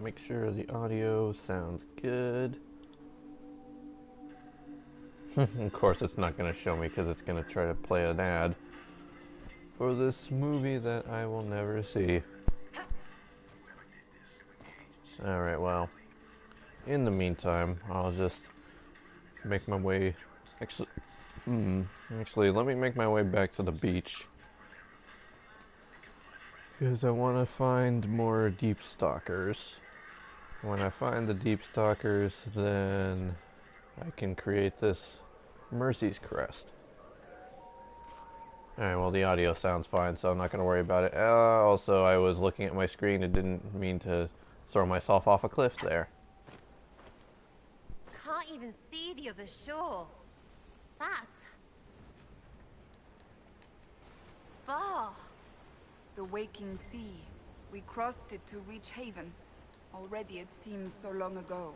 make sure the audio sounds good. Of course it's not going to show me because it's going to try to play an ad for this movie that I will never see. Alright, well, in the meantime, I'll just make my way... Actually, let me make my way back to the beach. Because I want to find more deep stalkers. When I find the deep stalkers, then I can create this Mercy's Crest. Alright, well the audio sounds fine, so I'm not going to worry about it. Also, I was looking at my screen and didn't mean to throw myself off a cliff there. Can't even see the other shore. That's far. The waking sea. We crossed it to reach haven. Already it seems so long ago.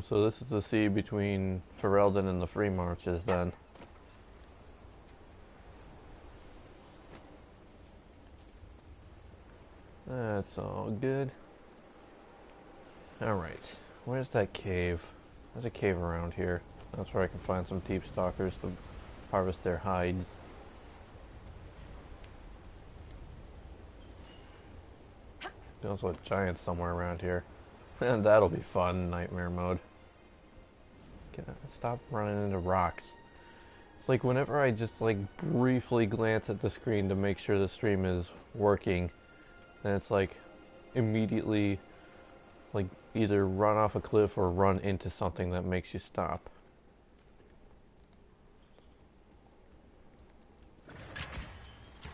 So this is the sea between Ferelden and the Free Marches then. That's all good. Alright, where's that cave? There's a cave around here. That's where I can find some deep stalkers to harvest their hides. There's also a giant somewhere around here. And that'll be fun, nightmare mode. Stop running into rocks. It's like whenever I just like briefly glance at the screen to make sure the stream is working, then it's like immediately like either run off a cliff or run into something that makes you stop.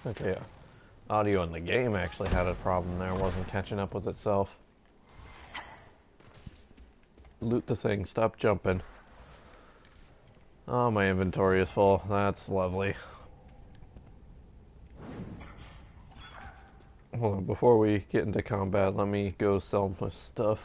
Okay, yeah. Audio in the game actually had a problem there, wasn't catching up with itself. Loot the thing, stop jumping. Oh, my inventory is full. That's lovely. Hold on, before we get into combat, let me go sell my stuff.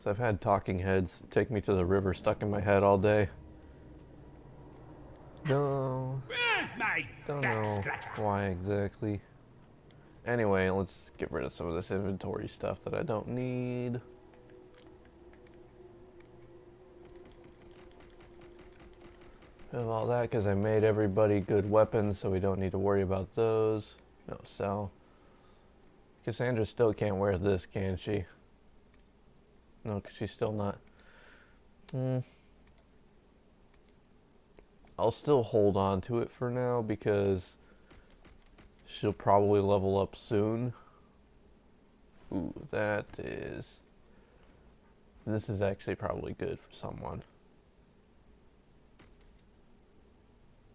So I've had talking heads take me to the river stuck in my head all day. No, Where's my don't back know scratcher? why exactly. Anyway, let's get rid of some of this inventory stuff that I don't need. Have all that because I made everybody good weapons, so we don't need to worry about those. No, sell. Cassandra still can't wear this, can she? No, because she's still not. I'll still hold on to it for now because she'll probably level up soon. Ooh, that is... This is actually probably good for someone.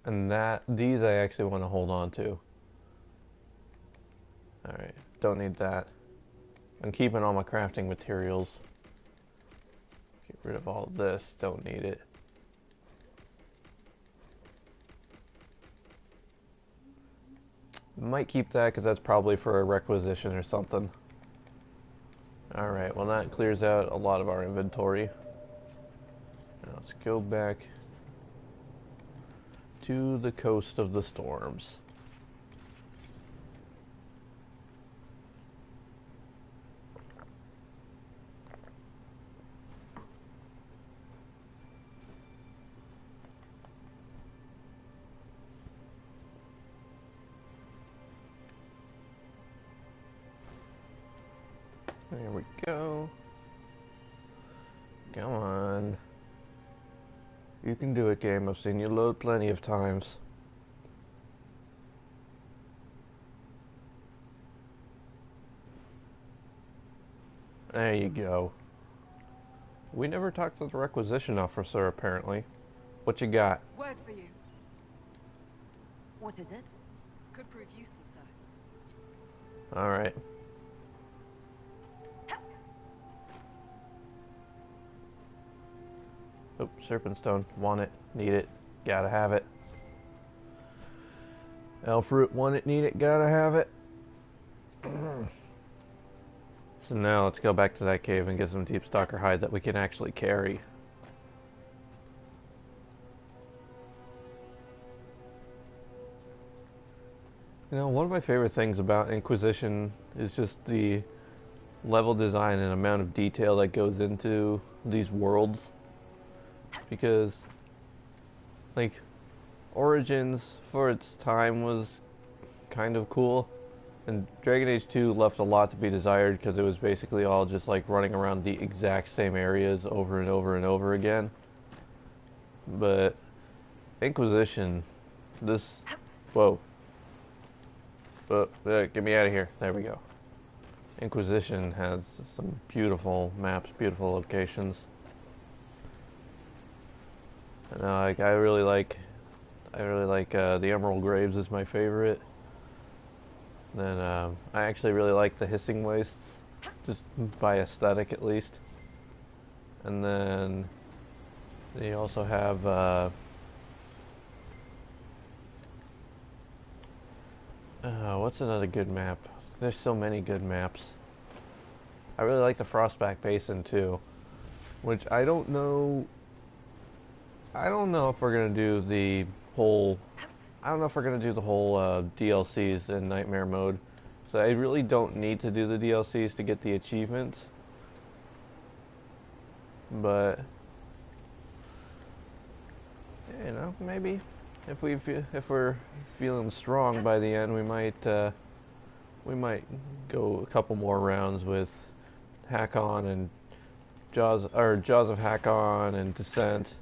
And these I actually want to hold on to. Alright, don't need that. I'm keeping all my crafting materials. Get rid of all of this, don't need it. Might keep that because that's probably for a requisition or something. Alright, well that clears out a lot of our inventory. Now let's go back to the coast of the storms. There we go. Come on. You can do it, game. I've seen you load plenty of times. There you go. We never talked to the requisition officer, apparently. What you got? Word for you. What is it? Could prove useful, sir. Alright. Oh, serpent stone. Want it. Need it. Gotta have it. Elf root, want it, need it, gotta have it. So now let's go back to that cave and get some deep stalker hide that we can actually carry. You know, one of my favorite things about Inquisition is just the level design and amount of detail that goes into these worlds. Because, like, Origins for its time was kind of cool, and Dragon Age 2 left a lot to be desired because it was basically all just like running around the exact same areas over and over and over again. But Inquisition, this, whoa, get me out of here. There we go. Inquisition has some beautiful maps, beautiful locations. And like I really like the Emerald Graves is my favorite. Then I actually really like the Hissing Wastes, just by aesthetic at least. And then you also have what's another good map? There's so many good maps. I really like the Frostback Basin too, which I don't know if we're gonna do the whole. I don't know if we're gonna do the whole DLCs in Nightmare mode. So I really don't need to do the DLCs to get the achievements. But you know, maybe if we're feeling strong by the end, we might go a couple more rounds with Hakon and Jaws of Hakon and Descent,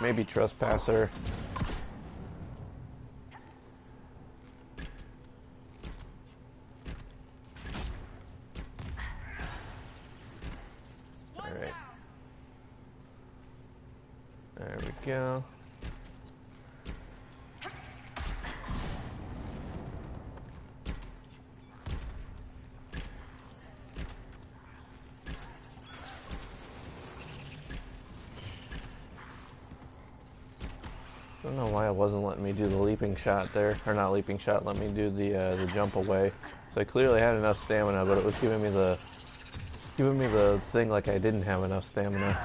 maybe Trespasser. Alright. There we go. I don't know why it wasn't letting me do the leaping shot there, or not leaping shot, let me do the jump away. So I clearly had enough stamina, but it was giving me the thing like I didn't have enough stamina.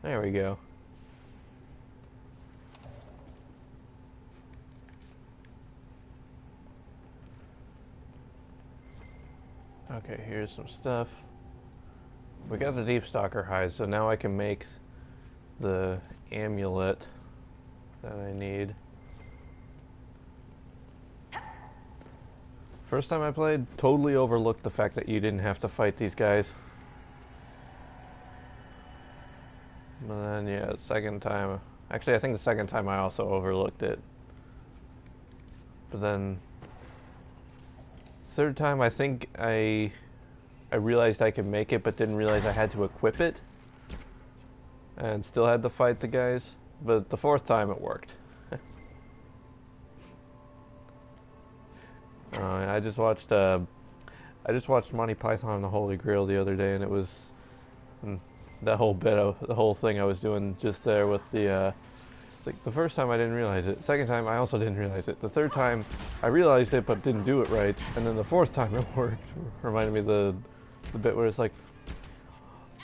There we go. Okay, here's some stuff. We got the Deep Stalker hide, so now I can make the amulet that I need. First time I played, totally overlooked the fact that you didn't have to fight these guys. But then, yeah, the second time... Actually, I think the second time I also overlooked it. But then... Third time, I think I realized I could make it, but didn't realize I had to equip it. And still had to fight the guys. But the fourth time, it worked. I just watched Monty Python and the Holy Grail the other day, and it was that whole bit of the whole thing I was doing just there with the. It's like the first time I didn't realize it. Second time I also didn't realize it. The third time I realized it but didn't do it right, and then the fourth time it worked. Reminded me of the bit where it's like,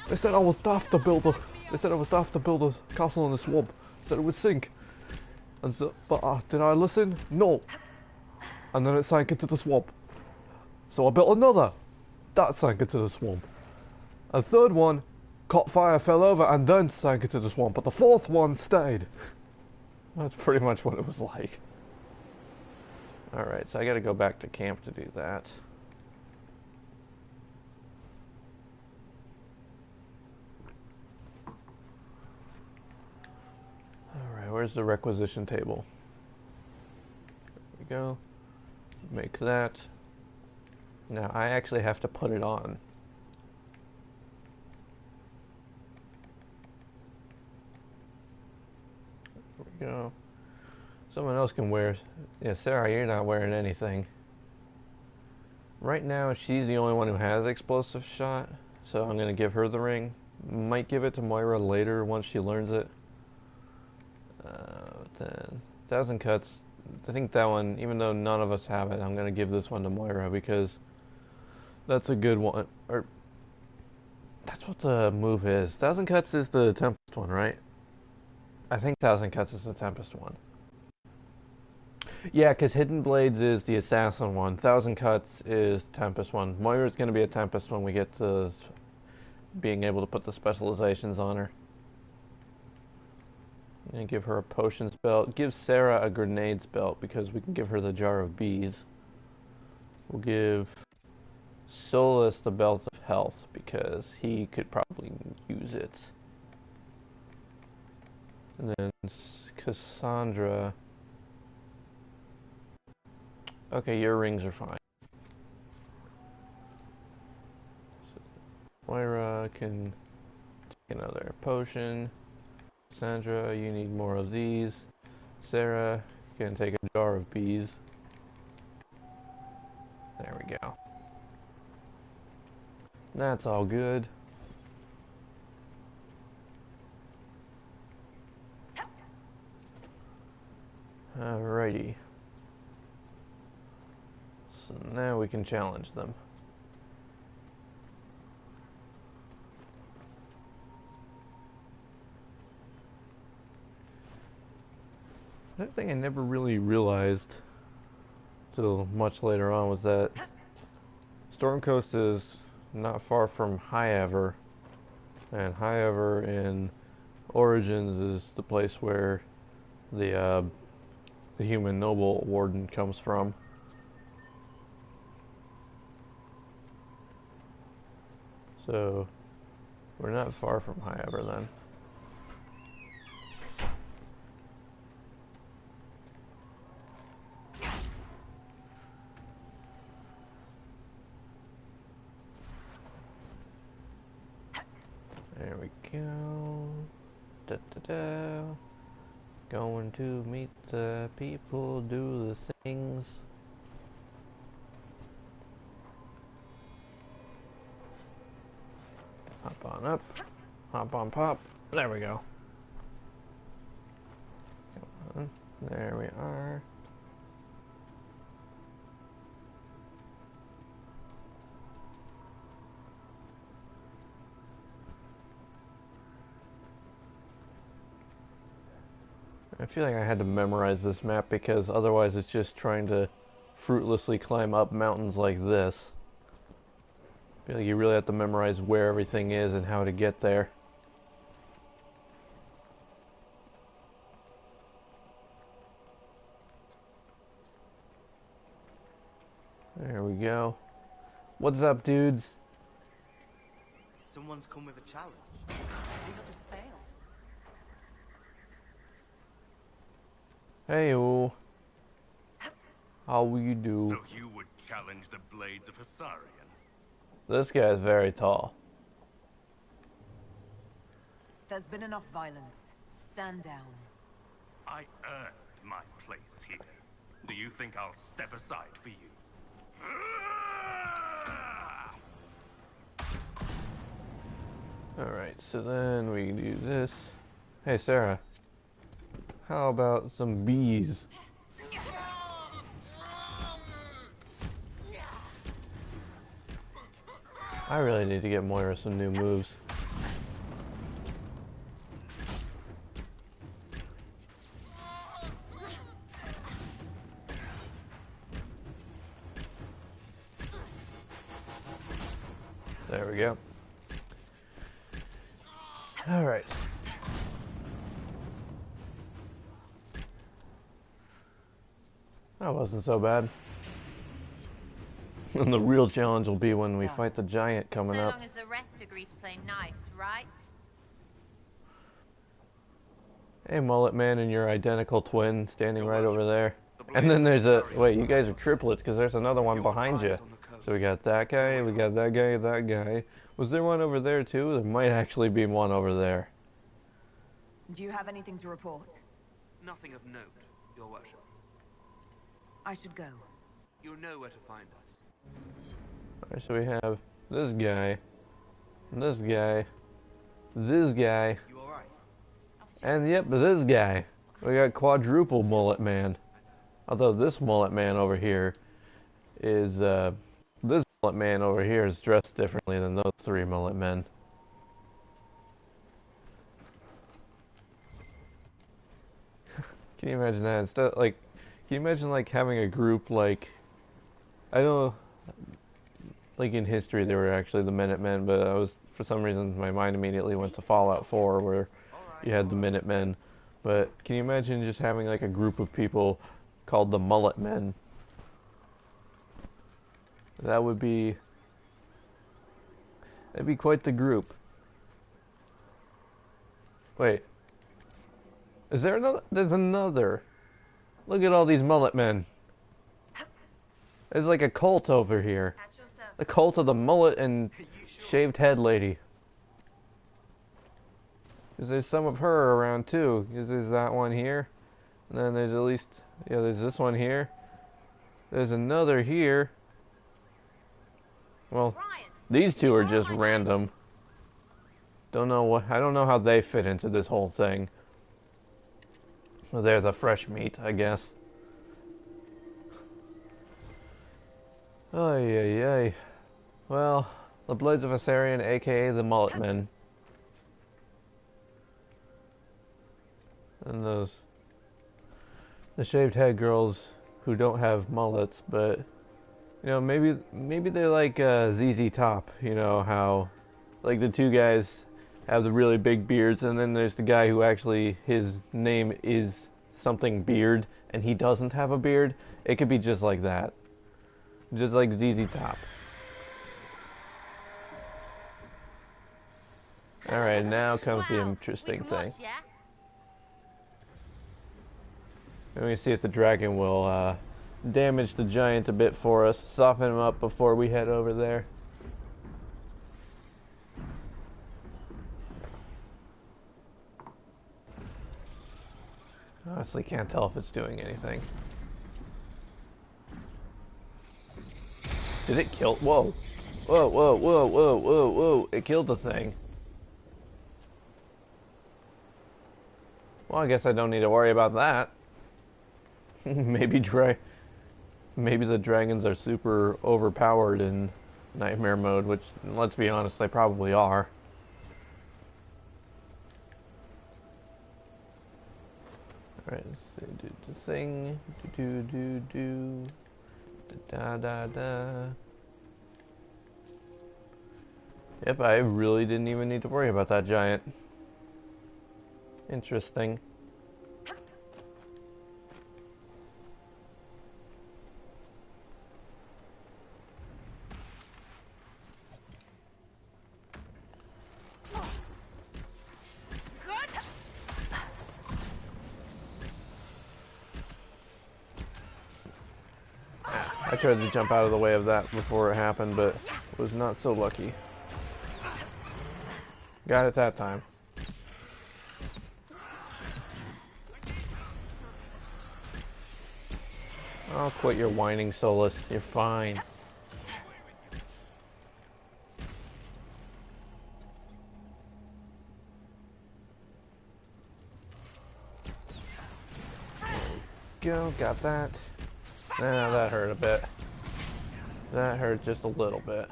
they said I was daft to build a. They said I was daft to build a castle in the swamp. Said it would sink. And so, but did I listen? No. And then it sank into the swamp. So I built another. That sank into the swamp. A third one caught fire, fell over, and then sank into the swamp. But the fourth one stayed. That's pretty much what it was like. Alright, so I gotta go back to camp to do that. Alright, where's the requisition table? There we go. Make that. Now I actually have to put it on. There we go. Someone else can wear. Yeah, Sarah, you're not wearing anything. Right now, she's the only one who has explosive shot, so I'm gonna give her the ring. Might give it to Moira later once she learns it. Then 1,000 cuts. I think that one, even though none of us have it, I'm gonna give this one to Moira because that's a good one. Or that's what the move is. 1,000 cuts is the Tempest one, right? I think 1,000 cuts is the Tempest one. Yeah, because Hidden Blades is the Assassin one. 1,000 cuts is Tempest one. Moira's gonna be a Tempest when we get to being able to put the specializations on her. And give her a potions belt. Give Sarah a grenades belt because we can give her the jar of bees. We'll give Solus the belt of health because he could probably use it. And then Cassandra. Okay, your rings are fine. So Moira can take another potion. Sandra, you need more of these. Sarah can take a jar of bees. There we go. That's all good. Alrighty. So now we can challenge them. Another thing I never really realized till much later on was that Stormcoast is not far from Highever, and Highever in Origins is the place where the human noble warden comes from. So we're not far from Highever then. There we go. Da da da. Going to meet the people, do the things. Hop on up. Hop on pop. There we go. Come on. There we are. I feel like I had to memorize this map because otherwise it's just trying to fruitlessly climb up mountains like this. I feel like you really have to memorize where everything is and how to get there. There we go. What's up, dudes? Someone's come with a challenge. The others failed. Hey-o. How you do? So you would challenge the blades of Hissarion? This guy is very tall. There's been enough violence. Stand down. I earned my place here. Do you think I'll step aside for you? Alright, so then we do this. Hey, Sarah. How about some bees? I really need to get Moira some new moves. There we go. Alright. That wasn't so bad. And the real challenge will be when we fight the giant coming So up. long as the rest agree to play nice, right? Hey, Mullet Man and your identical twin standing right over there. And then there's a... Wait, you guys are triplets because there's another one behind you. So we got that guy, we got that guy, that guy. Was there one over there too? There might actually be one over there. Do you have anything to report? Nothing of note, Your Worship. I should go. You'll know where to find us. Alright, so we have this guy, and this guy, this guy, You alright? and yep, this guy. We got quadruple mullet man. Although this mullet man over here is, this mullet man over here is dressed differently than those three mullet men. Can you imagine that? Instead, like, can you imagine, like, having a group, like, I know, like, in history they were actually the Minutemen, but I was, for some reason, my mind immediately went to Fallout 4, where you had the Minutemen. But can you imagine just having, like, a group of people called the Mullet Men? That would be, that'd be quite the group. Wait. Is there another? There's another. Look at all these mullet men. There's like a cult over here. The cult of the mullet and shaved head lady. 'Cause there's some of her around too. 'Cause there's that one here. And then there's at least, yeah, there's this one here. There's another here. Well, these two are just random. Don't know what, I don't know how they fit into this whole thing. Well, they're the fresh meat, I guess. Ay, ay, ay. Well, the Blades of Asarian, aka the Mullet Men. And those, the shaved head girls who don't have mullets, but, you know, maybe they're like ZZ Top, you know, how, like, the two guys have the really big beards, and then there's the guy who actually, his name is something beard, and he doesn't have a beard. It could be just like that. Just like ZZ Top. Alright, now comes the interesting thing. Let me see if the dragon will damage the giant a bit for us, soften him up before we head over there. Honestly, can't tell if it's doing anything. Did it kill? Whoa. Whoa, whoa, whoa, whoa, whoa, whoa. It killed the thing. Well, I guess I don't need to worry about that. maybe the dragons are super overpowered in nightmare mode, which, let's be honest, they probably are. Alright, let's see, do the thing, do, da. Yep, I really didn't even need to worry about that giant. Interesting. I tried to jump out of the way of that before it happened, but was not so lucky. Got it that time. I'll quit your whining, Solus. You're fine. Go, got that. Nah, that hurt a bit. That hurt just a little bit.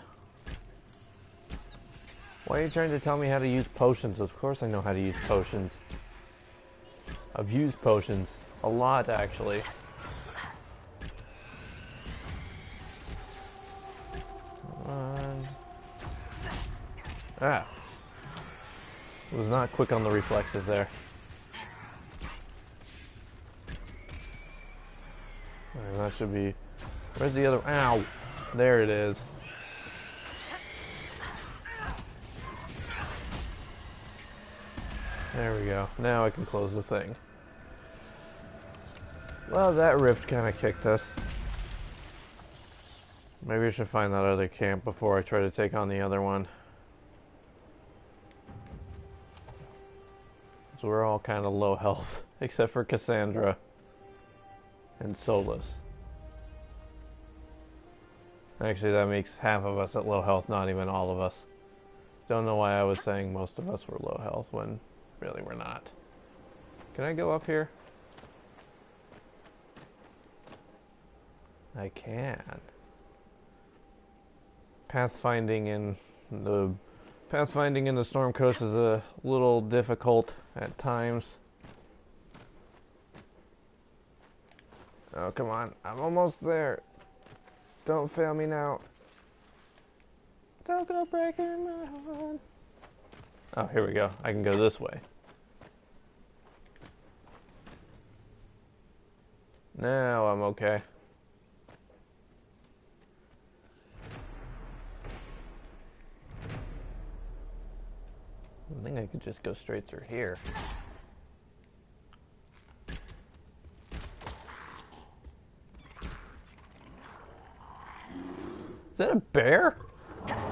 Why are you trying to tell me how to use potions? Of course I know how to use potions. I've used potions a lot, actually. Ah. Was not quick on the reflexes there. Alright, that should be... Where's the other... Ow! There it is. There we go. Now I can close the thing. Well, that rift kind of kicked us. Maybe I should find that other camp before I try to take on the other one. So we're all kind of low health, except for Cassandra and Solus. Actually, that makes half of us at low health, not even all of us. Don't know why I was saying most of us were low health when really we're not. Can I go up here? I can. Pathfinding in the Storm Coast is a little difficult at times. Oh, come on. I'm almost there. Don't fail me now. Don't go breaking my heart. Oh, here we go. I can go this way. Now I'm okay. I think I could just go straight through here. Is that a bear?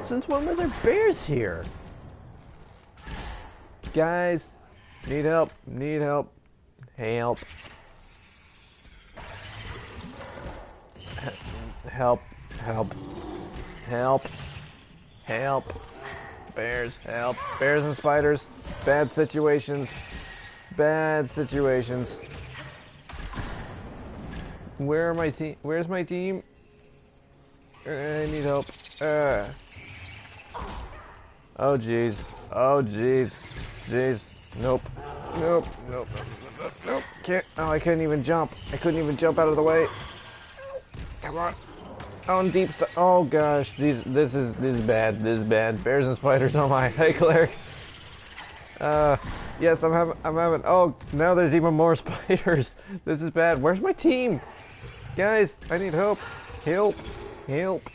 Since when were there bears here? Guys, need help, need help. Help. Help, help, help, help. Bears, help. Bears and spiders. Bad situations. Bad situations. Where are my team? Where's my team? I need help. Oh jeez. Oh jeez. Jeez. Nope. Nope. Nope. Nope. Nope. Can't. Oh, I couldn't even jump. I couldn't even jump out of the way. Come on. Oh, and deep stuff. Oh gosh, this is bad. This is bad. Bears and spiders. Oh my. Hey, Claire. Yes, I'm having. Oh, now there's even more spiders. This is bad. Where's my team, guys? I need help. Help. Help.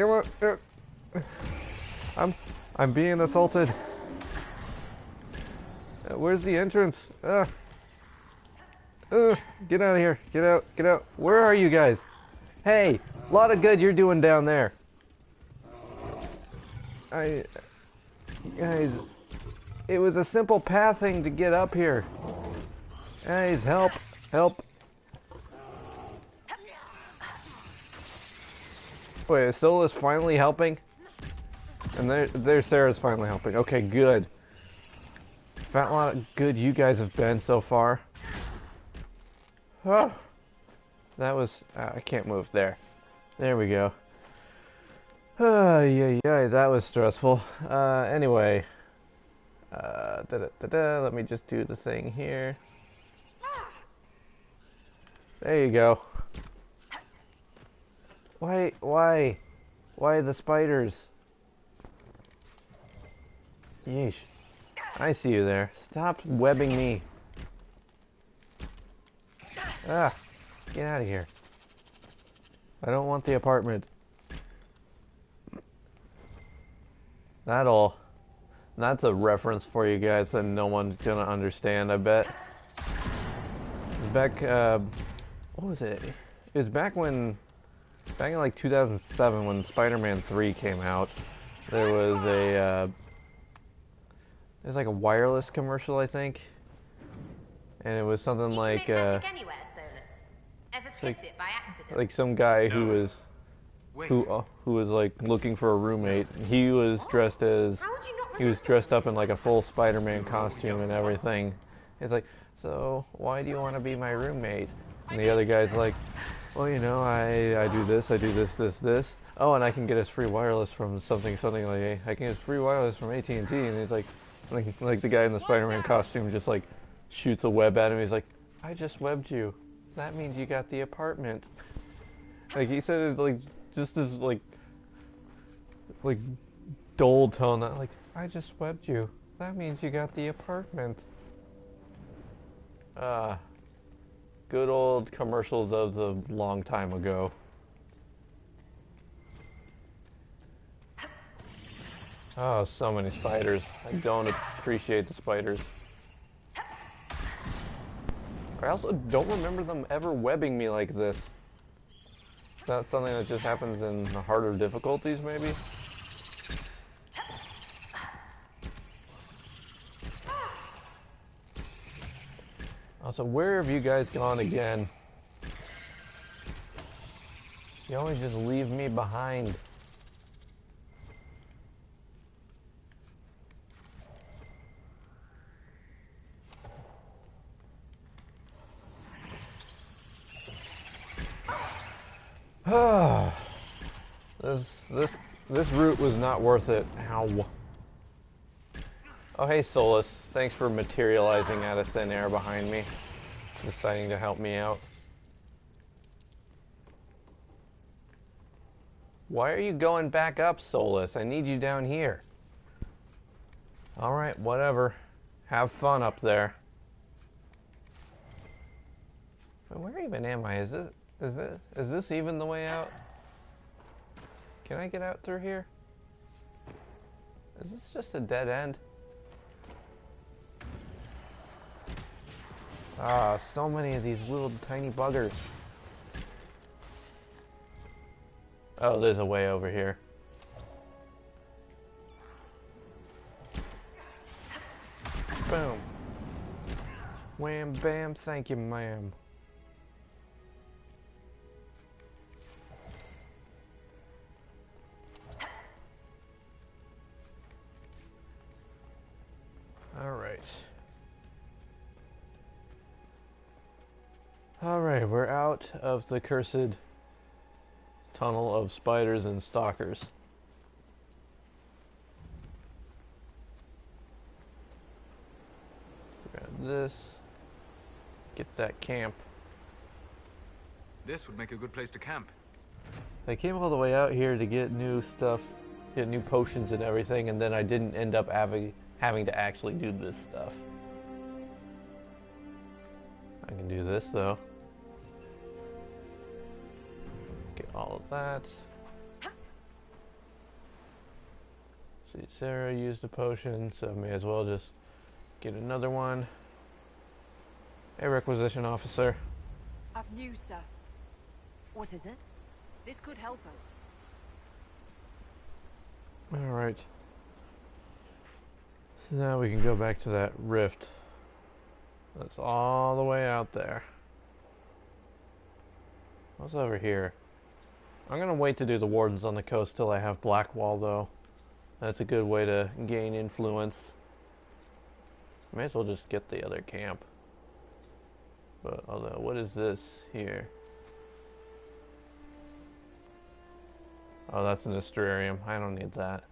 Come on. I'm being assaulted. Where's the entrance? Get out of here. Get out. Get out. Where are you guys? Hey, a lot of good you're doing down there. Guys, it was a simple pathing to get up here. Guys, help. Help. Wait, is Silas finally helping? And there's Sarah's finally helping. Okay, good. Found a lot of good you guys have been so far. Oh, that was... I can't move there. There we go. Yeah, that was stressful. Anyway. Let me just do the thing here. There you go. Why the spiders? Yeesh. I see you there. Stop webbing me. Ah, get out of here. I don't want the apartment. That's a reference for you guys that no one's gonna understand, I bet. Back, what was it? It was back in like 2007 when Spider-Man 3 came out. There was there's like a wireless commercial, I think, and it was something like anywhere, Solus. Ever piss it by accident? like some guy who was like looking for a roommate. He was dressed up in like a full Spider-Man costume and everything. It's like, so why do you want to be my roommate? And the other guy's like, well, you know, I do this, this. Oh, and I can get us free wireless from something like, I can get us free wireless from AT&T. And he's like the guy in the Spider-Man costume just like shoots a web at him. He's like, I just webbed you. That means you got the apartment. Like he said it like just this like dull tone, that like, I just webbed you. That means you got the apartment. Good old commercials of the long time ago. Oh, so many spiders. I don't appreciate the spiders. I also don't remember them ever webbing me like this. Is that something that just happens in the harder difficulties, maybe? Also, where have you guys gone again? You always just leave me behind. This route was not worth it. Ow. Oh hey Solus, thanks for materializing out of thin air behind me, deciding to help me out. Why are you going back up, Solus? I need you down here. Alright, whatever. Have fun up there. But where even am I? Is this even the way out? Can I get out through here? Is this just a dead end? Ah, so many of these little tiny buggers. Oh, there's a way over here. Boom. Wham bam, thank you ma'am. Alright. Alright, we're out of the cursed tunnel of spiders and stalkers. Grab this. Get that camp. This would make a good place to camp. I came all the way out here to get new stuff, get new potions and everything, and then I didn't end up having to actually do this stuff. I can do this though. Get all of that. See, Sarah used a potion, so I may as well just get another one. Hey, requisition officer. I've news, sir. What is it? This could help us. Alright. So now we can go back to that rift. That's all the way out there. What's over here? I'm gonna wait to do the wardens on the coast till I have Blackwall though. That's a good way to gain influence. May as well just get the other camp. But although, what is this here? Oh, that's an astrarium. I don't need that.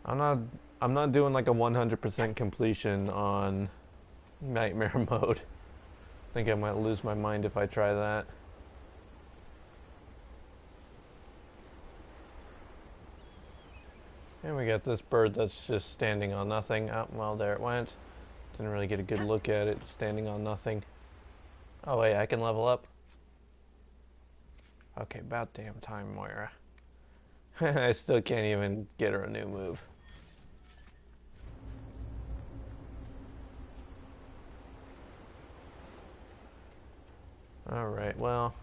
I'm not doing like a 100% completion on Nightmare mode. I think I might lose my mind if I try that. And we got this bird that's just standing on nothing. Oh, well, there it went. Didn't really get a good look at it, standing on nothing. Oh wait, I can level up. Okay, about damn time, Moira. I still can't even get her a new move. Alright, well,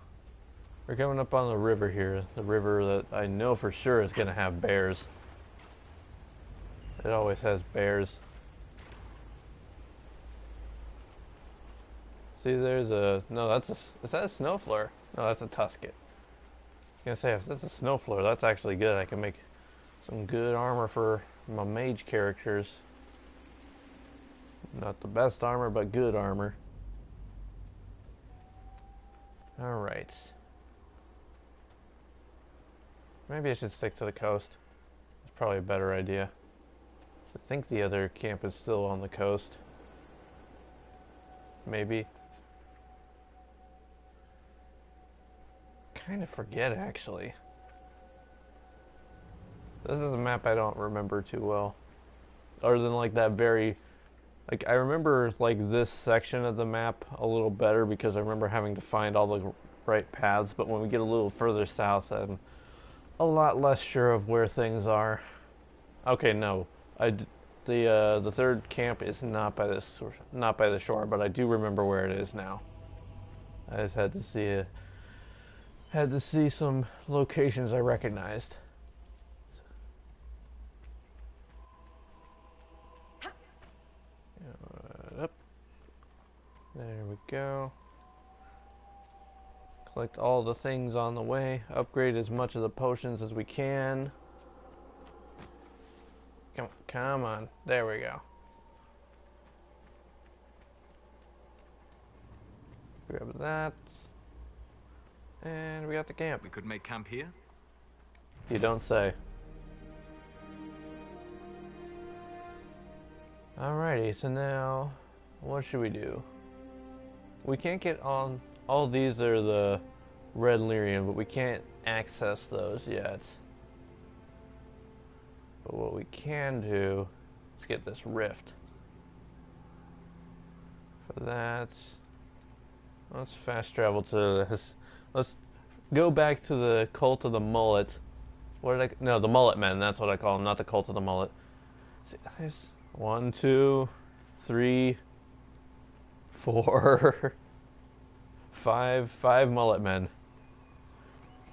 we're coming up on the river here. The river that I know for sure is going to have bears. It always has bears. See, there's a... No, that's a... Is that a snowflare? No, that's a tusket. I was gonna say, if that's a snowflare, that's actually good. I can make some good armor for my mage characters. Not the best armor, but good armor. Alright. Maybe I should stick to the coast. It's probably a better idea. I think the other camp is still on the coast. Maybe. Kind of forget, actually. This is a map I don't remember too well. Other than like that very... Like, I remember like this section of the map a little better because I remember having to find all the right paths, but when we get a little further south, I'm a lot less sure of where things are. Okay, no. The third camp is not by the shore, but I do remember where it is now. I just had to see some locations I recognized. Up. There we go. Collect all the things on the way. Upgrade as much of the potions as we can. Come on. There we go. Grab that. And we got the camp. We could make camp here? You don't say. Alrighty, so now, what should we do? We can't get on, all these are the red lyrium, but we can't access those yet. But what we can do is get this rift. For that, let's fast travel to this. Let's go back to the cult of the mullet. What did I? No, the mullet men. That's what I call them, not the cult of the mullet. See, there's 1, 2, 3, 4, 5 mullet men.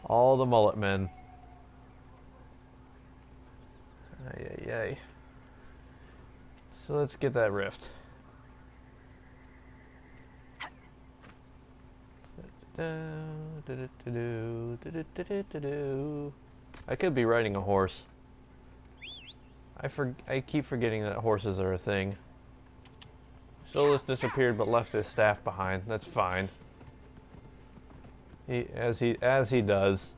All the mullet men. Ay, ay, ay. So let's get that rift. I could be riding a horse. I keep forgetting that horses are a thing. Solus disappeared but left his staff behind. That's fine. As he does.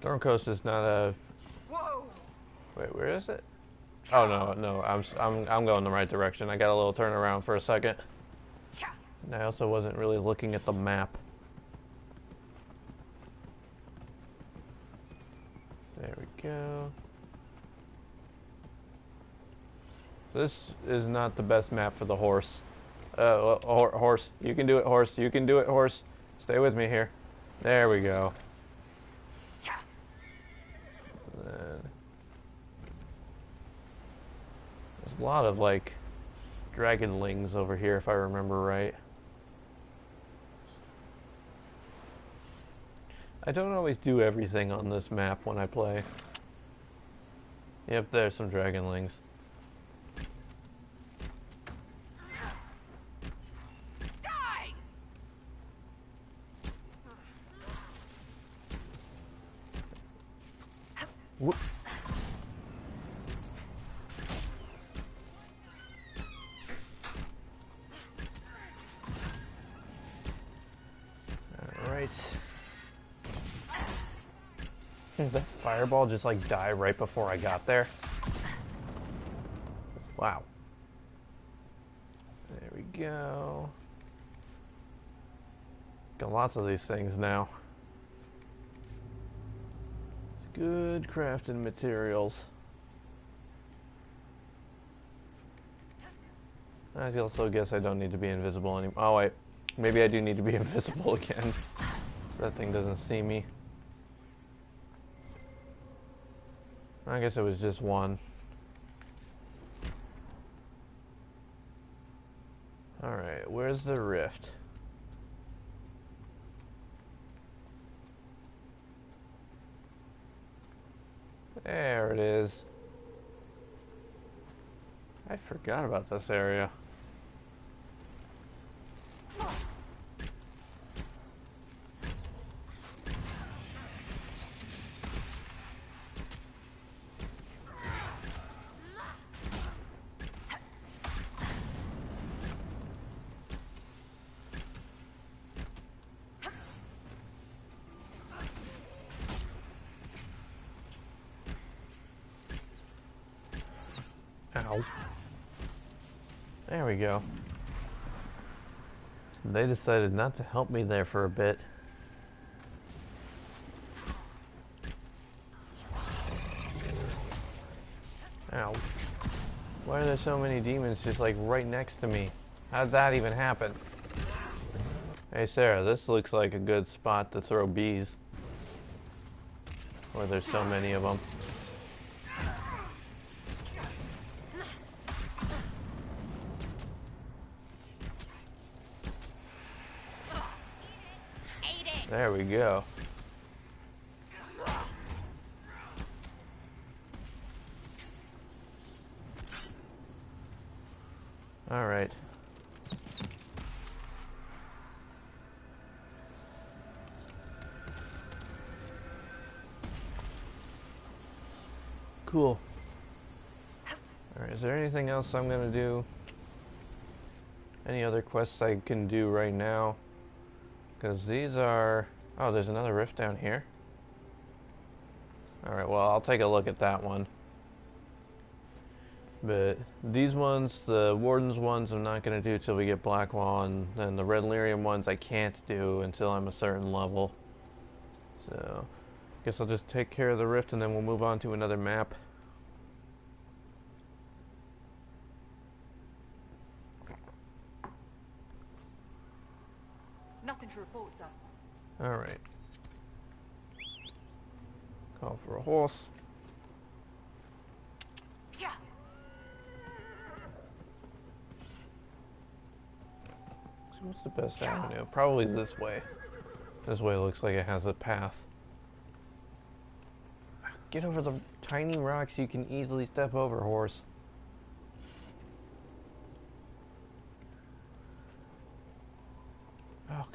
Stormcoast is not a. Whoa! Wait, where is it? Oh no, I'm going the right direction. I got a little turnaround for a second. And I also wasn't really looking at the map. There we go. This is not the best map for the horse. Horse, you can do it, horse. You can do it, horse. Stay with me here. There we go. Then there's a lot of like dragonlings over here, if I remember right. I don't always do everything on this map when I play. Yep, there's some dragonlings. Die! Whoop. Alright. Did that fireball just like die right before I got there? Wow. There we go. Got lots of these things now. Good crafting materials. I also guess I don't need to be invisible anymore. Oh wait, maybe I do need to be invisible again. That thing doesn't see me. I guess it was just one. Alright, where's the rift? There it is. I forgot about this area. Ow. There we go. They decided not to help me there for a bit. Ow. Why are there so many demons just like right next to me? How did that even happen? Hey Sarah, this looks like a good spot to throw bees. Where there's so many of them. There we go. All right. Cool. Alright, is there anything else I'm gonna do? Any other quests I can do right now? Because these are... Oh, there's another rift down here. Alright, well, I'll take a look at that one. But these ones, the Warden's ones, I'm not going to do till we get Blackwall, and then the Red Lyrium ones I can't do until I'm a certain level. So, guess I'll just take care of the rift and then we'll move on to another map. Nothing to report, sir. Alright. Call for a horse. Yeah. So what's the best avenue? Probably this way. This way looks like it has a path. Get over the tiny rocks you can easily step over, horse.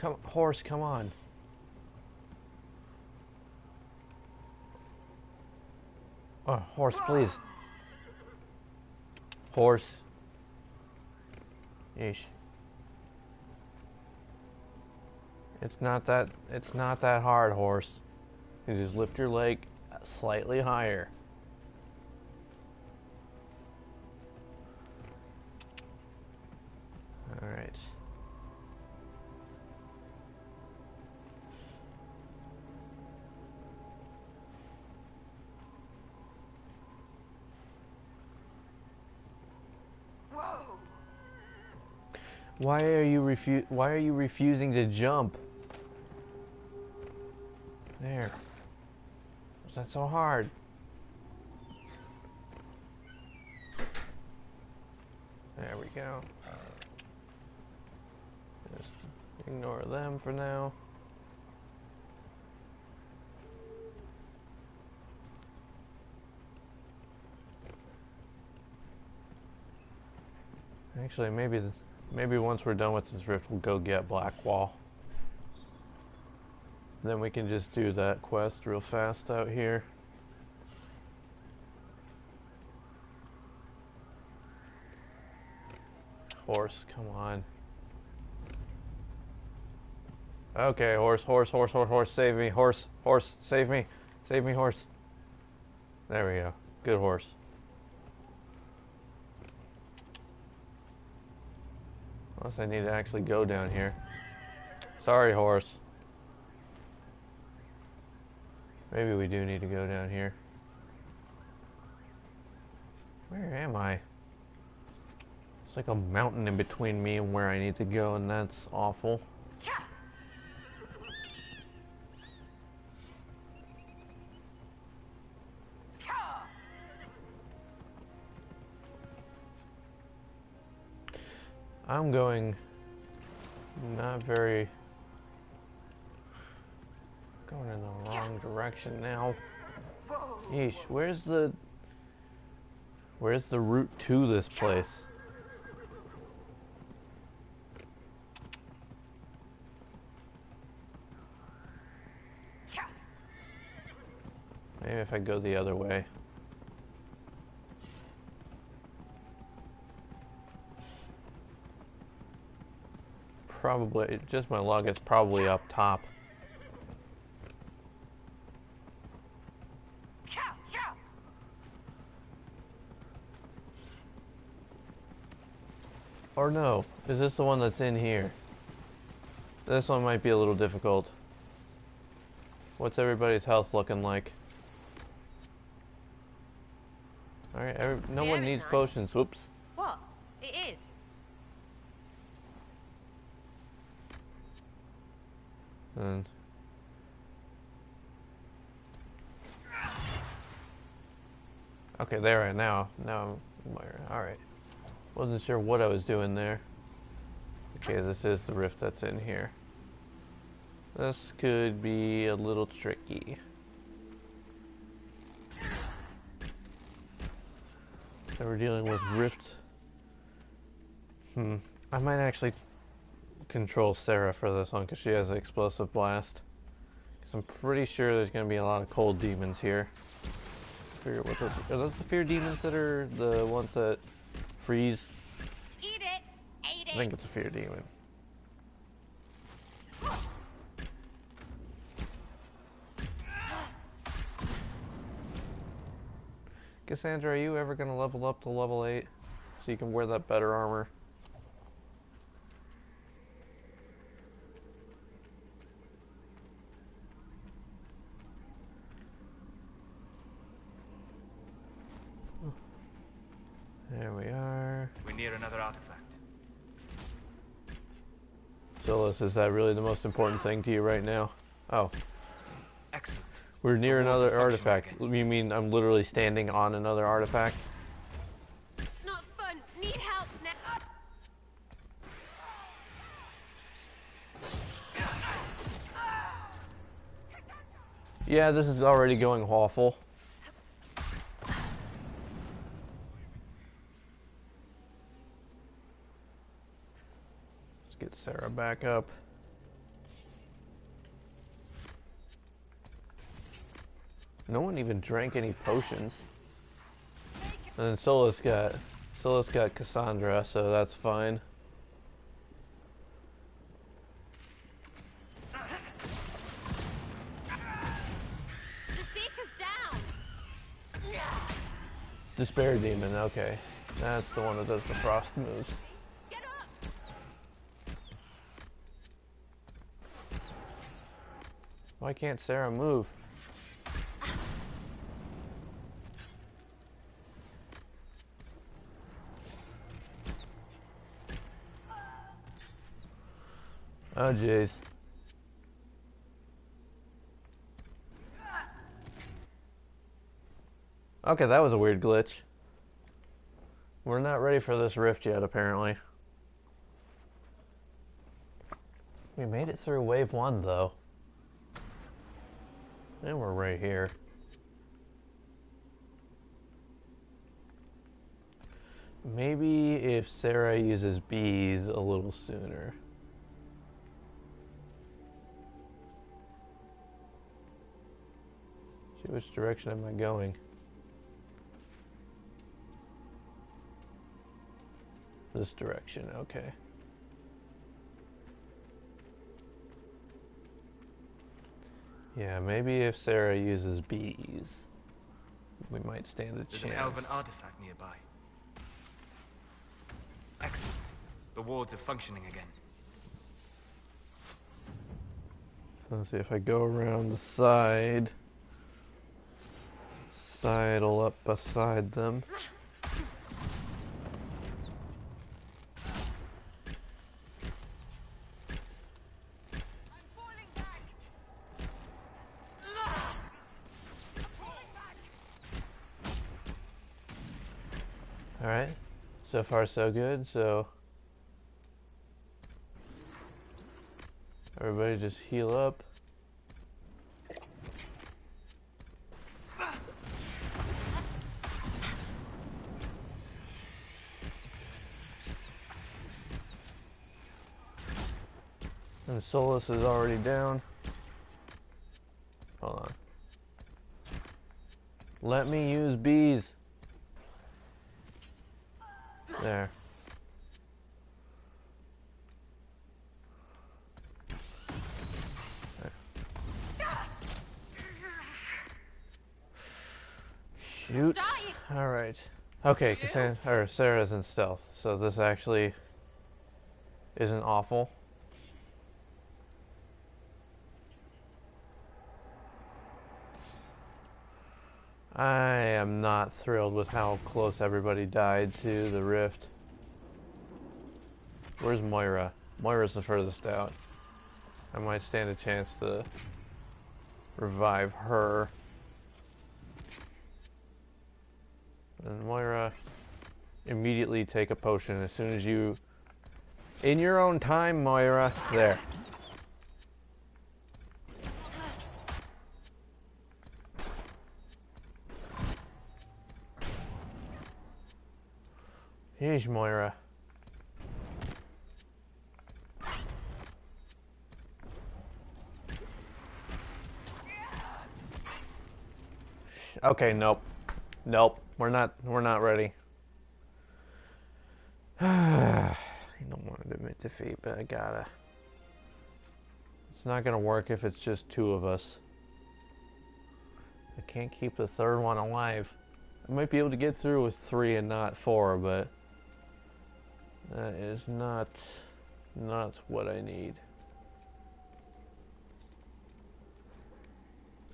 Oh, horse, come on. Oh, horse, please. Horse. Yeesh. It's not that hard, horse. You just lift your leg slightly higher. All right. Why are you refusing to jump? There. Was that so hard? There we go. Just ignore them for now. Actually, maybe once we're done with this rift, we'll go get Blackwall. Then we can just do that quest real fast out here. Horse, come on. Okay, horse, save me, horse, save me, horse. There we go, good horse. Unless I need to actually go down here. Sorry, horse. Maybe we do need to go down here. Where am I? It's like a mountain in between me and where I need to go, and that's awful. I'm going not very... going in the wrong direction now. Yeesh, where's the route to this place? Maybe if I go the other way. Probably, just my luck, it's probably up top. Or no, is this the one that's in here? This one might be a little difficult. What's everybody's health looking like? Alright, no one needs potions. Whoops. What? It is. And okay, there I now. Alright. Wasn't sure what I was doing there. Okay, this is the rift that's in here. This could be a little tricky. So we're dealing with rift. I might actually control Sarah for this one because she has an explosive blast. Because I'm pretty sure there's going to be a lot of cold demons here. figure what those are. Those the fear demons that are the ones that freeze? Eat it! Ate I it! think it's a fear demon. Cassandra, are you ever gonna level up to level 8 so you can wear that better armor? There we are. We're near another artifact. Solus, is that really the most important thing to you right now? Oh. Excellent. We're near The walls another are functioning artifact. again. You mean I'm literally standing on another artifact? Not fun! Need help now! Yeah, this is already going awful. Let's get Sarah back up. No one even drank any potions. And then Solus got Cassandra, so that's fine. The Seeker's down! Despair Demon, okay. That's the one that does the frost moves. Get up! Why can't Sarah move? Oh jeez. Okay, that was a weird glitch. We're not ready for this rift yet, apparently. We made it through wave 1, though. And we're right here. Maybe if Sarah uses bees a little sooner. See, which direction am I going? This direction, okay. Yeah, maybe if Sarah uses bees, we might stand a There's chance. an elven artifact nearby. Excellent. The wards are functioning again. Let's see if I go around the side. Sidle up beside them. Alright, so far so good, so everybody just heal up. And Solus is already down. Hold on. Let me use bees. There. Shoot. Alright. Okay, Cassandra, or Sarah's in stealth, so this actually isn't awful. I am not thrilled with how close everybody died to the rift. Where's Moira? Moira's the furthest out. I might stand a chance to revive her. And Moira, immediately take a potion as soon as you... In your own time, Moira. There. Yeesh, Moira. Okay, nope. Nope, we're not ready. I don't want to admit defeat, but I gotta. It's not gonna work if it's just two of us. I can't keep the third one alive. I might be able to get through with 3 and not 4, but that is not what I need.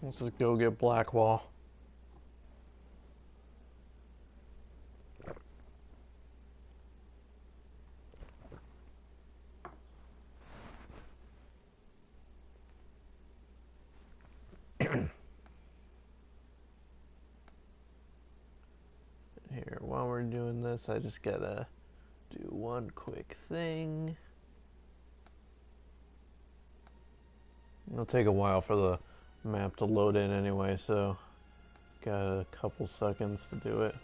Let's just go get Blackwall. Here, while we're doing this, I just gotta do one quick thing. It'll take a while for the map to load in anyway, so got a couple seconds to do it.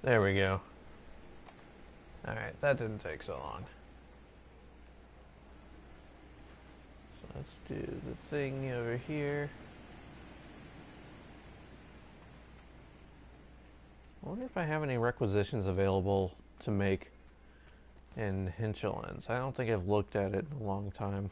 There we go. Alright, that didn't take so long. So let's do the thing over here. I wonder if I have any requisitions available to make in Hinterlands. I don't think I've looked at it in a long time.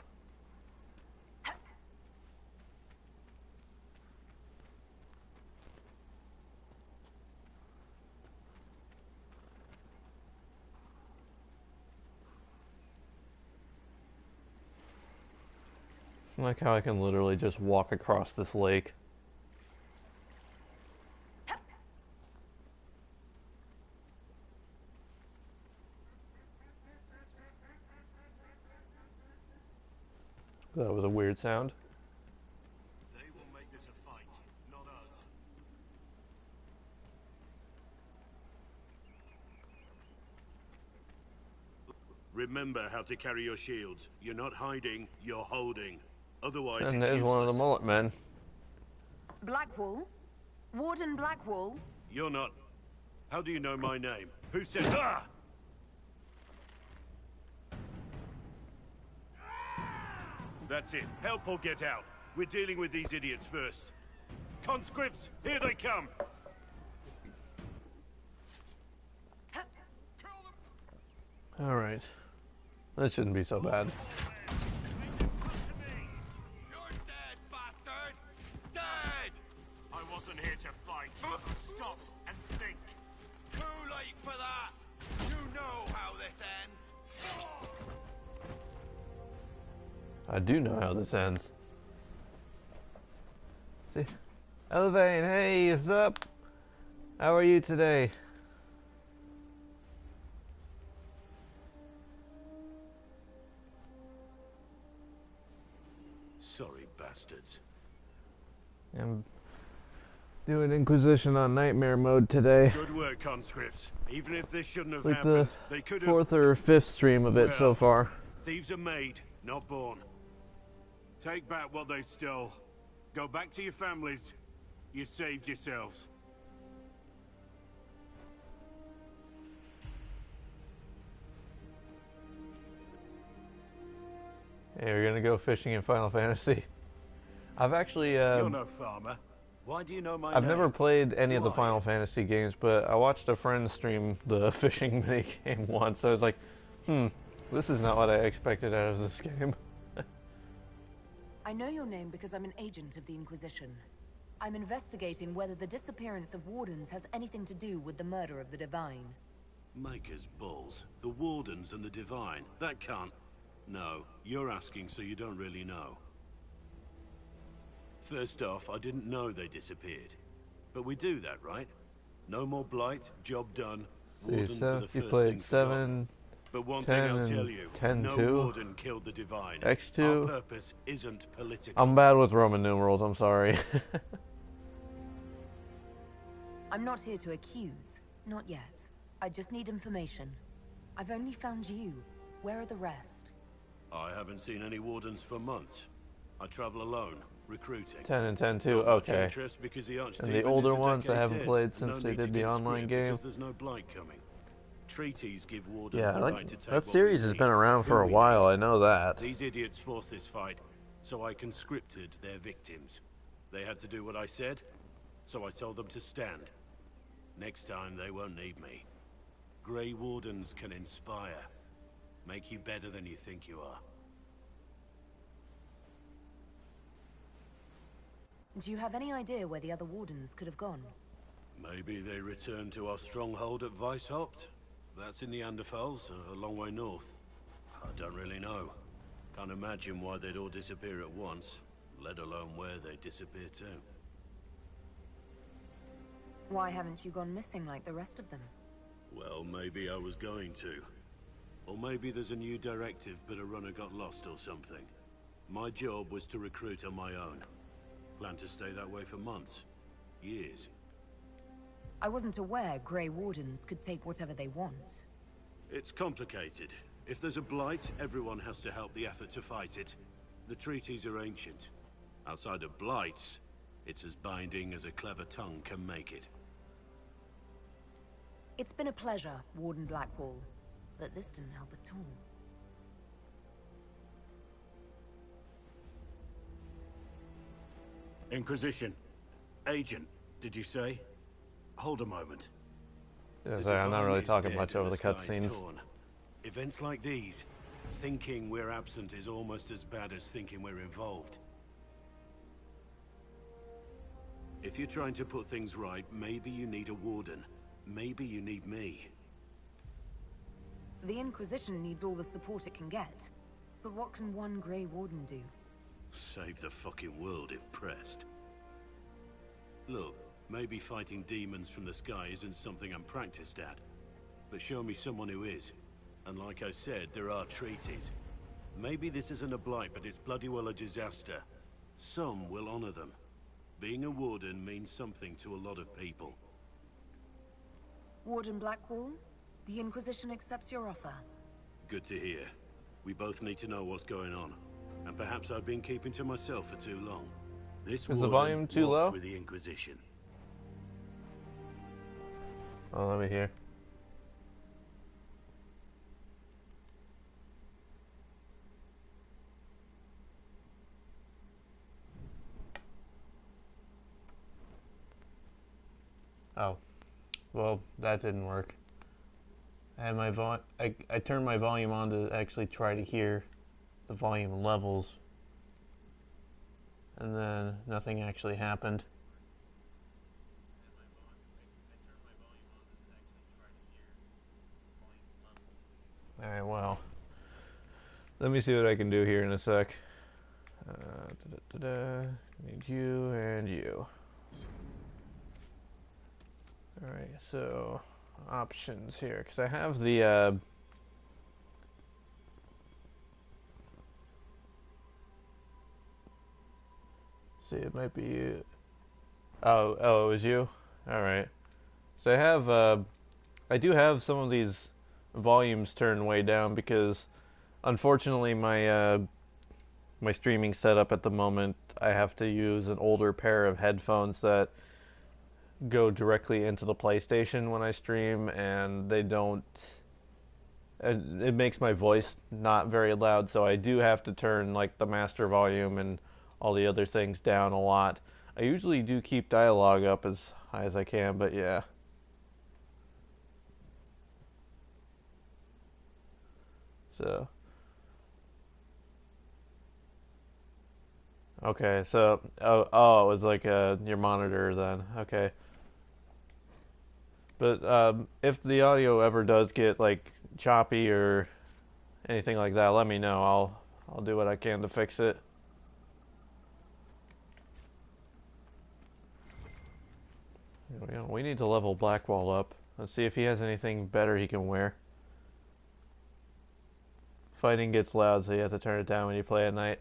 I like how I can literally just walk across this lake. That was a weird sound. They will make this a fight, not us. Remember how to carry your shields. You're not hiding, you're holding. Otherwise, And it's there's one of the useless. mullet men. Blackwall? Warden Blackwall? You're not. How do you know my name? Who said ah? That's it. Help or get out. We're dealing with these idiots first. Conscripts, here they come. Alright. That shouldn't be so bad. You're dead, bastard! Dead! I wasn't here to fight. Stop and think. Too late for that. You know how this ends. I do know how this ends. See? Elevane, hey, what's up? How are you today? Sorry, bastards. I'm doing Inquisition on Nightmare mode today. Good work, conscripts. Even if this shouldn't have Like happened, the they could have... 4th or 5th stream of it so Well, far. Thieves are made, not born. Take back what they stole. Go back to your families. You saved yourselves. Hey, we're gonna go fishing in Final Fantasy. I've actually, You're no farmer. Why do you know my I've name? never played any of the Why? Final Fantasy games, but I watched a friend stream the fishing minigame once. I was like, this is not what I expected out of this game. I know your name because I'm an agent of the Inquisition. I'm investigating whether the disappearance of Wardens has anything to do with the murder of the Divine. Maker's balls. The Wardens and the Divine. That can't... No, you're asking so you don't really know. First off, I didn't know they disappeared. But we do that, right? No more blight, job done. Wardens are the You first played thing forgotten. 7, But one 10 thing I'll and tell you, 10 no too. Warden killed the Divine. X2. Our purpose isn't political. I'm bad with Roman numerals, I'm sorry. I'm not here to accuse. Not yet. I just need information. I've only found you. Where are the rest? I haven't seen any Wardens for months. I travel alone, recruiting. 10 and 10 too, Not much okay. interest because the And the Archdemon older is a ones I decade haven't dead. played since No they need to did the get online script game. because there's no blight coming. Treaties give wardens Yeah, the like, right to take that what series we has need, been around for who a we while, need. I know that. These idiots forced this fight, so I conscripted their victims. They had to do what I said, so I told them to stand. Next time they won't need me. Grey Wardens can inspire. Make you better than you think you are. Do you have any idea where the other Wardens could have gone? Maybe they returned to our stronghold at Weishaupt? That's in the Underfels, a long way north. I don't really know. Can't imagine why they'd all disappear at once, let alone where they disappear to. Why haven't you gone missing like the rest of them? Well, maybe I was going to. Or maybe there's a new directive, but a runner got lost or something. My job was to recruit on my own. Plan to stay that way for months. Years. I wasn't aware Grey Wardens could take whatever they want. It's complicated. If there's a blight, everyone has to help the effort to fight it. The treaties are ancient. Outside of blights, it's as binding as a clever tongue can make it. It's been a pleasure, Warden Blackwall, but this didn't help at all. Inquisition. Agent, did you say? Hold a moment. Yeah, The sorry, I'm not really Divine is talking dead much and over the sky's cutscenes. torn. Events like these, thinking we're absent is almost as bad as thinking we're involved. If you're trying to put things right, maybe you need a warden. Maybe you need me. The Inquisition needs all the support it can get. But what can one Grey Warden do? Save the fucking world if pressed. Look, maybe fighting demons from the sky isn't something I'm practiced at. But show me someone who is. And like I said, there are treaties. Maybe this isn't a blight, but it's bloody well a disaster. Some will honor them. Being a warden means something to a lot of people. Warden Blackwall, the Inquisition accepts your offer. Good to hear. We both need to know what's going on. And perhaps I've been keeping to myself for too long. This Is the warden volume too walks low? with the Inquisition. Oh, let me hear. Oh, well, that didn't work. I had my I turned my volume on to actually try to hear the volume levels, and then nothing actually happened. Alright, well, let me see what I can do here in a sec. Need you and you. Alright, so options here, because I have the see, it might be oh, it was you? Alright. So I do have some of these volumes turned way down because unfortunately my streaming setup at the moment, I have to use an older pair of headphones that go directly into the PlayStation when I stream, and they don't, it makes my voice not very loud, so I do have to turn like the master volume and all the other things down a lot. I usually do keep dialogue up as high as I can, but yeah. So okay, so it was like your monitor then. Okay. But if the audio ever does get like choppy or anything like that, let me know. I'll do what I can to fix it. We need to level Blackwall up. Let's see if he has anything better he can wear. Fighting gets loud, so you have to turn it down when you play at night.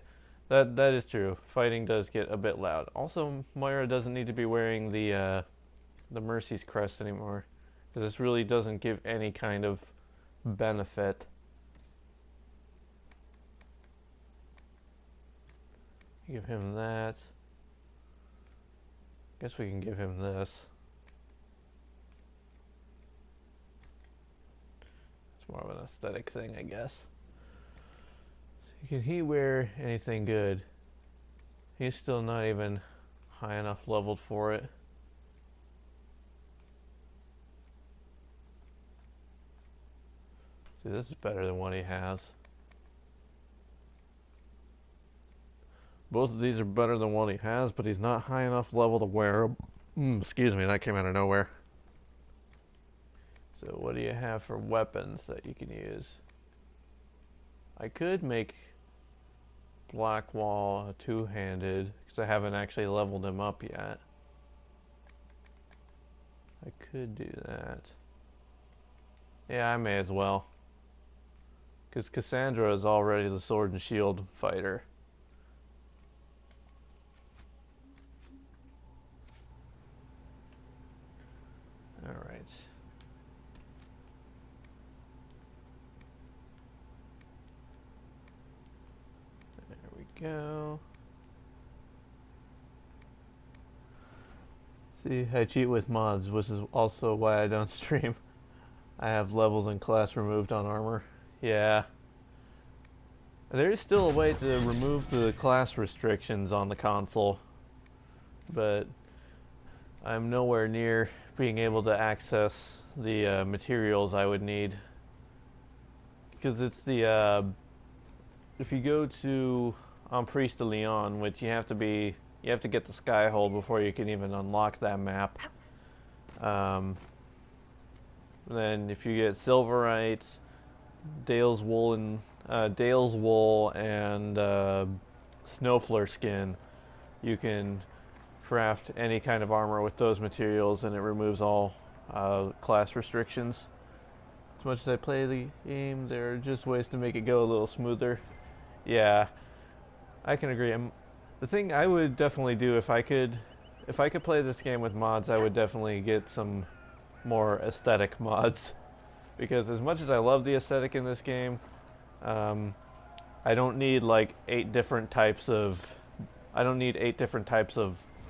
That is true. Fighting does get a bit loud. Also, Moira doesn't need to be wearing the Mercy's crest anymore, because this really doesn't give any kind of benefit. Give him that. Guess we can give him this. It's more of an aesthetic thing, I guess. Can he wear anything good? He's still not even high enough leveled for it. See, this is better than what he has. Both of these are better than what he has, but he's not high enough level to wear them. Excuse me, that came out of nowhere. So what do you have for weapons that you can use? I could make Blackwall a two-handed, because I haven't actually leveled him up yet. I could do that. Yeah, I may as well. Because Cassandra is already the sword and shield fighter. Alright. There we go. See, I cheat with mods, which is also why I don't stream. I have levels and class removed on armor. Yeah. There is still a way to remove the class restrictions on the console, but I'm nowhere near being able to access the materials I would need. Because it's the, if you go to Priest de Leon, which you have to get the Skyhold before you can even unlock that map. Then if you get Silverite, Dale's Wool and Snowflare skin, you can craft any kind of armor with those materials, and it removes all class restrictions. As much as I play the game, there are just ways to make it go a little smoother. Yeah, I can agree. The thing I would definitely do if I could play this game with mods, I would definitely get some more aesthetic mods. Because as much as I love the aesthetic in this game, I don't need like 8 different types of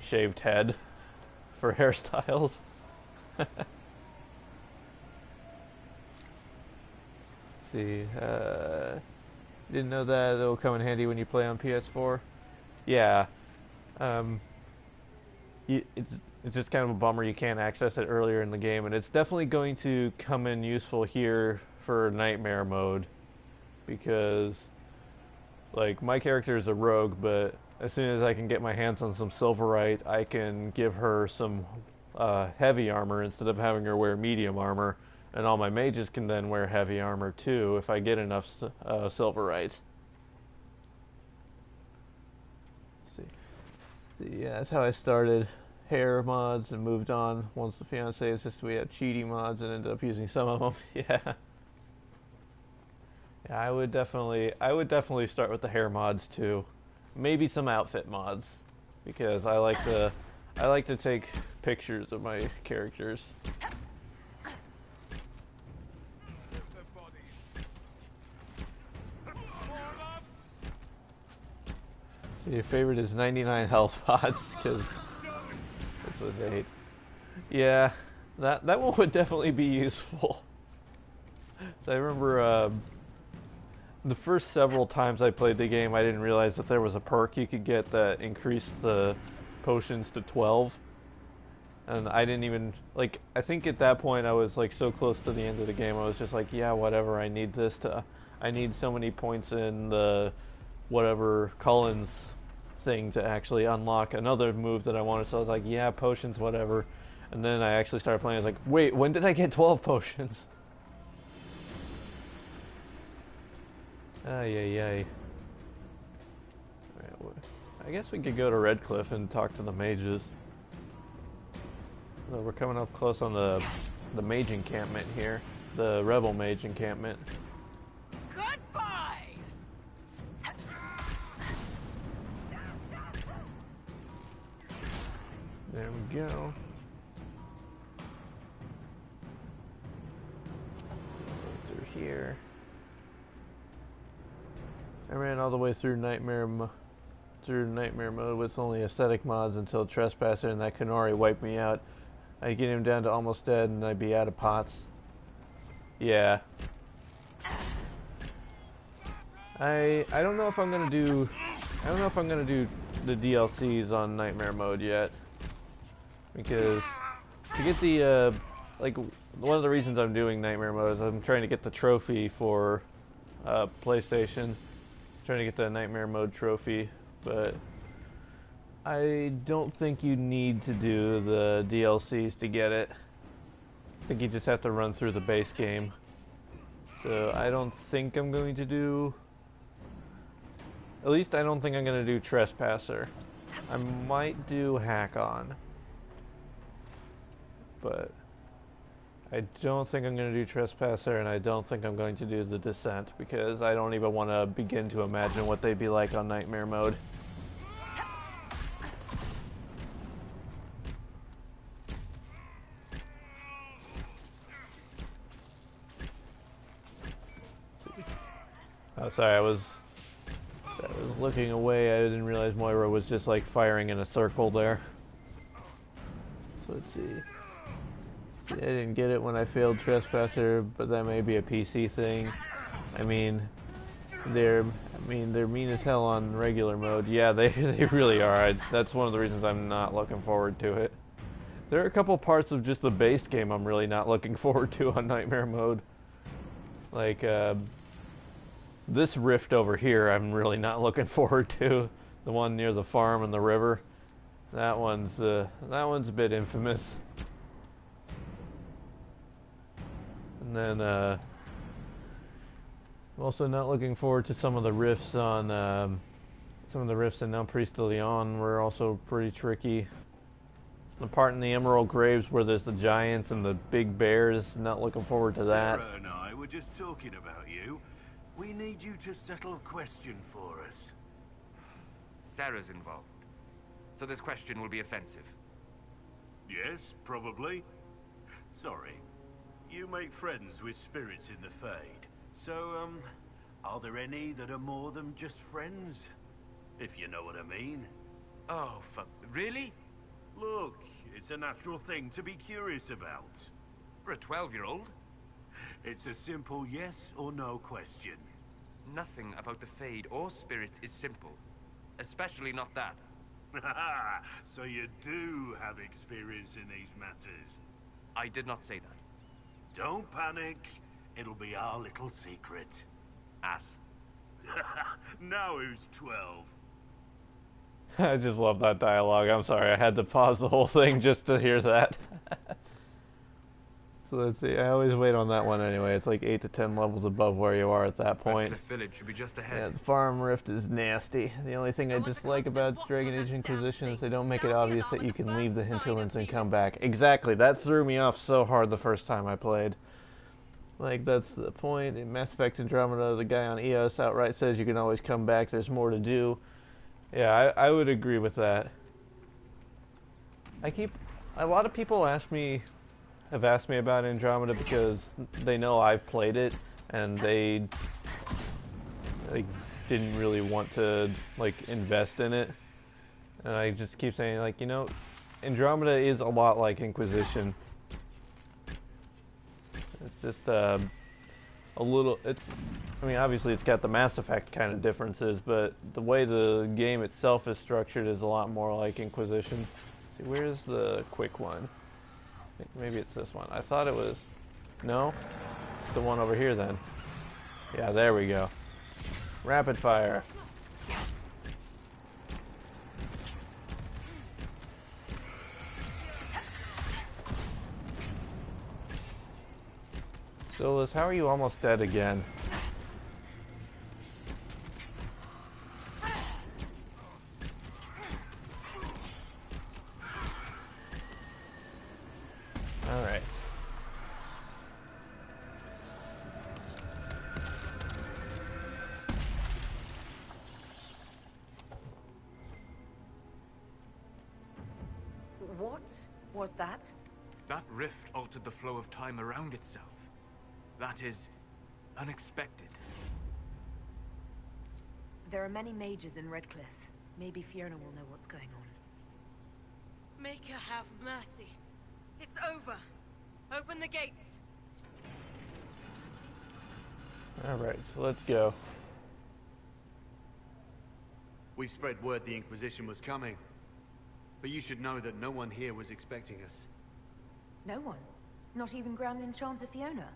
shaved head for hairstyles. See, didn't know that it'll come in handy when you play on PS4. Yeah, it's just kind of a bummer you can't access it earlier in the game, and it's definitely going to come in useful here for Nightmare mode, because like my character is a rogue, but as soon as I can get my hands on some Silverite, I can give her some heavy armor instead of having her wear medium armor, and all my mages can then wear heavy armor too if I get enough Silverite. Yeah, that's how I started hair mods and moved on. Once the fiance insisted we had cheaty mods and ended up using some of them. Yeah. Yeah, I would definitely start with the hair mods too. Maybe some outfit mods, because I like to take pictures of my characters. So your favorite is 99 health pods, because that's what they hate. Yeah, that one would definitely be useful. So I remember the first several times I played the game, I didn't realize that there was a perk you could get that increased the potions to 12. And I didn't even, like, I think at that point I was like so close to the end of the game, I was just like, yeah, whatever, I need so many points in the whatever Cullen's thing to actually unlock another move that I wanted. So I was like, yeah, potions, whatever. And then I actually started playing. I was like, wait, when did I get 12 potions? Ay, ay, ay. Alright, well, I guess we could go to Redcliffe and talk to the mages. So we're coming up close on the mage encampment here. The rebel mage encampment. Goodbye! There we go. Go through here. I ran all the way through Nightmare mode with only aesthetic mods until Trespasser and that Kanori wiped me out. I'd get him down to almost dead and I'd be out of pots. Yeah. I don't know if I'm gonna do the DLCs on Nightmare Mode yet, because to get the like one of the reasons I'm doing Nightmare Mode is I'm trying to get the trophy for PlayStation, trying to get the Nightmare Mode trophy, but I don't think you need to do the DLCs to get it. I think you just have to run through the base game. So I don't think I'm going to do... At least I don't think I'm going to do Trespasser. I might do Hack On. But I don't think I'm going to do Trespasser, and I don't think I'm going to do the Descent, because I don't even want to begin to imagine what they'd be like on Nightmare Mode. Oh, sorry, I was looking away. I didn't realize Moira was just like firing in a circle there. So let's see. I didn't get it when I failed Trespasser, but that may be a PC thing. I mean, they're mean as hell on regular mode. Yeah, they really are. That's one of the reasons I'm not looking forward to it. There are a couple parts of just the base game I'm really not looking forward to on Nightmare Mode. Like, this rift over here, I'm really not looking forward to. The one near the farm and the river. That one's a bit infamous. And then, I'm also not looking forward to some of the rifts on, some of the rifts in El Priest de Leon were also pretty tricky. The part in the Emerald Graves where there's the giants and the big bears, not looking forward to that. Sarah and I were just talking about you. We need you to settle a question for us. Sarah's involved. So this question will be offensive. Yes, probably. Sorry. You make friends with spirits in the Fade. So, are there any that are more than just friends? If you know what I mean. Oh, fuck. Really? Look, it's a natural thing to be curious about. For a 12-year-old? It's a simple yes or no question. Nothing about the Fade or spirits is simple. Especially not that. So you do have experience in these matters. I did not say that. Don't panic. It'll be our little secret. Ass. Now who's 12? I just love that dialogue. I'm sorry, I had to pause the whole thing just to hear that. So let's see, I always wait on that one anyway. It's like 8 to 10 levels above where you are at that point. Redcliffe Village should be just ahead. Yeah, the farm rift is nasty. The only thing I dislike about Dragon Age Inquisition is they don't make it obvious that you can leave the hinterlands and come back. Exactly, that threw me off so hard the first time I played. Like, that's the point. In Mass Effect Andromeda, the guy on EOS outright says you can always come back, there's more to do. Yeah, I would agree with that. A lot of people have asked me about Andromeda because they know I've played it, and they didn't really want to, like, invest in it. And I just keep saying, like, you know, Andromeda is a lot like Inquisition. It's just, a little, I mean, obviously it's got the Mass Effect kind of differences, but the way the game itself is structured is a lot more like Inquisition. See, where's the quick one? I think maybe it's this one. I thought it was... No? It's the one over here then. Yeah, there we go. Rapid fire. Silas, how are you almost dead again? Alright. What was that? That rift altered the flow of time around itself. That is unexpected. There are many mages in Redcliffe. Maybe Fiona will know what's going on. Make her have mercy. It's over. Open the gates. Alright, so let's go. We spread word the Inquisition was coming. But you should know that no one here was expecting us. No one? Not even Grand Enchanter Fiona?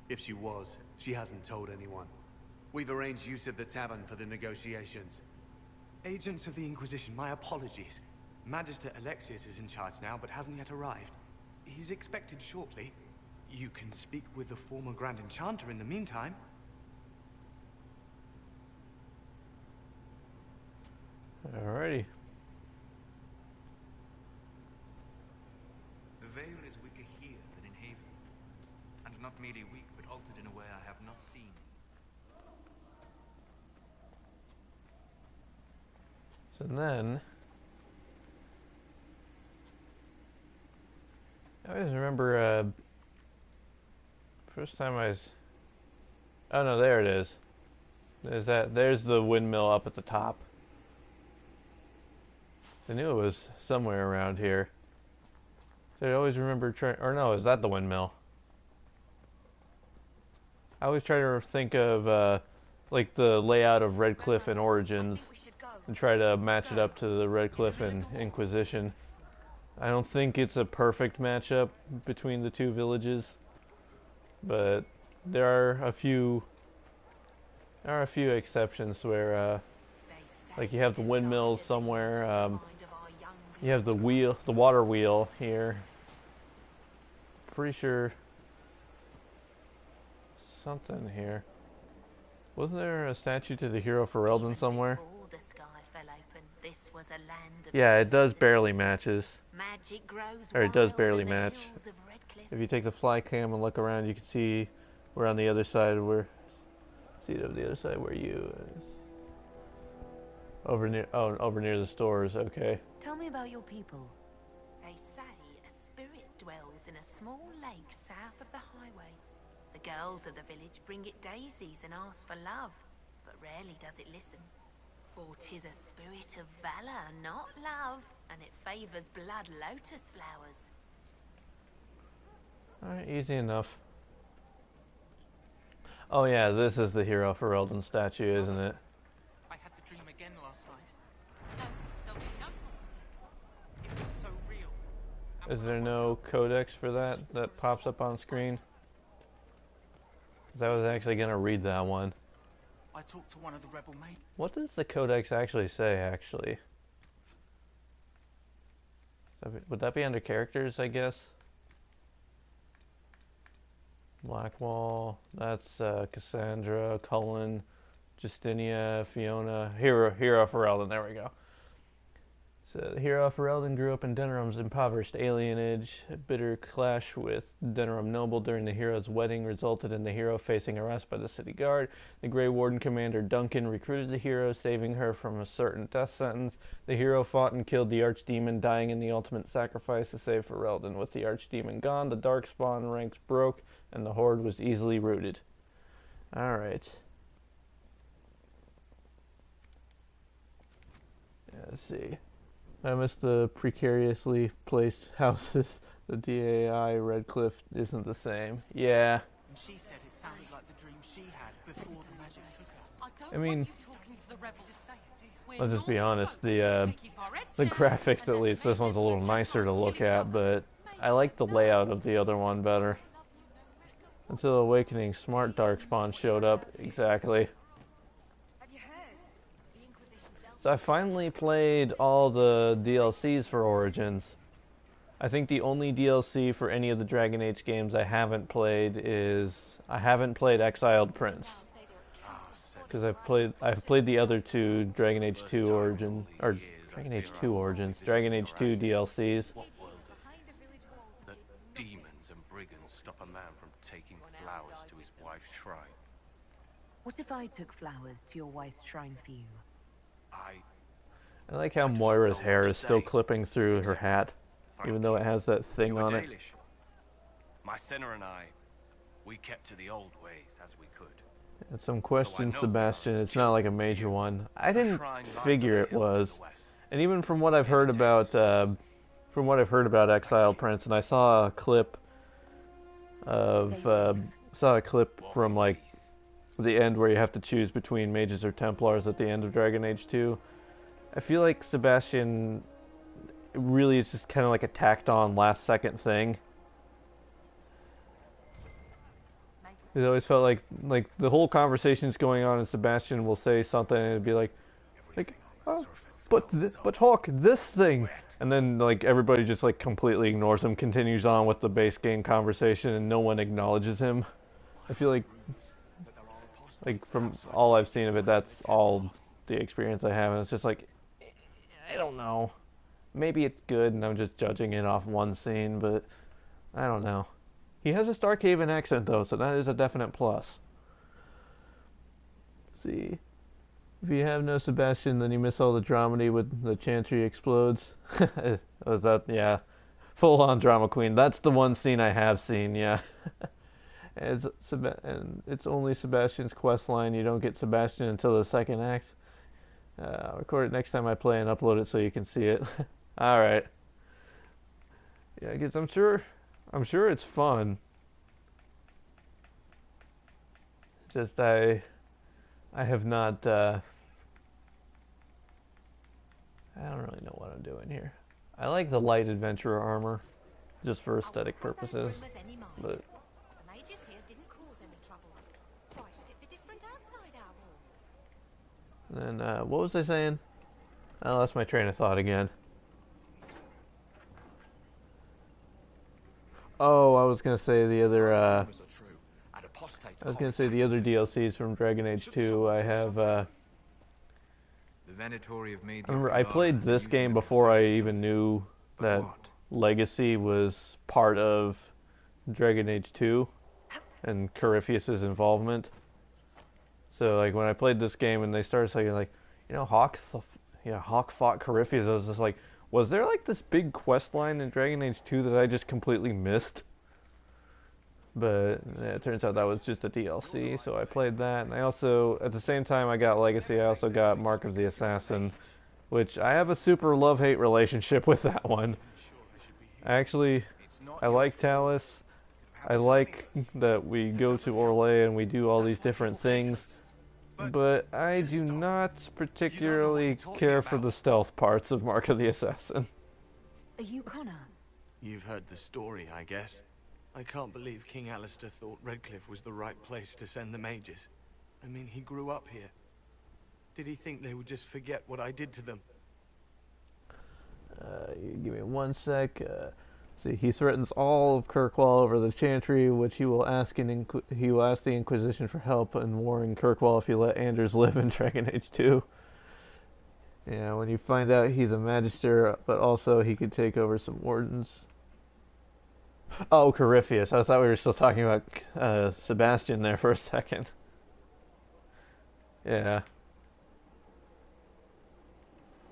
If she was, she hasn't told anyone. We've arranged use of the tavern for the negotiations. Agents of the Inquisition, my apologies. Magister Alexius is in charge now, but hasn't yet arrived. He's expected shortly. You can speak with the former Grand Enchanter in the meantime. Alrighty. The veil is weaker here than in Haven. And not merely weak, but altered in a way I have not seen. So then, I always remember, first time oh no, there it is. There's the windmill up at the top. I knew it was somewhere around here. So I always remember or no, is that the windmill? I always try to think of, like the layout of Redcliffe and Origins and try to match it up to the Redcliffe and Inquisition. I don't think it's a perfect matchup between the two villages, but there are a few exceptions where, like you have the windmills somewhere, you have the water wheel here. Pretty sure something here. Wasn't there a statue to the hero Ferelden somewhere? Yeah, it does barely matches. Or it does barely match. If you take the fly cam and look around, you can see we're on the other side. See it over the other side where you is. Over near the stores. Okay. Tell me about your people. They say a spirit dwells in a small lake south of the highway. The girls of the village bring it daisies and ask for love, but rarely does it listen. For 'tis a spirit of valor, not love, and it favors blood lotus flowers. Alright, easy enough. Oh yeah, this is the hero Ferelden statue, isn't it? I had the dream again last night. No, there'll be no talk of this. It was so real. Is there no codex for that pops up on screen? 'Cause I was actually gonna read that one. I talked to one of the rebel mates. What does the codex actually say, actually? Would that be under characters, I guess? Blackwall, that's Cassandra, Cullen, Justinia, Fiona, Hero Ferelden, there we go. So the hero Ferelden grew up in Denerum's impoverished alienage. A bitter clash with Denerum noble during the hero's wedding resulted in the hero facing arrest by the city guard. The Grey Warden commander Duncan recruited the hero, saving her from a certain death sentence. The hero fought and killed the archdemon, dying in the ultimate sacrifice to save Ferelden. With the archdemon gone, the Darkspawn ranks broke, and the Horde was easily routed. Alright. Yeah, let's see. I missed the precariously placed houses. The DAI Redcliffe isn't the same. Yeah. And she said it sounded like the dream she had before the magic took her. I mean, Talking to the rebels. I'll just be honest, the graphics at least, this one's a little nicer to look at, but I like the layout of the other one better. Until Awakening, smart Darkspawn showed up. Exactly. So I finally played all the DLCs for Origins. I think the only DLC for any of the Dragon Age games I haven't played is I haven't played Exiled Prince, because I've played the other two Dragon Age 2 Origin or Dragon Age 2 Origins, Dragon Age 2 DLCs. What world is this? That demons and brigands stop a man from taking flowers to his wife's shrine. What if I took flowers to your wife's shrine for you? I like how Moira's hair is still clipping through her hat, even though it has that thing on it. My sinner and I, we kept to the old ways as we could. And some questions, Sebastian. It's not like a major one. I didn't figure it was, and even from what I've heard about, Exiled Prince, and I saw a clip of from like the end where you have to choose between mages or Templars at the end of Dragon Age 2. I feel like Sebastian really is just kind of like a tacked on last second thing. It always felt like the whole conversation's going on and Sebastian will say something and it'd be like oh, but Hawk, this thing, and then like everybody just like completely ignores him, continues on with the base game conversation, and no one acknowledges him. I feel like from all I've seen of it, that's all the experience I have, and it's just like I don't know. Maybe it's good and I'm just judging it off one scene, but I don't know. He has a Starkhaven accent though, so that is a definite plus. Let's see. If you have no Sebastian, then you miss all the dramedy with the Chantry explodes. Was that, yeah. Full on drama queen. That's the one scene I have seen, yeah. And it's only Sebastian's quest line. You don't get Sebastian until the second act. I'll record it next time I play and upload it so you can see it. Alright. Yeah, because I'm sure it's fun. Just I have not I don't really know what I'm doing here. I like the light adventurer armor just for aesthetic purposes. But the mages here didn't cause any trouble. Why should it be different outside our walls? then what was I saying? I lost my train of thought again. Oh, I was gonna say the other DLCs from Dragon Age 2. I have remember I played this game before I even knew that Legacy was part of Dragon Age 2 and Corypheus's involvement. So like when I played this game and they started saying like, you know, Hawk fought Corypheus, I was just like, was there like this big quest line in Dragon Age 2 that I just completely missed? But it turns out that was just a DLC, so I played that. And I also, at the same time I got Legacy, I also got Mark of the Assassin, which I have a super love-hate relationship with that one. Actually, I like Talus. I like that we go to Orlais and we do all these different things. But I do not particularly care for the stealth parts of Mark of the Assassin. Are you Connor? You've heard the story, I guess. I can't believe King Alistair thought Redcliffe was the right place to send the mages. I mean, he grew up here. Did he think they would just forget what I did to them? Give me one sec. See, he threatens all of Kirkwall over the Chantry, which he will ask the Inquisition for help in warring Kirkwall if you let Anders live in Dragon Age 2. Yeah, when you find out he's a Magister, but also he could take over some Wardens. Oh, Corypheus. I thought we were still talking about Sebastian there for a second. Yeah.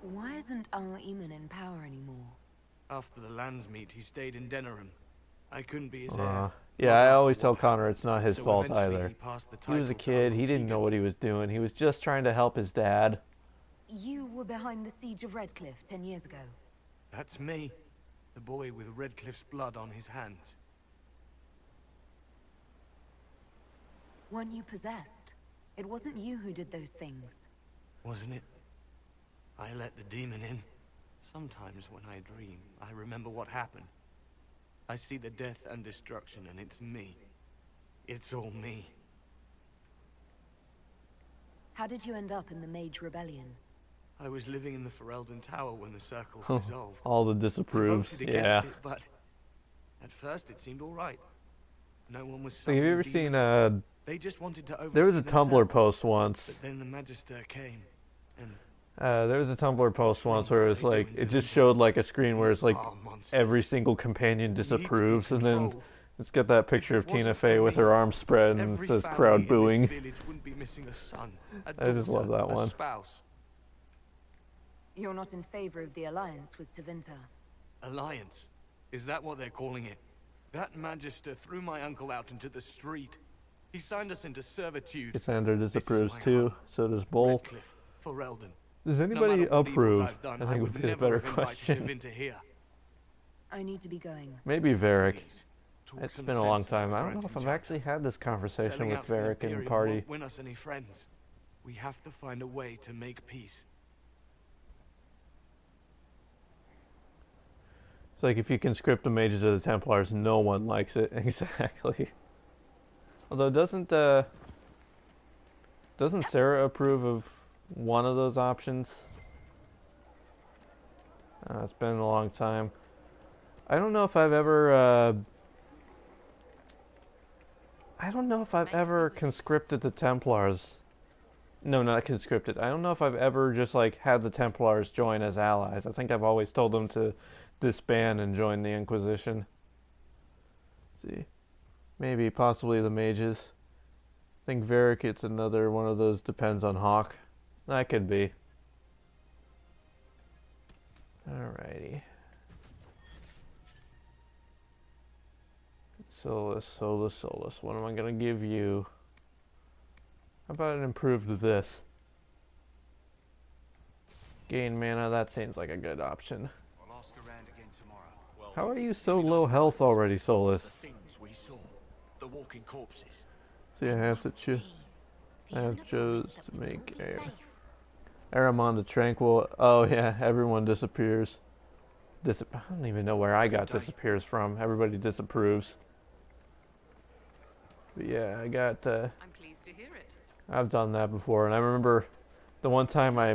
Why isn't Al-Eamon in power anymore? After the lands meet, he stayed in Denerim. I couldn't be his heir. Yeah, I always tell Connor it's not his fault eventually either. He was a kid, he didn't know what he was doing. He was just trying to help his dad. You were behind the siege of Redcliffe 10 years ago. That's me. The boy with Redcliffe's blood on his hands. Weren't you possessed? It wasn't you who did those things. Wasn't it? I let the demon in. Sometimes when I dream, I remember what happened. I see the death and destruction, and it's me. It's all me. How did you end up in the Mage Rebellion? I was living in the Ferelden Tower when the circles dissolved. All the disapproves, yeah. It, but at first it seemed all right. No one was. Have you ever seen They just wanted to oversee there was a Tumblr post once. But then the Magister came, and there was a Tumblr post once where it was like it just showed like a screen where it's like every single companion disapproves, and then it's got that picture of Tina Fey with her arms spread and it says crowd booing. I just love that one. You're not in favor of the alliance with Tevinter. Alliance? Is that what they're calling it? That Magister threw my uncle out into the street. He signed us into servitude. Cassandra disapproves too, so does Bull. Redcliffe, Ferelden. Does anybody approve? I think would be a better question. I need to be going. Maybe Varric. Please, Talk It's some been a long sense into time. the I don't know Grand if I've Enchanter. actually had this conversation Selling with out to the Varric and Imperium party. won't win us any friends. We have to find a way to make peace. It's like if you conscript the mages of the Templars, no one likes it. Exactly. Although doesn't Sarah approve of one of those options? It's been a long time. I don't know if I've ever conscripted the Templars. No, not conscripted. I don't know if I've ever just like had the Templars join as allies. I think I've always told them to disband and join the Inquisition. Let's see. Maybe, possibly the mages. I think Varric, it's another one of those depends on Hawk. That could be. Alrighty. Solus. What am I gonna give you? How about an improved this? Gain mana, that seems like a good option. I'll ask around again tomorrow. How are you so low health already, Solus? The things we saw, the walking corpses. See, I have to choose. I have chose to make Aramonda Tranquil. Oh yeah, everyone disappears. I don't even know where I got disappears from. Everybody disapproves. But yeah, I got. I'm pleased to hear it. I've done that before, and I remember the one time I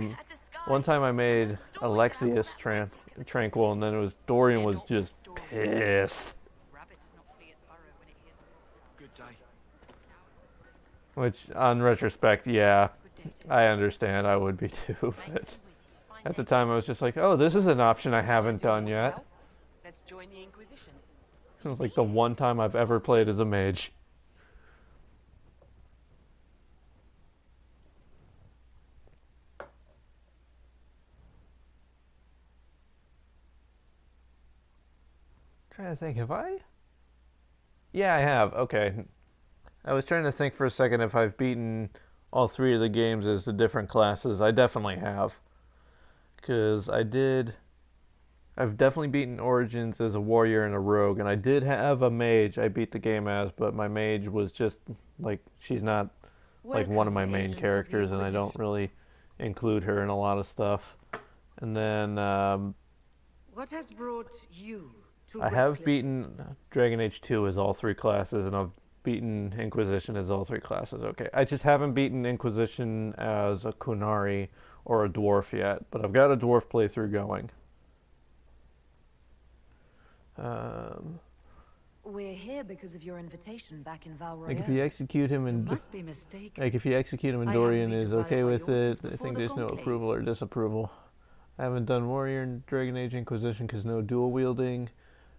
made Alexius Tranquil, and then it was Dorian was just pissed. Good day. Which, on retrospect, yeah, I understand. I would be too. But at the time, I was just like, "Oh, this is an option I haven't done yet." Let's join the Inquisition. It was like the one time I've ever played as a mage. Trying to think, have I? Yeah, I have. Okay. I was trying to think for a second if I've beaten all three of the games as the different classes. I definitely have. Because I've definitely beaten Origins as a warrior and a rogue, and I did have a mage I beat the game as, but my mage was just, like, she's not, like, one of my main characters, and I don't really include her in a lot of stuff. And then, What has brought you to I have beaten Dragon Age 2 as all three classes, and I've beaten Inquisition as all three classes. Okay, I just haven't beaten Inquisition as a Kunari or a dwarf yet, but I've got a dwarf playthrough going. We're here because of your invitation back in Val Royeaux. Like if you execute him in, must be mistaken. like if you execute him in Dorian is okay with it. I think there's no approval or disapproval. I haven't done warrior in Dragon Age Inquisition because no dual wielding.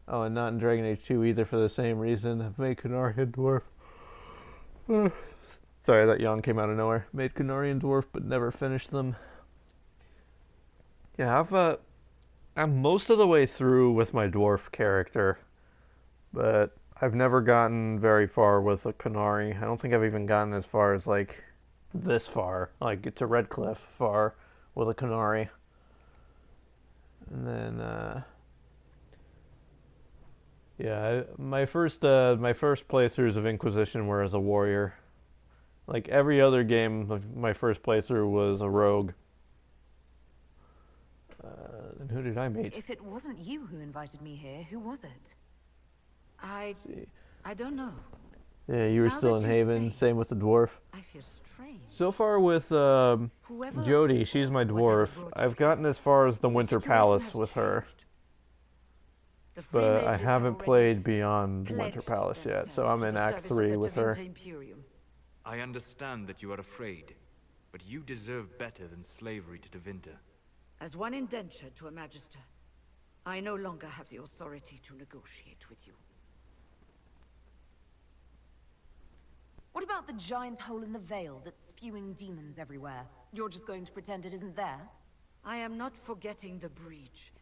Oh, and not in Dragon Age 2 either for the same reason. I've made Kunarian dwarf. Sorry, that yawn came out of nowhere. Made Kunarian dwarf, but never finished them. Yeah, I'm most of the way through with my dwarf character, but I've never gotten very far with a Kunari. I don't think I've even gotten as far as, like, this far. Like, to Redcliffe far with a Kunari. And then, yeah, my first playthroughs of Inquisition were as a warrior. Like every other game, my first playthrough was a rogue. And who did I meet? If it wasn't you who invited me here, who was it? I don't know. Yeah, you were still in Haven. Same with the dwarf. I feel strange. So far with Jody, she's my dwarf. I've gotten as far as the Winter Palace with her. But I haven't played beyond Winter Palace yet, so I'm in Act 3 with her. I understand that you are afraid, but you deserve better than slavery to Tevinter. As one indentured to a magister, I no longer have the authority to negotiate with you. What about the giant hole in the veil that's spewing demons everywhere? You're just going to pretend it isn't there? I am not forgetting the breach,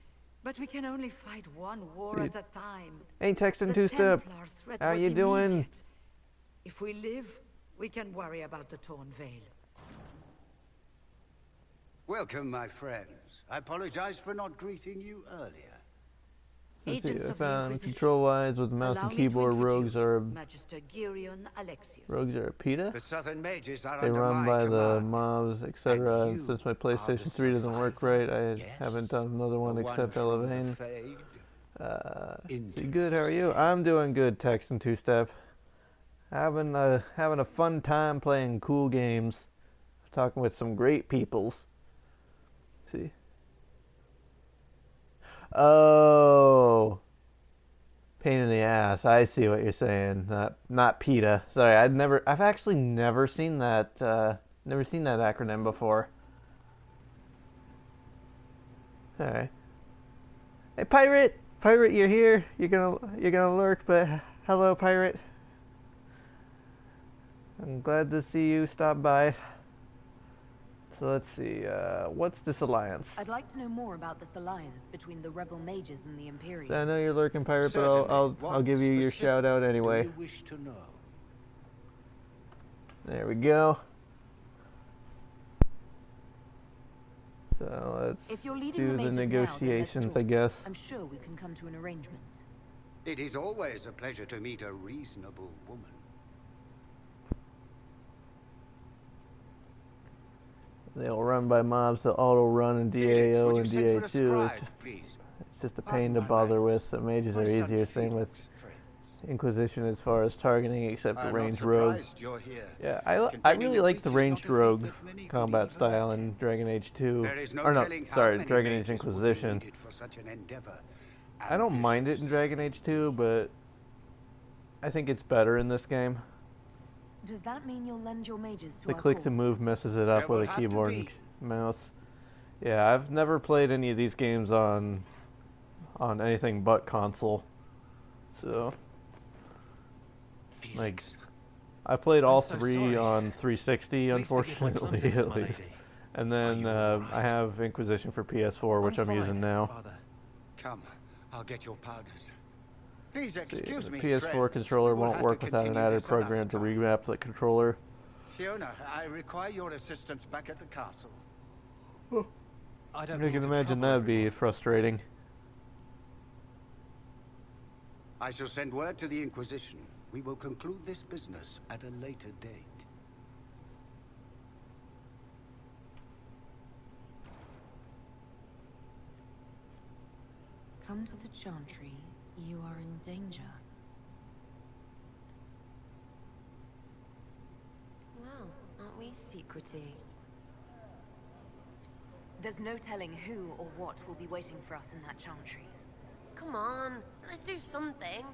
but we can only fight one war at a time. Hey, Texan Two-Step, how you doing? If we live, we can worry about the torn veil. Welcome, my friends. I apologize for not greeting you earlier. Let's see, Agents I of the found Inquisition. control-wise with mouse Allow and me to keyboard. Rogues are Magister Girion Alexius. a PETA. The Southern Mages are They under run my by the command. mobs, etc. And you since my are PlayStation the 3 doesn't work right, I yes? haven't done another one The except one from the Elevane. Fade? So you good? How are you? I'm doing good, Tex and Two Step. Having a fun time playing cool games, talking with some great peoples. See. Oh, pain in the ass. I see what you're saying. Not PETA. Sorry, I've actually never seen that acronym before. All right. Hey, pirate, you're here. You're gonna lurk, but hello, pirate. I'm glad to see you stop by. So let's see, what's this alliance? I'd like to know more about this alliance between the rebel mages and the Imperium. So I know you're lurking, pirate, Certainly. but I'll give you your shout out anyway. Do you wish to know? There we go. So let's If you're leading do the mages negotiations, now, then I guess. I'm sure we can come to an arrangement. It is always a pleasure to meet a reasonable woman. They'll run by mobs that auto run in DAO and Would you send for a DA2. scribe, please? It's just a pain to bother with, so mages are easier. Same with Inquisition as far as targeting, except for ranged rogues. Yeah, I really like the ranged rogue combat style in Dragon Age 2. Or no, sorry, Dragon Age Inquisition. I don't mind it in Dragon Age 2, but I think it's better in this game. Does that mean you'll lend your mages to The our click to cause? move messes it up with a keyboard and mouse. Yeah, I've never played any of these games on anything but console. So, like, I played all three on 360, unfortunately, at least. And then I have Inquisition for PS4, which I'm using now. Come, I'll get your powders. Please excuse The me, PS4 friends. controller We will won't have work to without an continue added this another program to time. remap the controller. Fiona, I require your assistance back at the castle. I can imagine that'd be frustrating. I shall send word to the Inquisition. We will conclude this business at a later date. Come to the Chantry. You are in danger. Wow, aren't we secrety? There's no telling who or what will be waiting for us in that Chantry. Come on, let's do something.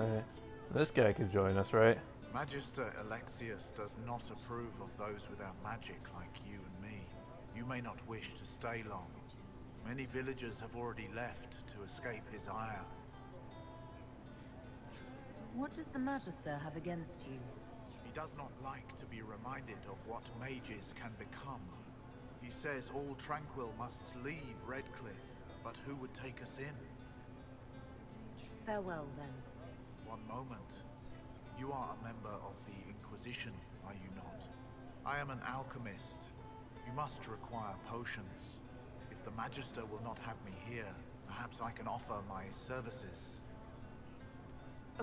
Alright. This guy could join us, right? Magister Alexius does not approve of those without magic like you and me. You may not wish to stay long. Many villagers have already left to escape his ire. What does the Magister have against you? He does not like to be reminded of what mages can become. He says all Tranquil must leave Redcliffe, but who would take us in? Farewell, then. One moment. You are a member of the Inquisition, are you not? I am an alchemist. You must require potions. If the Magister will not have me here, perhaps I can offer my services.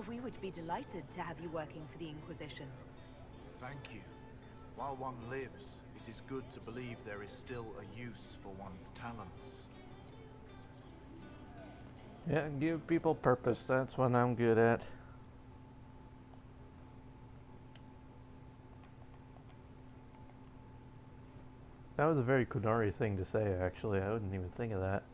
We would be delighted to have you working for the Inquisition. Thank you. While one lives, it is good to believe there is still a use for one's talents. Yeah, give people purpose. That's what I'm good at. That was a very Kunari thing to say, actually. I wouldn't even think of that.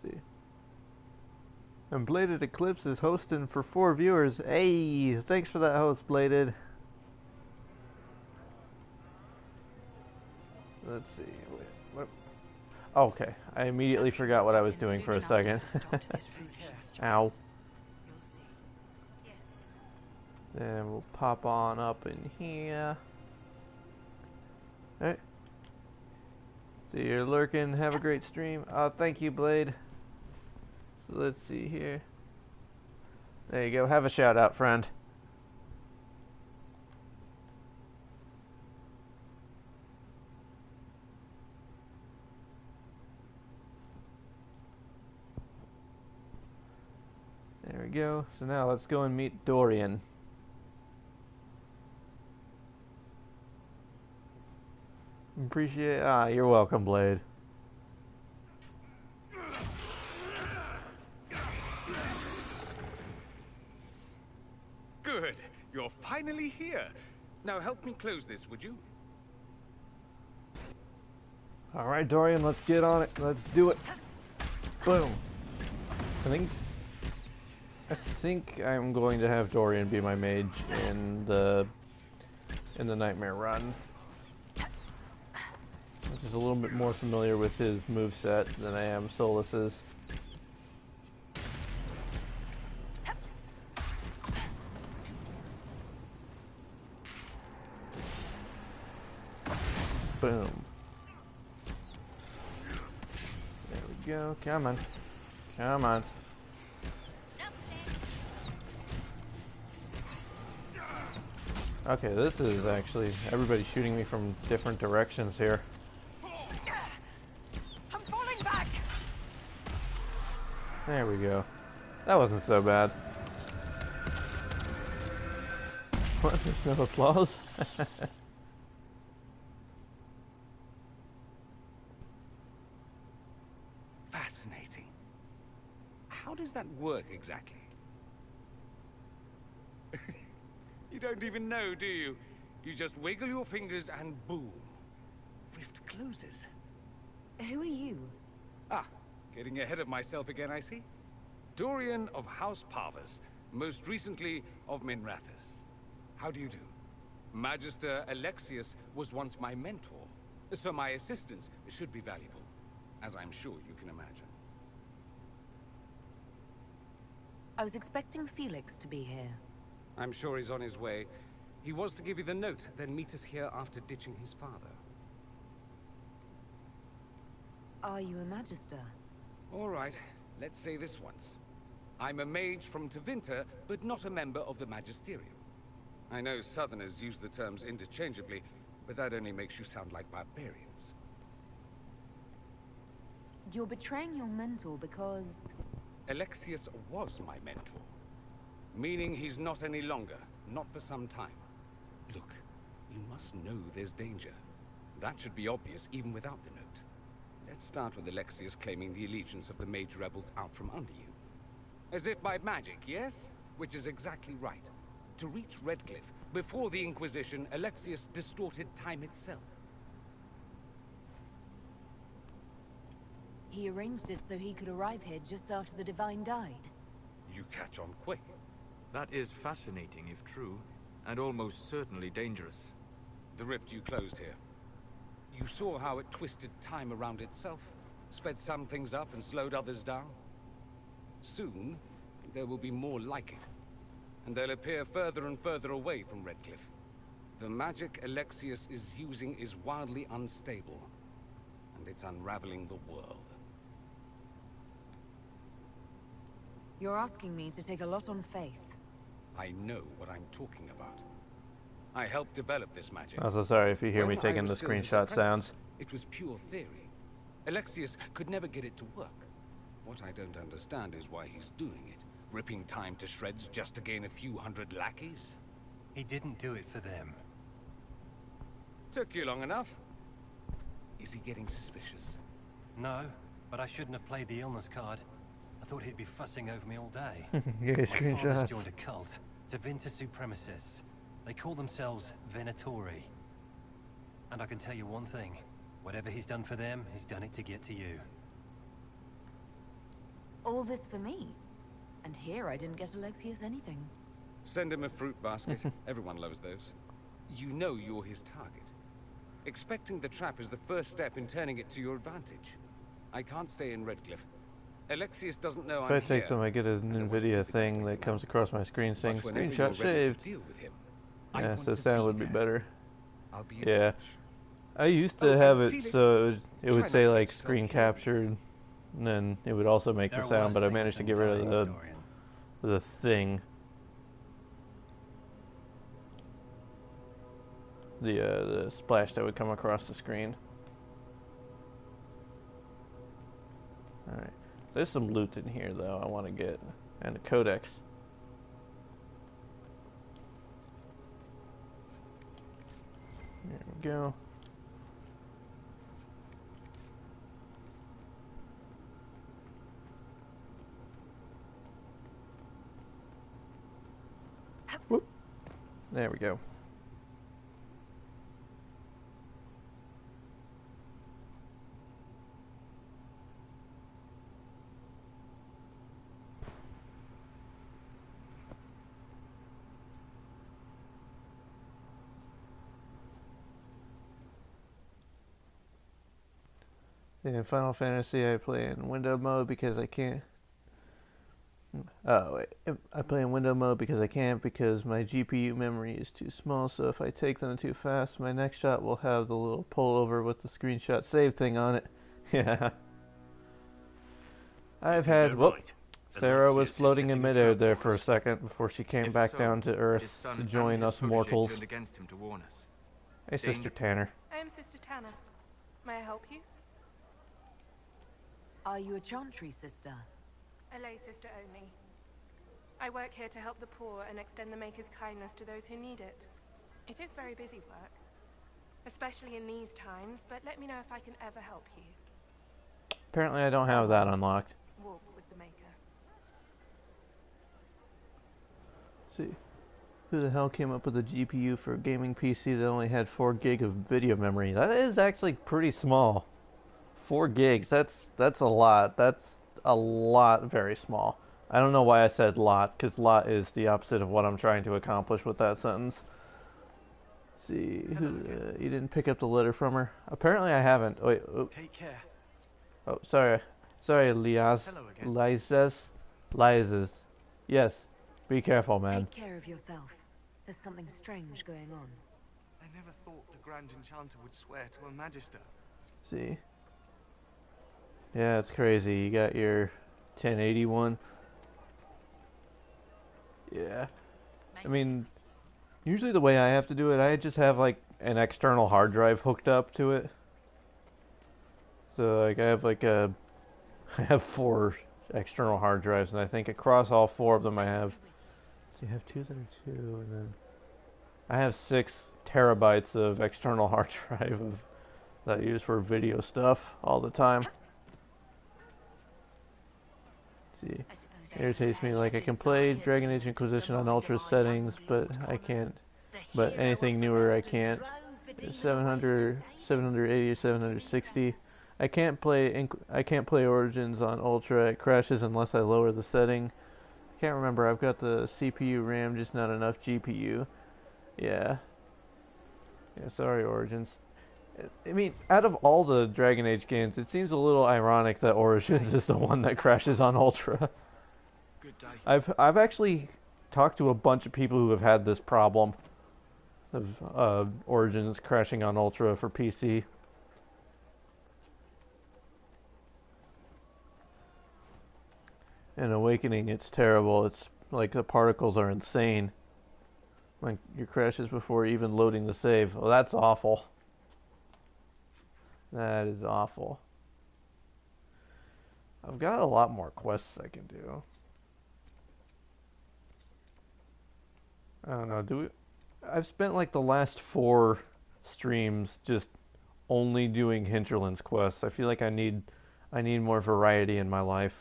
See. And Bladed Eclipse is hosting for 4 viewers. Hey, thanks for that host, Bladed. Let's see. Wait, what? Okay, I immediately forgot what I was doing for a second. Ow. Then we'll pop on up in here. Alright. See, you're lurking. Have a great stream. Oh, thank you, Blade. So let's see here. There you go. Have a shout out, friend. There we go. So now let's go and meet Dorian. Appreciate. Ah, you're welcome, Blade. Good. You're finally here. Now help me close this, would you? All right, Dorian, let's get on it. Let's do it. Boom. I think I'm going to have Dorian be my mage in the Nightmare run. I'm just a little bit more familiar with his moveset than I am Solus's. Boom. There we go. Come on. Come on. Okay, this is actually everybody shooting me from different directions here. I'm falling back. There we go. That wasn't so bad. What? There's no applause? Fascinating. How does that work exactly? You don't even know, do you? You just wiggle your fingers and boom. Rift closes. Who are you? Ah, getting ahead of myself again, I see. Dorian of House Parvus, most recently of Minrathous. How do you do? Magister Alexius was once my mentor, so my assistance should be valuable, as I'm sure you can imagine. I was expecting Felix to be here. I'm sure he's on his way. He was to give you the note, then meet us here after ditching his father. Are you a Magister? All right, let's say this once. I'm a mage from Tevinter, but not a member of the Magisterium. I know Southerners use the terms interchangeably, but that only makes you sound like barbarians. You're betraying your mentor because... Alexius was my mentor. Meaning he's not any longer, not for some time. Look, you must know there's danger. That should be obvious even without the note. Let's start with Alexius claiming the allegiance of the mage rebels out from under you. As if by magic, yes? Which is exactly right. To reach Redcliffe, before the Inquisition, Alexius distorted time itself. He arranged it so he could arrive here just after the Divine died. You catch on quick. That is fascinating if true, and almost certainly dangerous. The rift you closed here. You saw how it twisted time around itself, sped some things up and slowed others down. Soon, there will be more like it, and they'll appear further and further away from Redcliffe. The magic Alexius is using is wildly unstable, and it's unraveling the world. You're asking me to take a lot on faith. I know what I'm talking about. I helped develop this magic. I'm so sorry if you hear me When I taking the was still his screenshot apprentice, sounds. It was pure theory. Alexius could never get it to work. What I don't understand is why he's doing it. Ripping time to shreds just to gain a few hundred lackeys? He didn't do it for them. Took you long enough. Is he getting suspicious? No, but I shouldn't have played the illness card. I thought he'd be fussing over me all day. Yeah, My screenshots. father's joined a cult, Tevinter Supremacists. They call themselves Venatori. And I can tell you one thing. Whatever he's done for them, he's done it to get to you. All this for me. And here I didn't get Alexius anything. Send him a fruit basket. Everyone loves those. You know you're his target. Expecting the trap is the first step in turning it to your advantage. I can't stay in Redcliffe. Alexius doesn't know If I'm I take here. them, I get an NVIDIA thing that comes across my screen saying But whenever screenshot you're ready to saved. deal with him, I Yeah, want so to sound be would be there. better. I'll be in Yeah. touch. I used to have it so it would say like screen captured, and then it would also make the sound, but I managed to get rid of the thing. The splash that would come across the screen. Alright. There's some loot in here though I want to get. And a codex. There we go. Whoop. There we go. In Final Fantasy, I play in window mode because I can't. Oh, wait. I play in window mode because I can't because my GPU memory is too small, so if I take them too fast, my next shot will have the little pullover with the screenshot save thing on it. Yeah. I've had. Whoop. Sarah was floating in midair there for a second before she came back down to Earth to join us mortals. Hey, Sister Tanner. I am Sister Tanner. May I help you? Are you a Chantry sister? A lay sister only. I work here to help the poor and extend the Maker's kindness to those who need it. It is very busy work, especially in these times, but let me know if I can ever help you. Apparently I don't have that unlocked. Walk with the Maker. Let's see. Who the hell came up with a GPU for a gaming PC that only had 4 gig of video memory? That is actually pretty small. 4 gigs, that's a lot. That's a lot very small. I don't know why I said lot, because lot is the opposite of what I'm trying to accomplish with that sentence. Let's see, you didn't pick up the letter from her? Apparently I haven't. Wait, oh. Take care. Oh, sorry, Liaz. Lizes. Yes, be careful, man. Take care of yourself. There's something strange going on. I never thought the Grand Enchanter would swear to a Magister. See? Yeah, it's crazy. You got your 1081. Yeah. I mean, usually the way I have to do it, I just have like an external hard drive hooked up to it. So like I have 4 external hard drives, and I think across all 4 of them I have. So you have 2 that are 2, and then I have 6 terabytes of external hard drive that I use for video stuff all the time. See, irritates me. Like I can play Dragon Age Inquisition on Ultra settings, but I can't. But anything newer, I can't. 700, 780, or 760. I can't play Origins on Ultra. It crashes unless I lower the setting. I can't remember. I've got the CPU RAM, just not enough GPU. Yeah. Yeah. Sorry, Origins. I mean, out of all the Dragon Age games, it seems a little ironic that Origins is the one that crashes on Ultra. Good day. I've actually talked to a bunch of people who have had this problem of Origins crashing on Ultra for PC. In Awakening, it's terrible. It's like the particles are insane. Like your crashes before even loading the save. Oh, that's awful. That is awful. I've got a lot more quests I can do. I don't know, I've spent like the last 4 streams just only doing Hinterlands quests. I feel like I need more variety in my life.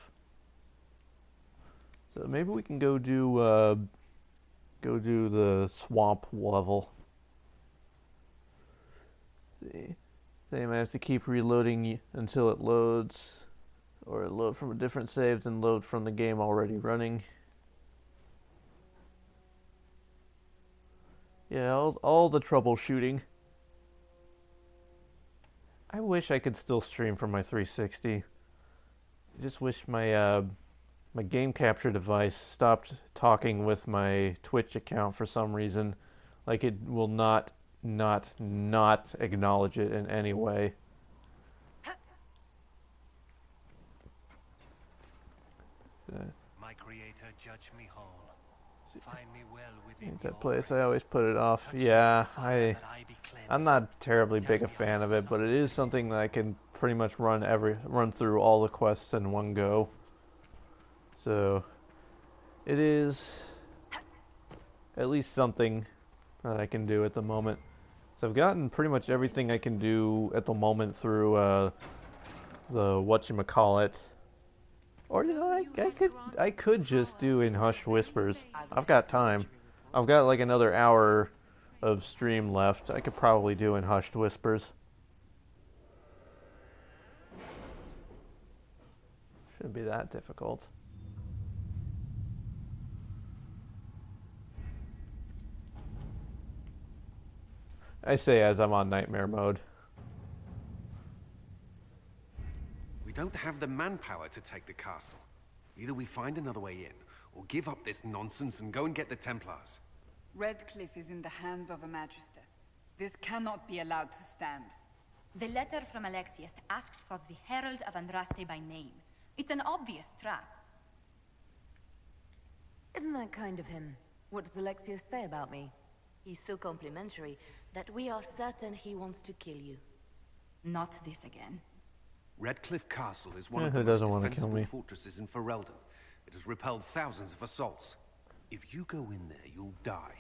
So maybe we can go do the swamp level. Let's see. Same, I have to keep reloading until it loads, or load from a different save than load from the game already running. Yeah, all the troubleshooting. I wish I could still stream from my 360. I just wish my my game capture device stopped talking with my Twitch account for some reason. Like it will not not acknowledge it in any way. My creator judge me whole. Find me well within That place, I always put it off. Yeah, I'm not terribly big a fan of it, but it is something that I can pretty much run through all the quests in one go. So it is at least something that I can do at the moment. So I've gotten pretty much everything I can do at the moment through the whatchamacallit. Or you know, I could just do in Hushed Whispers. I've got time. I've got like another hour of stream left. I could probably do in Hushed Whispers. Shouldn't be that difficult. I say as I'm on nightmare mode. We don't have the manpower to take the castle. Either we find another way in, or give up this nonsense and go and get the Templars. Redcliffe is in the hands of a Magister. This cannot be allowed to stand. The letter from Alexius asked for the Herald of Andraste by name. It's an obvious trap. Isn't that kind of him? What does Alexius say about me? He's so complimentary that we are certain he wants to kill you. Not this again. Redcliffe Castle is one Yeah, of who the most doesn't want to kill defensible me? fortresses in Ferelden. It has repelled thousands of assaults. If you go in there, you'll die.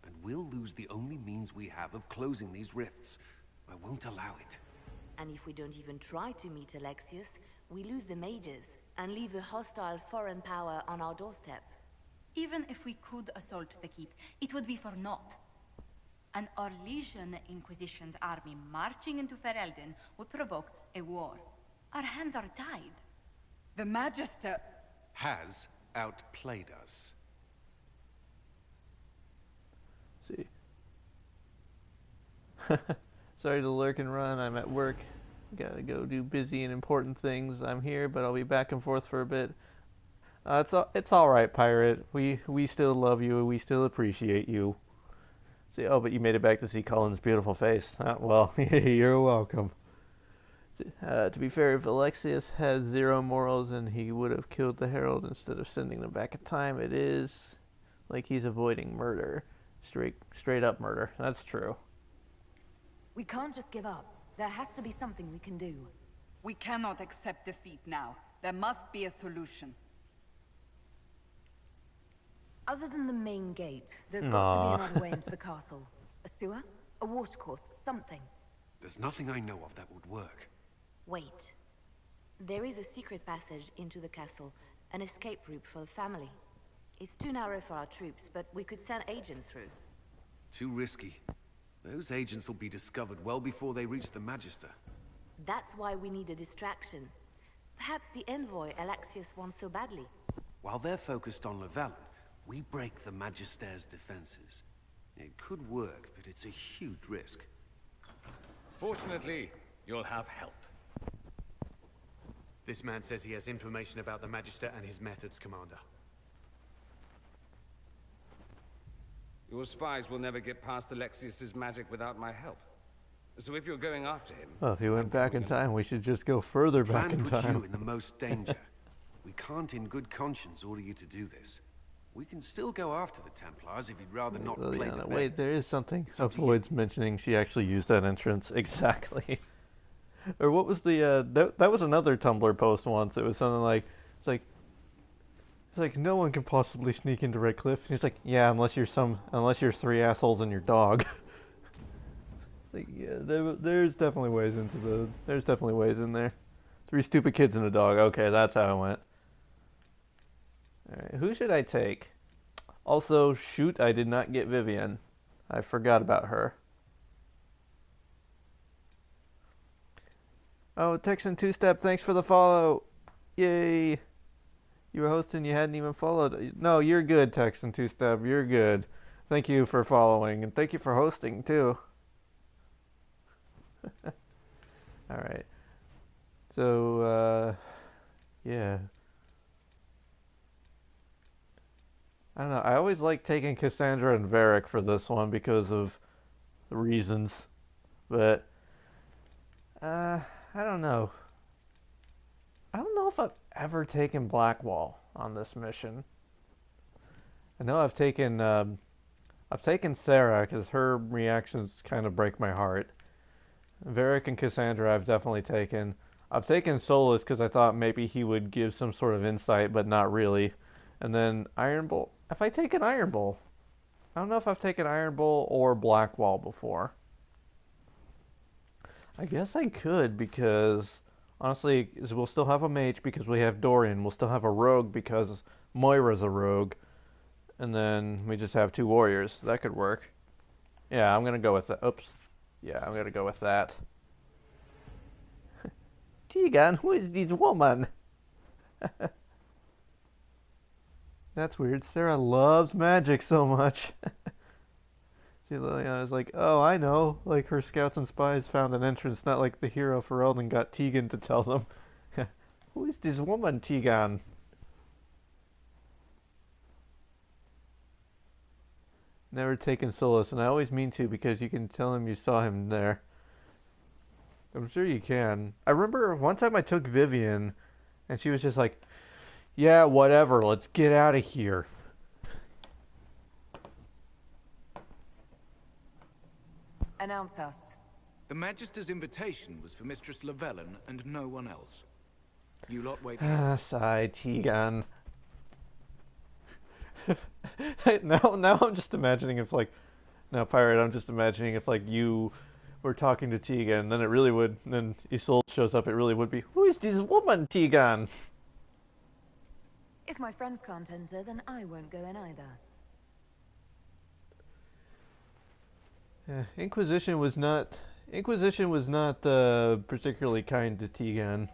And we'll lose the only means we have of closing these rifts. I won't allow it. And if we don't even try to meet Alexius, we lose the mages and leave a hostile foreign power on our doorstep. Even if we could assault the keep, it would be for naught. An Orlesian Inquisition's army marching into Ferelden would provoke a war. Our hands are tied. The Magister has outplayed us. See. Sorry to lurk and run. I'm at work. Gotta go do busy and important things. I'm here, but I'll be back and forth for a bit. It's all right, pirate. We still love you. We still appreciate you. See, oh, but you made it back to see Cullen's beautiful face. Well, you're welcome. To be fair, if Alexius had zero morals and he would have killed the Herald instead of sending them back in time, it is like he's avoiding murder. Straight up murder. That's true. We can't just give up. There has to be something we can do. We cannot accept defeat now. There must be a solution. Other than the main gate, there's got to be another way into the castle. A sewer? A watercourse? Something. There's nothing I know of that would work. Wait. There is a secret passage into the castle, an escape route for the family. It's too narrow for our troops, but we could send agents through. Too risky. Those agents will be discovered well before they reach the Magister. That's why we need a distraction. Perhaps the envoy Alexius wants so badly. While they're focused on Llewellyn, we break the Magister's defenses. It could work, but it's a huge risk. Fortunately, you'll have help. This man says he has information about the Magister and his methods, Commander. Your spies will never get past Alexius's magic without my help. So if you're going after him... Well, if he went back in time, we should just go further back in puts time. you in the most danger. We can't in good conscience order you to do this. We can still go after the Templars if you'd rather not play the bet. Wait, there is something avoids mentioning she actually used that entrance. Exactly. Or what was the, that was another Tumblr post once. It was something like, it's like no one can possibly sneak into Redcliffe. And he's like, yeah, unless you're three assholes and your dog. Like, yeah, there's definitely ways there's definitely ways in there. Three stupid kids and a dog. Okay, that's how it went. Alright, who should I take? Also, shoot, I did not get Vivian. I forgot about her. Oh, Texan Two-Step, thanks for the follow. Yay. You were hosting, you hadn't even followed. No, you're good, Texan Two-Step, you're good. Thank you for following, and thank you for hosting, too. Alright. So, yeah. I don't know, I always like taking Cassandra and Varric for this one because of reasons. But I don't know. I don't know if I've ever taken Blackwall on this mission. I know I've taken Sarah because her reactions kind of break my heart. Varric and Cassandra I've definitely taken. I've taken Solus because I thought maybe he would give some sort of insight, but not really. And then Iron Bull. Have I taken Iron Bull? I don't know if I've taken Iron Bull or Blackwall before. I guess I could because, honestly, we'll still have a mage because we have Dorian. We'll still have a rogue because Moira's a rogue. And then we just have 2 warriors. That could work. Yeah, I'm going to go with that. Oops. Yeah, I'm going to go with that. Tegan, who is this woman? That's weird. Sarah loves magic so much. See, Liliana's like, oh, I know. Like, her scouts and spies found an entrance, not like the hero Ferelden got Tegan to tell them. Who is this woman, Tegan? Never taken Solus, and I always mean to because you can tell him you saw him there. I'm sure you can. I remember one time I took Vivian, and she was just like, yeah, whatever, let's get out of here. Announce us. The Magister's invitation was for Mistress Llewellyn and no one else. You lot wait. Sigh, Tegan. Now I'm just imagining if, like, now, Pirate, I'm just imagining if, like, you were talking to Tegan, then it really would, then Isolde shows up, it really would be, who is this woman, Tegan? If my friends can't enter, then I won't go in either. Yeah, Inquisition was not particularly kind to Tegan.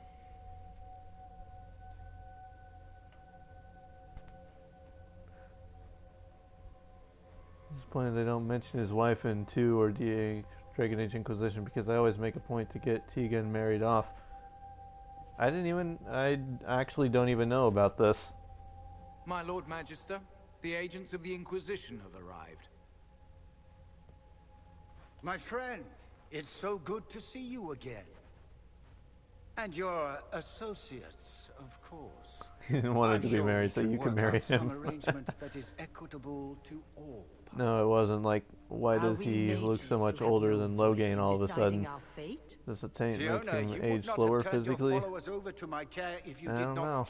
Disappointed they don't mention his wife in 2 or Dragon Age Inquisition because I always make a point to get Tegan married off. I actually don't even know about this. My Lord Magister, the agents of the Inquisition have arrived. My friend, it's so good to see you again. And your associates, of course. He didn't want her to be married so you could marry him. Some arrangement that is equitable to all. No, it wasn't. Like, why does he look so much older than Loghain all of a sudden? Does it make him age slower physically? I don't know.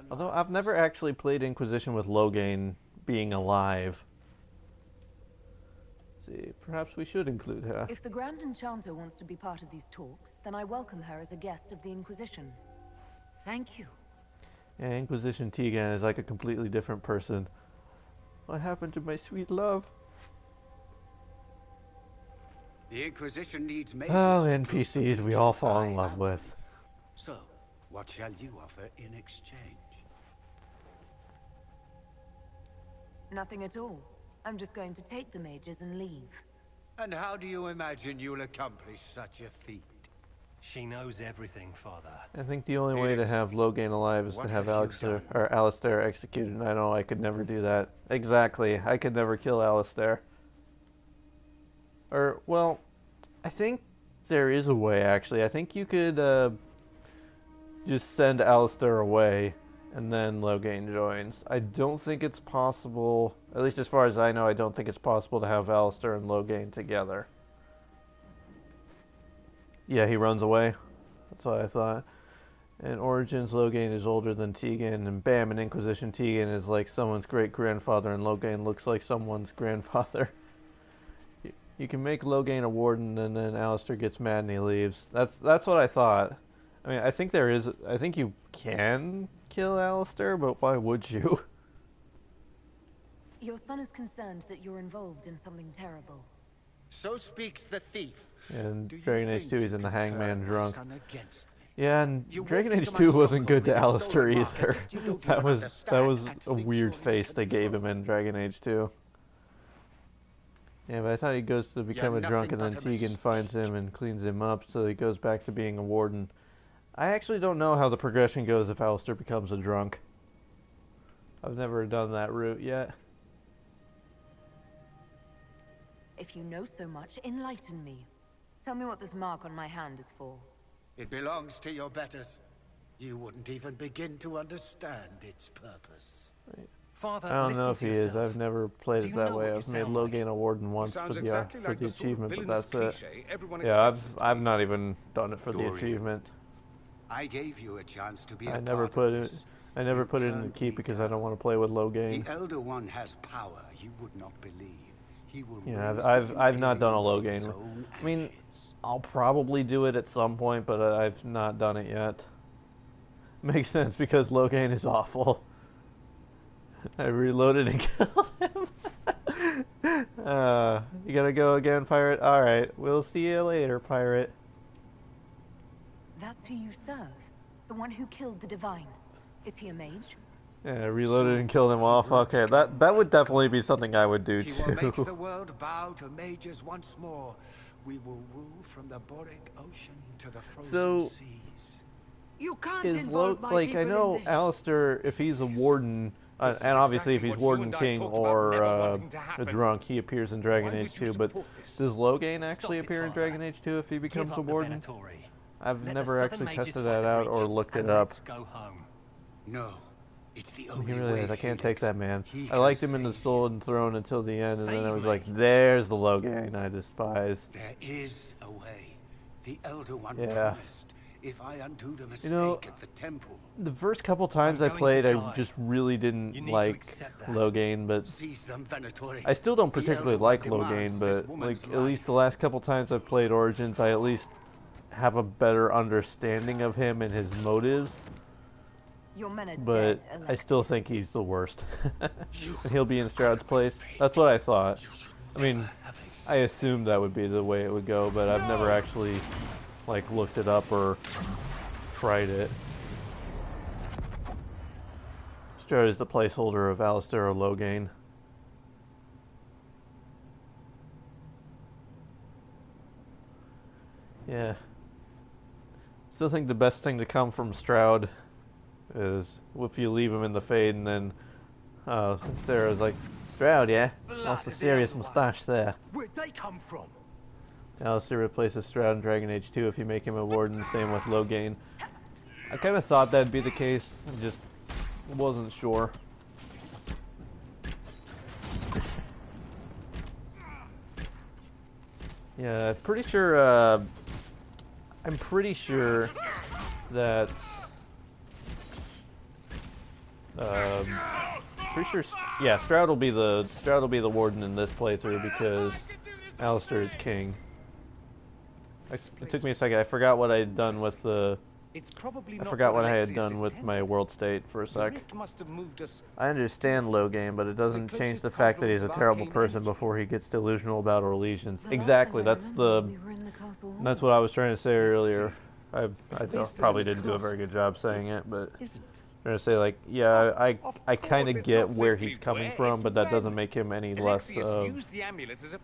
Although I've never actually played Inquisition with Loghain being alive. Let's see, perhaps we should include her. If the Grand Enchanter wants to be part of these talks, then I welcome her as a guest of the Inquisition. Thank you. Yeah, Inquisition Tegan is like a completely different person. What happened to my sweet love? The Inquisition needs mages. Oh, NPCs we all fall in love with. So, what shall you offer in exchange? Nothing at all. I'm just going to take the mages and leave. And how do you imagine you'll accomplish such a feat? She knows everything, Father. I think the only way to have Loghain alive is to have Alistair executed, and I know I could never do that. Exactly, I could never kill Alistair. Or, well, I think there is a way, actually. I think you could just send Alistair away, and then Loghain joins. I don't think it's possible, at least as far as I know, I don't think it's possible to have Alistair and Loghain together. Yeah, he runs away. That's what I thought. In Origins, Loghain is older than Tegan, and bam, in Inquisition, Tegan is like someone's great-grandfather, and Loghain looks like someone's grandfather. You can make Loghain a warden, and then Alistair gets mad and he leaves. That's what I thought. I mean, I think you can kill Alistair, but why would you? Your son is concerned that you're involved in something terrible. So speaks the thief. And Dragon Age 2 he's in the hangman drunk. Yeah, and Dragon Age 2 wasn't good to Alistair either. that was a weird face they gave him in Dragon Age 2. Yeah, but I thought he goes to become a drunk and then Tegan finds him and cleans him up, so he goes back to being a warden. I actually don't know how the progression goes if Alistair becomes a drunk. I've never done that route yet. If you know so much, enlighten me. Tell me what this mark on my hand is for. It belongs to your betters. You wouldn't even begin to understand its purpose. Father, I don't know if listen he to is. yourself. I've never played Do it you that know way. what I've you made sound Logain like? a warden once Sounds for exactly the like the sort of achievement, but villainous that's it. cliché everyone Yeah, expects us to I've be. not even done it for the Dorian, achievement. I gave you a chance to be I a never part put of it. this. I never You put it in the turned keep me because down. I don't want to play with Logain. The Elder One has power you would not believe. He will Yeah, raise I've the not done a Imperium from its Logain. own I mean, I'll probably do it at some point, but I've not done it yet. Makes sense because Logain is awful. I reloaded and killed him. You gotta go again, pirate? Alright, we'll see you later, pirate. That's who you serve? The one who killed the Divine? Is he a mage? Yeah, reloaded and killed him off. Okay, that would definitely be something I would do He will make too. the world bow to mages once more. We will rule from the Boric Ocean to the frozen So, seas. You can't is involve my like I people know in this. Alistair, if he's a warden, and obviously if he's Warden King or a drunk, he appears in Dragon Age 2. But does Logain actually appear in Dragon Age 2 if he becomes a warden? I've never actually tested that out or looked it up. Go home. No, it's the He only really way. is. I can't take that man. He I can liked him in the save Stolen Throne until the end, and then I Save was me. like, "There's the Logain I despise." There is a way. The Elder One Yeah. promised. If I undo the mistake You know, at the temple, the first couple times I going to played, I die. just really You didn't need to like accept that. Logain, but seize them, Venatori. I still don't The particularly Elder One like Logain, demands but this woman's like at least the last couple times I've played Origins, I at least have a better understanding of him and his motives. Your men are But dead, I still think he's the worst. And he'll be in Stroud's place. That's what I thought. I mean, I assumed that would be the way it would go, but I've never actually like looked it up or tried it. Stroud is the placeholder of Alistair or Logain. Yeah. Still think the best thing to come from Stroud is if you leave him in the fade and then Sarah's like, Stroud, yeah? What's the serious moustache there? Where'd they come from? Alistair replaces Stroud in Dragon Age 2 if you make him a warden, same with Logain. I kind of thought that'd be the case, I just wasn't sure. Yeah, I'm pretty sure that yeah, Stroud will be the warden in this playthrough because Alistair is king. It took me a second. I forgot what I had done with the. I forgot what I had done with my world state for a sec. I understand Logain, but it doesn't change the fact that he's a terrible person before he gets delusional about our allegiance. Exactly. That's what I was trying to say earlier. I probably didn't do a very good job saying it, but I'm trying to say like, yeah, I kind of get where he's coming from, but that doesn't make him any less of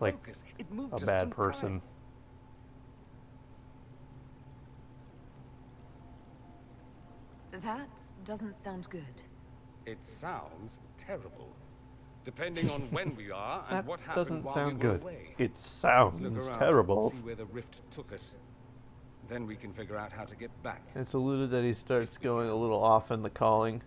like a bad person. That doesn't sound good. It sounds terrible. Depending on when we are and That what happened doesn't while sound we were good. away. It Let's look sounds around, terrible. See where the rift took us. Then we can figure out how to get back. It's alluded that he starts going a little off in the calling.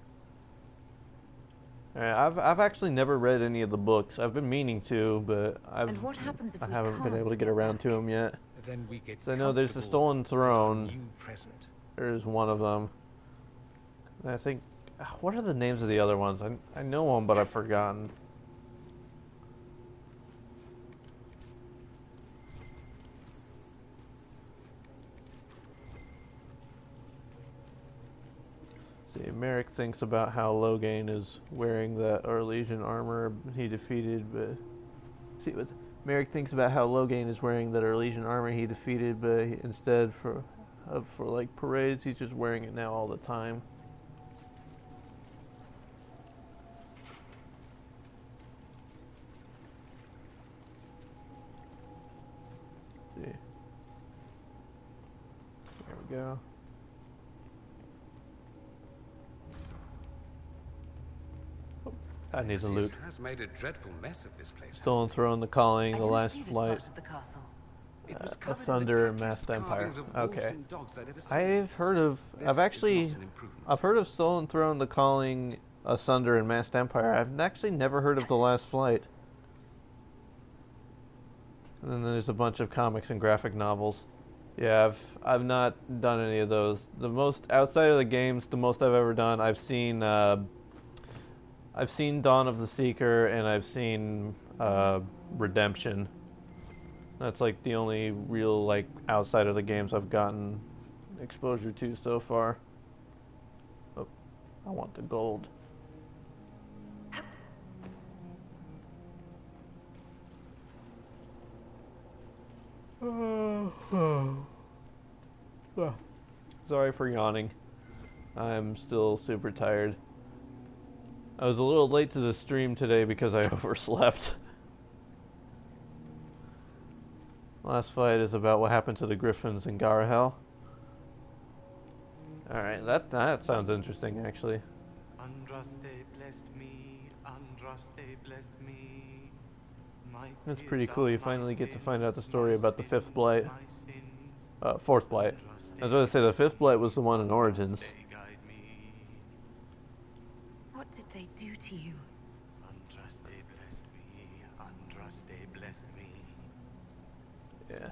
I've actually never read any of the books. I've been meaning to, but I haven't been able to get around to them yet. Then we get So I know there's the Stolen Throne. present. There's one of them. And I think, what are the names of the other ones? I know them, but I've forgotten. See, Merrick thinks about how Logain is wearing that Arlesian armor he defeated, but see, Merrick thinks about how Logain is wearing that Arlesian armor he defeated, but instead for like parades, he's just wearing it now all the time. See, there we go. I need the loot. has made a dreadful mess of this place. Stolen Throne, The Calling, The Last see this Flight, part of the castle. It was covered in Asunder, the Masked tackiest Empire. carvings of wolves Okay. and dogs I'd ever seen. I've heard of. This I've actually. is not an improvement. I've heard of Stolen Throne, The Calling, Asunder, and Masked Empire. I've actually never heard of The Last Flight. And then there's a bunch of comics and graphic novels. Yeah, I've not done any of those. The most outside of the games, the most I've ever done, I've seen Dawn of the Seeker and I've seen Redemption. That's like the only real like outside of the games I've gotten exposure to so far. Oh, I want the gold. Sorry for yawning. I'm still super tired. I was a little late to the stream today because I overslept. Last fight is about what happened to the Griffins in Garahel. Alright, that sounds interesting actually. Andraste blessed me, Andraste blessed me. That's pretty cool. You finally get to find out the story about the fifth blight. Fourth blight. I was going to say the fifth blight was the one in Origins. What did they do to you? Andraste blessed me, Andraste blessed me. Yeah.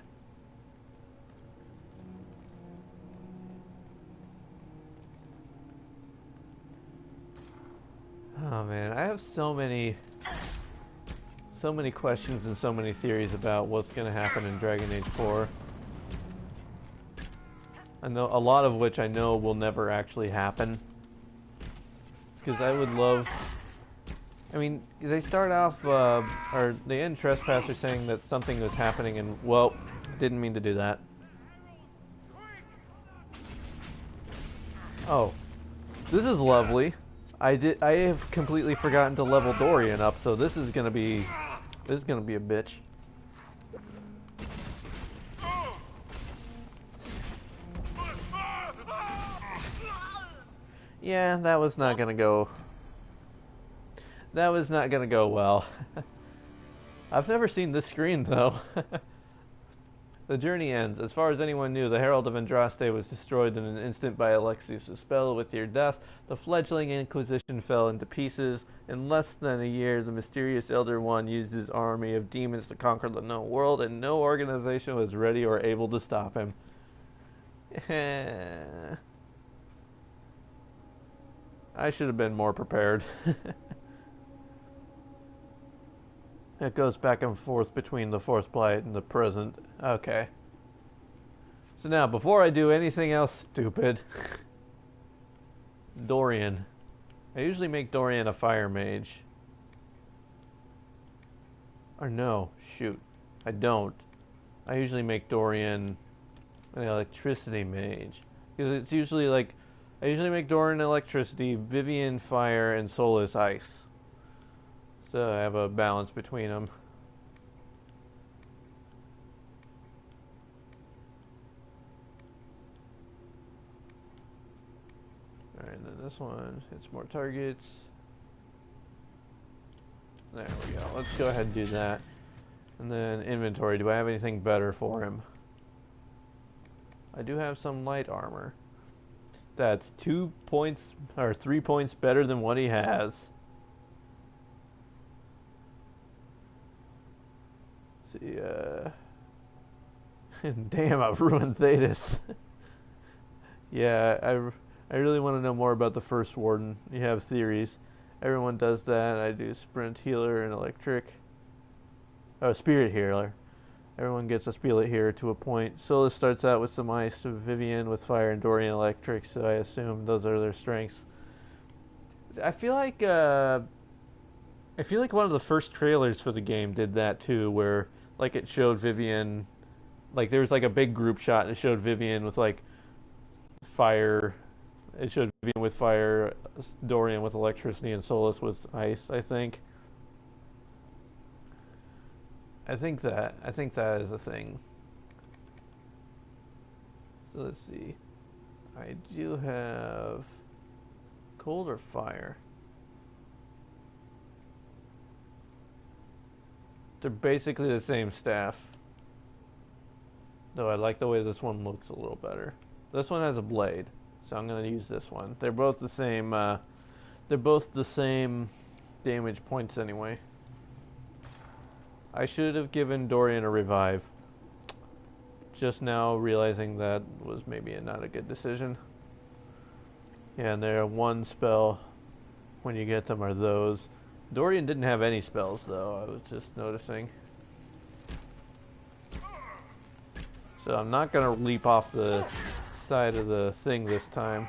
Oh man, I have so many questions and so many theories about what's going to happen in Dragon Age 4. I know a lot of which I know will never actually happen. Because I would love... I mean, they start off, or they end Trespasser saying that something was happening and, well, didn't mean to do that. Oh, this is lovely. I have completely forgotten to level Dorian up, so this is gonna be a bitch. Yeah, that was not gonna go. That was not gonna go well. I've never seen this screen though. The journey ends. As far as anyone knew, the Herald of Andraste was destroyed in an instant by Alexius' spell. With your death, the fledgling Inquisition fell into pieces. In less than a year, the mysterious Elder One used his army of demons to conquer the known world, and no organization was ready or able to stop him. I should have been more prepared. It goes back and forth between the Fourth Blight and the present. Okay. So now, before I do anything else stupid, Dorian. I usually make Dorian a fire mage. Or no, shoot. I don't. I usually make Dorian an electricity mage. Because it's usually like, I usually make Dorian electricity, Vivian fire, and Solus ice. So I have a balance between them. Alright, then this one hits more targets. There we go. Let's go ahead and do that. And then inventory. Do I have anything better for him? I do have some light armor. That's 2 points, or 3 points better than what he has. See, damn, I've ruined Thetis. Yeah, I really want to know more about the First Warden. You have theories. Everyone does that. I do Sprint Healer and Electric. Oh, Spirit Healer. Everyone gets a Spirit Healer to a point. Solus starts out with some ice, Vivian with fire, and Dorian electric, so I assume those are their strengths. I feel like one of the first trailers for the game did that too, where like it showed Vivian, like there was like a big group shot and it showed Vivian with like fire. It showed Vivian with fire, Dorian with electricity, and Solus with ice, I think. I think that is a thing. So let's see. I do have cold or fire. They're basically the same staff. Though I like the way this one looks a little better. This one has a blade, so I'm gonna use this one. They're both the same. They're both the same damage points anyway. I should have given Dorian a revive. Just now realizing that was maybe not a good decision. Yeah, and their one spell when you get them are those. Dorian didn't have any spells though, I was just noticing. So I'm not gonna leap off the side of the thing this time.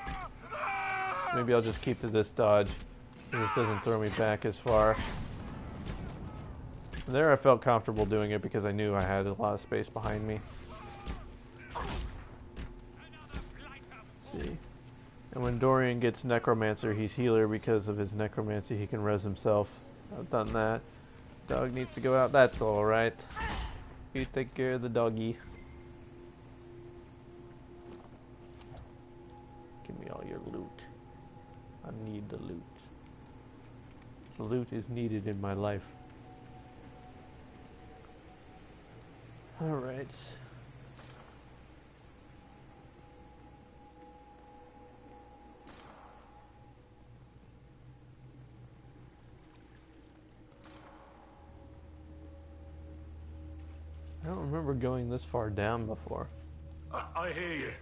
Maybe I'll just keep to this dodge. This doesn't throw me back as far. And there I felt comfortable doing it because I knew I had a lot of space behind me. Let's see. And when Dorian gets Necromancer, he's healer because of his Necromancy. He can res himself. I've done that. Dog needs to go out. That's alright. You take care of the doggy. Give me all your loot. I need the loot. The loot is needed in my life. Alright. I don't remember going this far down before. I hear you.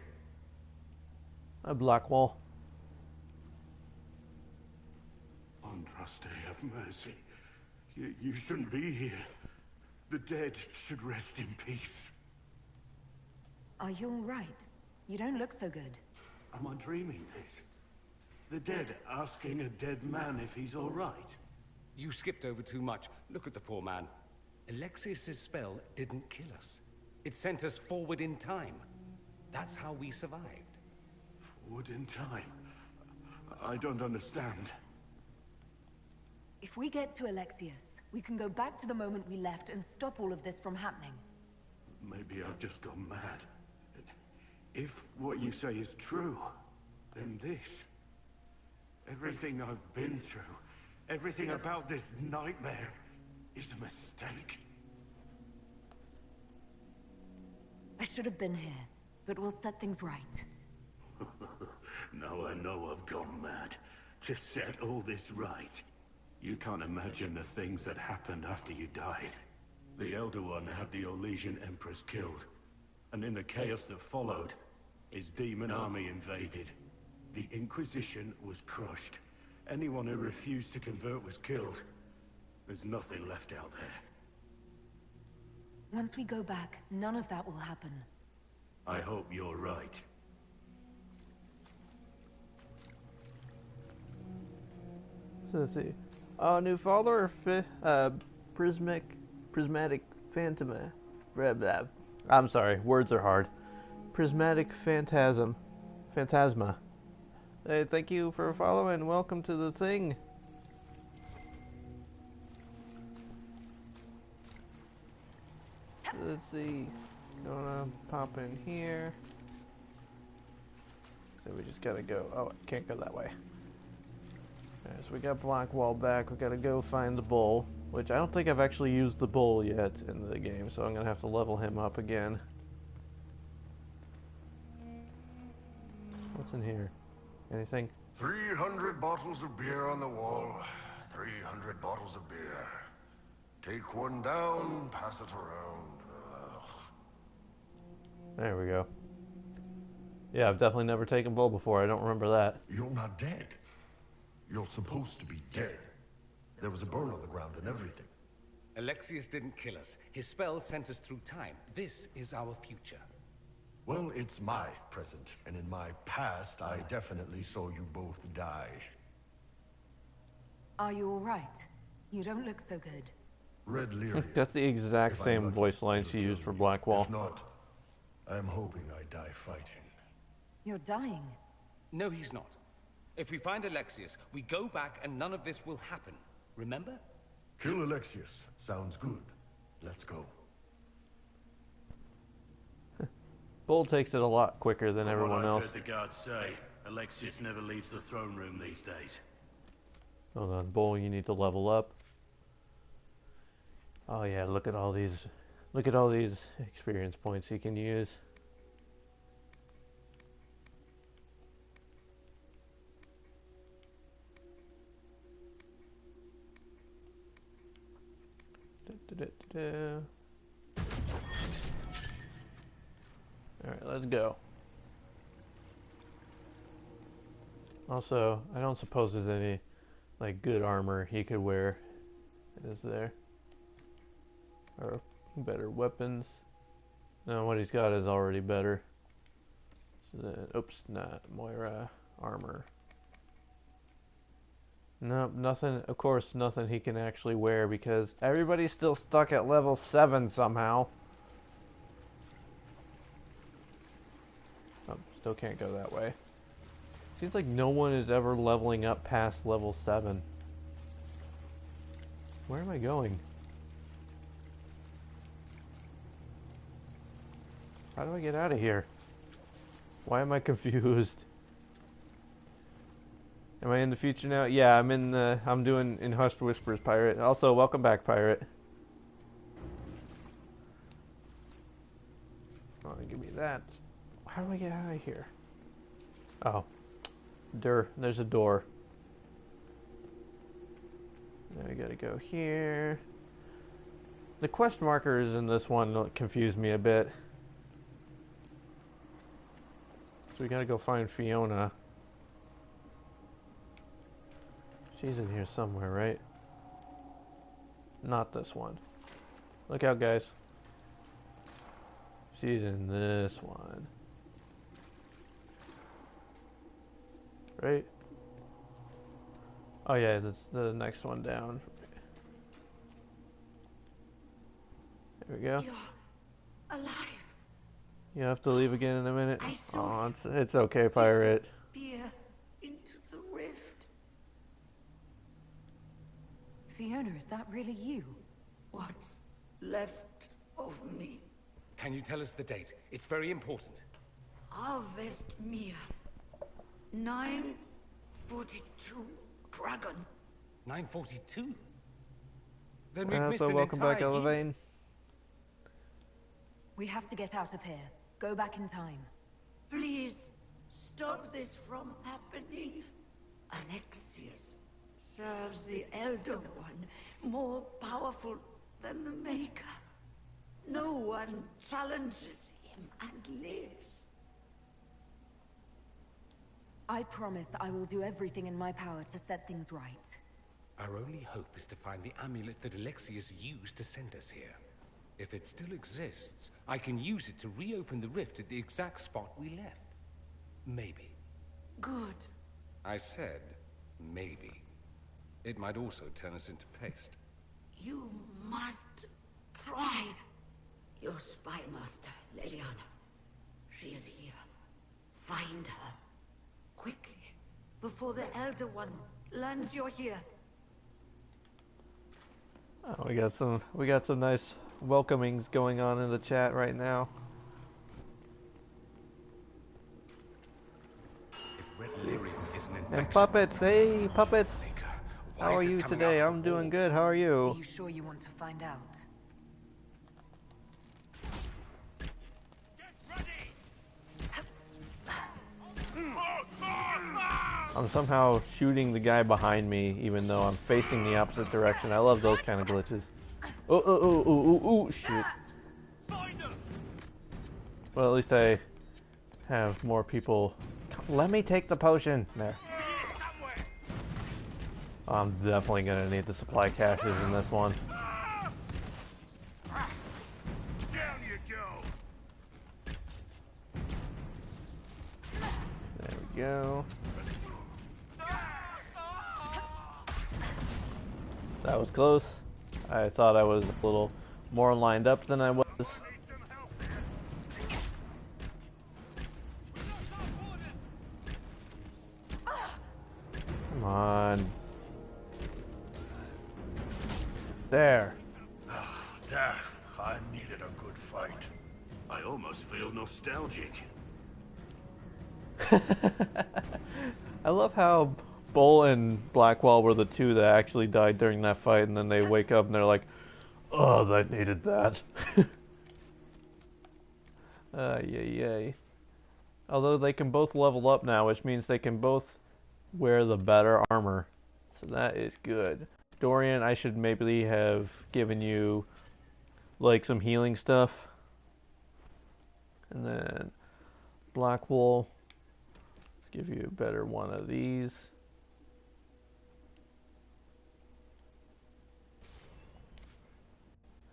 A Blackwall. Andraste, have mercy. You shouldn't be here. The dead should rest in peace. Are you all right? You don't look so good. Am I dreaming this? The dead asking a dead man if he's all right. You skipped over too much. Look at the poor man. Alexius's spell didn't kill us. It sent us forward in time. That's how we survived. Forward in time? I don't understand. If we get to Alexius, we can go back to the moment we left and stop all of this from happening. Maybe I've just gone mad. If what you say is true, then this... everything I've been through, everything about this nightmare, is a mistake. I should have been here, but we'll set things right. Now I know I've gone mad. To set all this right. You can't imagine the things that happened after you died. The Elder One had the Orlesian Empress killed. And in the chaos that followed, his demon army invaded. The Inquisition was crushed. Anyone who refused to convert was killed. There's nothing left out there. Once we go back, none of that will happen. I hope you're right. So let's see. New follower, prismatic phantoma. Blah, blah. I'm sorry, words are hard. Prismatic phantasma. Hey, thank you for following. Welcome to the thing. Let's see. Gonna pop in here. So we just gotta go. Oh, I can't go that way. Alright, so we got Blackwall back. We gotta go find the bull, which I don't think I've actually used the bull yet in the game, so I'm gonna have to level him up again. What's in here? Anything? 300 bottles of beer on the wall. 300 bottles of beer. Take one down, pass it around. Ugh. There we go. Yeah, I've definitely never taken bull before. I don't remember that. You're not dead. You're supposed to be dead. There was a burn on the ground and everything. Alexius didn't kill us. His spell sent us through time. This is our future. Well, it's my present, and in my past, I definitely saw you both die. Are you all right? You don't look so good. Red Lyria. That's the exact same voice line she used for Blackwall. If not, I'm hoping I die fighting. You're dying. No, he's not. If we find Alexius, we go back and none of this will happen. Remember? Kill Alexius. Sounds good. Let's go. Bull takes it a lot quicker than everyone I've else. heard the guards say, Alexius never leaves the throne room these days. Hold on, Bull, you need to level up. Oh yeah, look at all these experience points you can use. Alright, let's go. Also, I don't suppose there's any like good armor he could wear. Is there? Or better weapons? No, what he's got is already better. So then, oops, not Moira armor. Nope, nothing, of course, nothing he can actually wear because everybody's still stuck at level 7 somehow. Oh, still can't go that way. Seems like no one is ever leveling up past level 7. Where am I going? How do I get out of here? Why am I confused? Am I in the future now? Yeah, I'm doing in Hushed Whispers, Pirate. Also, welcome back, Pirate. Oh, give me that. How do I get out of here? Oh. There's a door. Now I gotta go here. The quest markers in this one confuse me a bit. So we gotta go find Fiona. She's in here somewhere, right? Not this one. Look out, guys. She's in this one. Right? Oh yeah, that's the next one down. There we go. You're alive. You have to leave again in a minute. I saw It's okay, Pirate. disappear into the rift. Fiona, is that really you? What's left of me? Can you tell us the date? It's very important. Harvest Mir. 942 Dragon. 942? Then we've missed So an welcome back, entire year. Elevane. We have to get out of here. Go back in time. Please, stop this from happening. Alexius serves the Elder One, more powerful than the Maker. No one challenges him and lives. I promise I will do everything in my power to set things right. Our only hope is to find the amulet that Alexius used to send us here. If it still exists, I can use it to reopen the rift at the exact spot we left. Maybe. Good. I said, maybe. It might also turn us into paste. You must try. Your spy master, Leliana. She is here. Find her. Quickly. Before the Elder One learns you're here. Oh, we got some nice welcomings going on in the chat right now. If Red Lyrium is an And infection, Puppets, hey Puppets! why How are is it you coming today? out I'm of the doing walls? good. How are Are you? you sure you want to find out? I'm somehow shooting the guy behind me, even though I'm facing the opposite direction. I love those kind of glitches. Oh, shoot. Well, at least I have more people. Let me take the potion. There. I'm definitely gonna need the supply caches in this one. Down you go. There we go. That was close. I thought I was a little more lined up than I was. Come on. There. Damn, I needed a good fight. I almost feel nostalgic. I love how Bull and Blackwall were the two that actually died during that fight, and then they wake up and they're like, Oh, that needed that. Yay, yay. Although they can both level up now, which means they can both wear the better armor. So that is good. Dorian, I should maybe have given you like some healing stuff. And then Blackwall, let's give you a better one of these.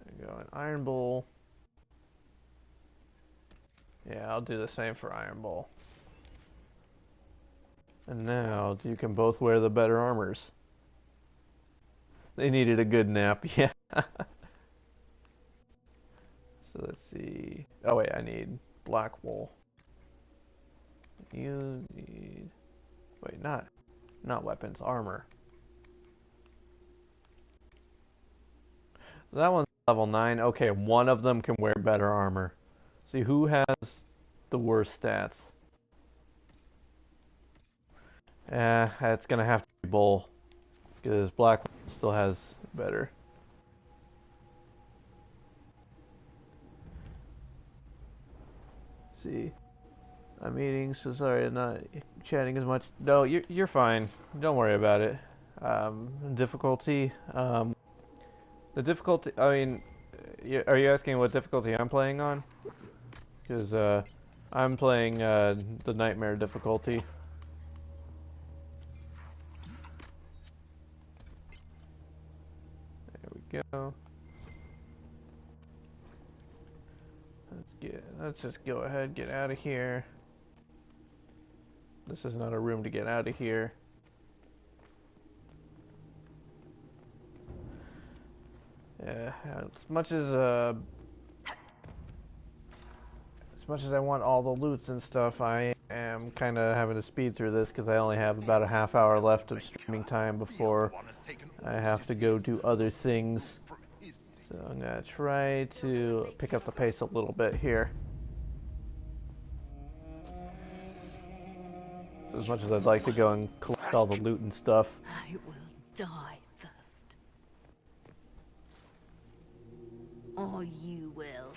There you go, an Iron Bowl. Yeah, I'll do the same for Iron Bowl. And now you can both wear the better armors. They needed a good nap, yeah. So let's see. Oh wait, I need black wool. You need... Wait, not weapons, armor. That one's level 9. Okay, one of them can wear better armor. See, who has the worst stats? It's gonna have to be Bull. Because Black still has better. See. I'm eating, so sorry I'm not chatting as much. No, you're fine. Don't worry about it. Difficulty. The difficulty, I mean, are you asking what difficulty I'm playing on? Because, I'm playing, the Nightmare difficulty. There we go. Let's just go ahead, get out of here. This is not a room to get out of here. Yeah, as much as I want all the loots and stuff, I am kind of having to speed through this because I only have about a half hour left of streaming time before I have to go do other things. So I'm gonna try to pick up the pace a little bit here. As much as I'd like to go and collect all the loot and stuff. I will die first. Or you will.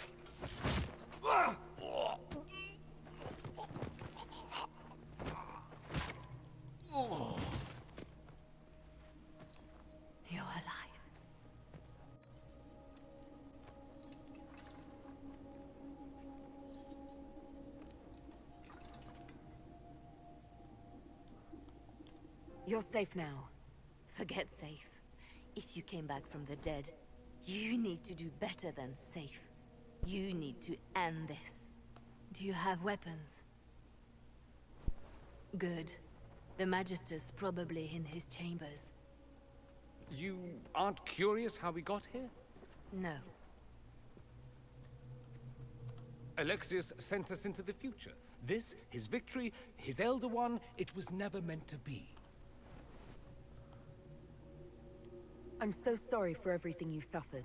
You're alive. You're safe now. Forget safe. If you came back from the dead, you need to do better than safe. You need to end this. Do you have weapons? Good. The Magister's probably in his chambers. You aren't curious how we got here? No. Alexius sent us into the future. This, his victory, his Elder One, it was never meant to be. I'm so sorry for everything you suffered.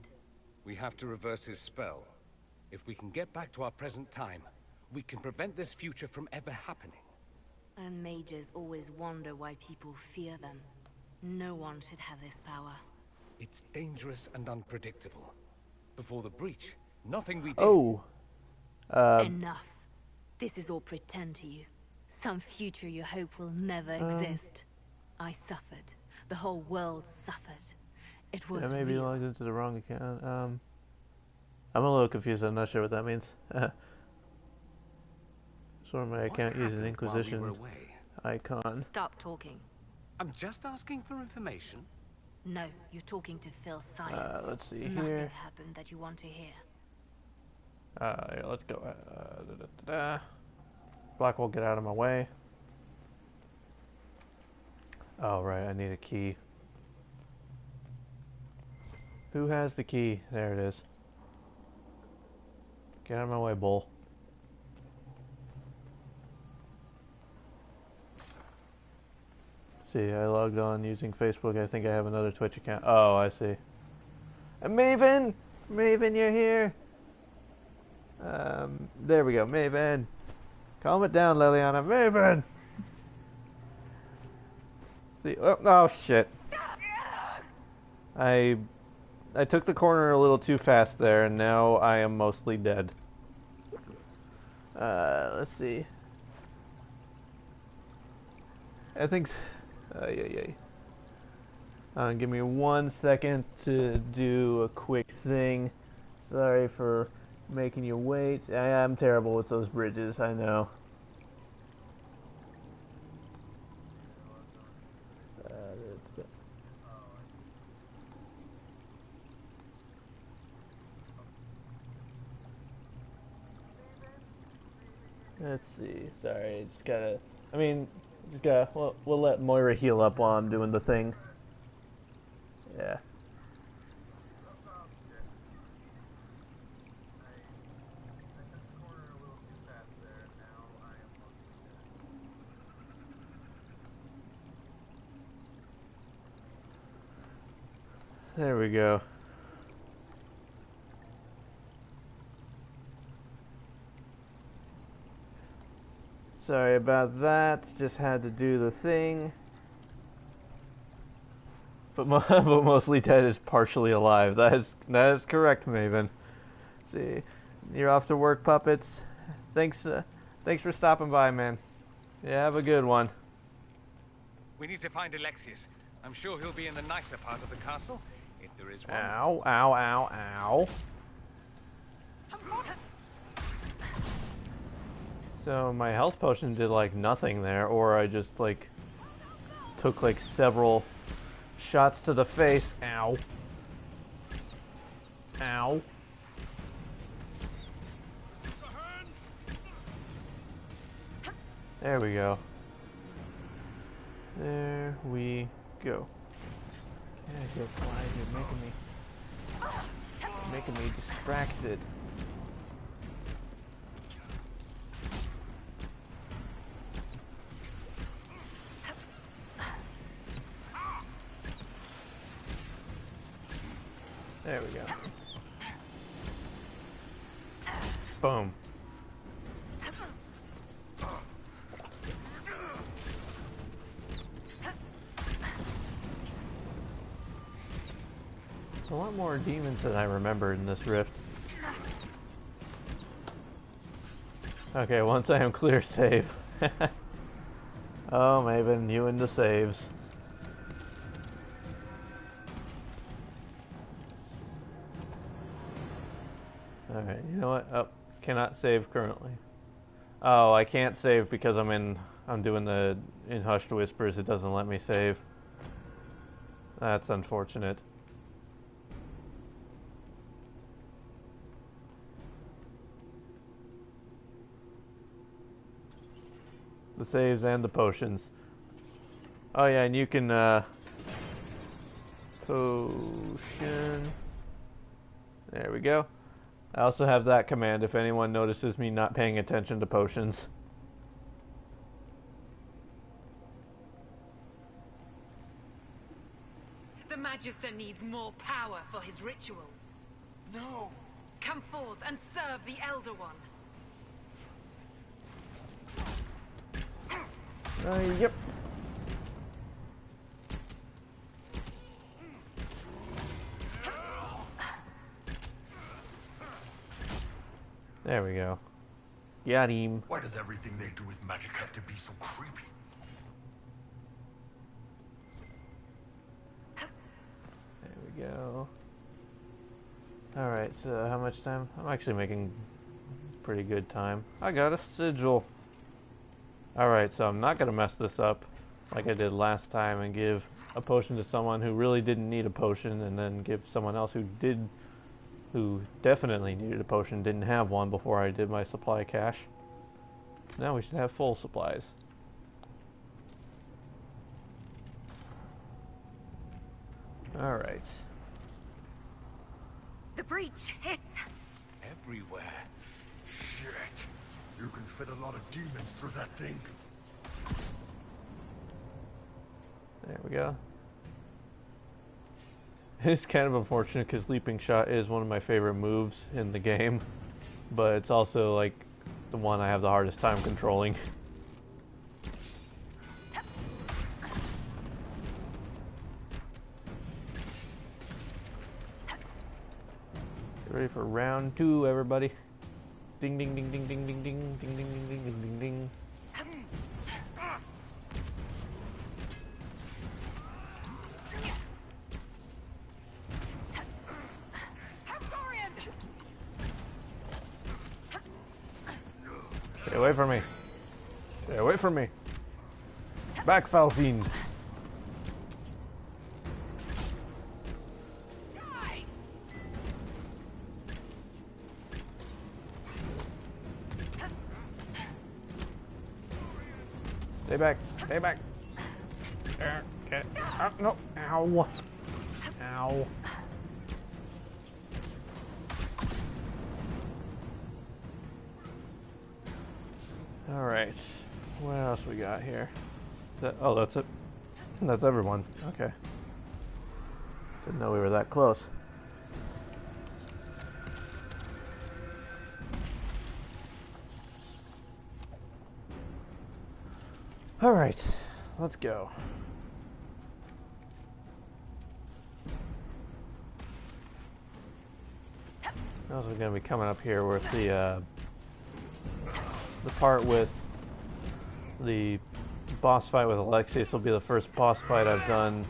We have to reverse his spell. If we can get back to our present time, we can prevent this future from ever happening. And mages always wonder why people fear them. No one should have this power. It's dangerous and unpredictable. Before the breach, nothing we did... Oh! Enough. This is all pretend to you. Some future you hope will never exist. I suffered. The whole world suffered. It was I may be real. logged into the wrong account. I'm a little confused. I'm not sure what that means. So my account uses Inquisition icon. Stop talking. I'm just asking for information. No, you're talking to Phil Science. Let's see Nothing here. happened that you want to hear. Yeah, let's go. Blackwall, get out of my way. Oh, right, I need a key. Who has the key? There it is. Get out of my way, Bull. See, I logged on using Facebook. I think I have another Twitch account. Oh, I see. Maven! Maven, you're here! There we go, Maven. Calm it down, Liliana. Maven! See, oh shit. I I took the corner a little too fast there, and now I am mostly dead. Let's see. I think... give me 1 second to do a quick thing. Sorry for making you wait. I am terrible with those bridges, I know. Let's see. Sorry, just gotta... I mean, just gotta... We'll let Moira heal up while I'm doing the thing. Yeah. There we go. Sorry about that, just had to do the thing. But, but mostly dead is partially alive. That is correct, Maven. See, you're off to work, puppets. Thanks for stopping by, man. Yeah, have a good one. We need to find Alexius. I'm sure he'll be in the nicer part of the castle, if there is one. Ow, ow, ow, ow. So my health potion did like nothing there, or I just like took like several shots to the face. Ow. Ow. There we go. There we go. Yeah, you're flying. You're making me distracted. There we go. Boom. A lot more demons than I remembered in this rift. Okay, once I am clear, save. Oh, Maven, you and the saves. Alright, you know what? Oh, cannot save currently. Oh, I can't save because I'm doing the in Hushed Whispers. It doesn't let me save. That's unfortunate. The saves and the potions. Oh yeah, and you can potion. There we go. I also have that command if anyone notices me not paying attention to potions. The Magister needs more power for his rituals. No! Come forth and serve the Elder One. Yep. There we go. Got him. Why does everything they do with magic have to be so creepy? There we go. Alright, so how much time? I'm actually making pretty good time. I got a sigil. Alright, so I'm not going to mess this up like I did last time and give a potion to someone who really didn't need a potion and then give someone else who definitely needed a potion, didn't have one before I did my supply cache. Now we should have full supplies. Alright. The breach, it's... Everywhere. Shit. You can fit a lot of demons through that thing. There we go. It's kind of unfortunate because Leaping Shot is one of my favorite moves in the game, but it's also like the one I have the hardest time controlling. Ready for round 2, everybody. Ding ding ding ding ding ding ding ding ding ding ding ding ding ding. Stay away from me. Stay away from me. Back, foul fiend. Stay back. Stay back. Okay. No. Ow. Ow. All right. What else we got here? Oh, that's it. That's everyone. Okay. Didn't know we were that close. All right. Let's go. Also, we're going to be coming up here with the part with the boss fight with Alexius will be the first boss fight I've done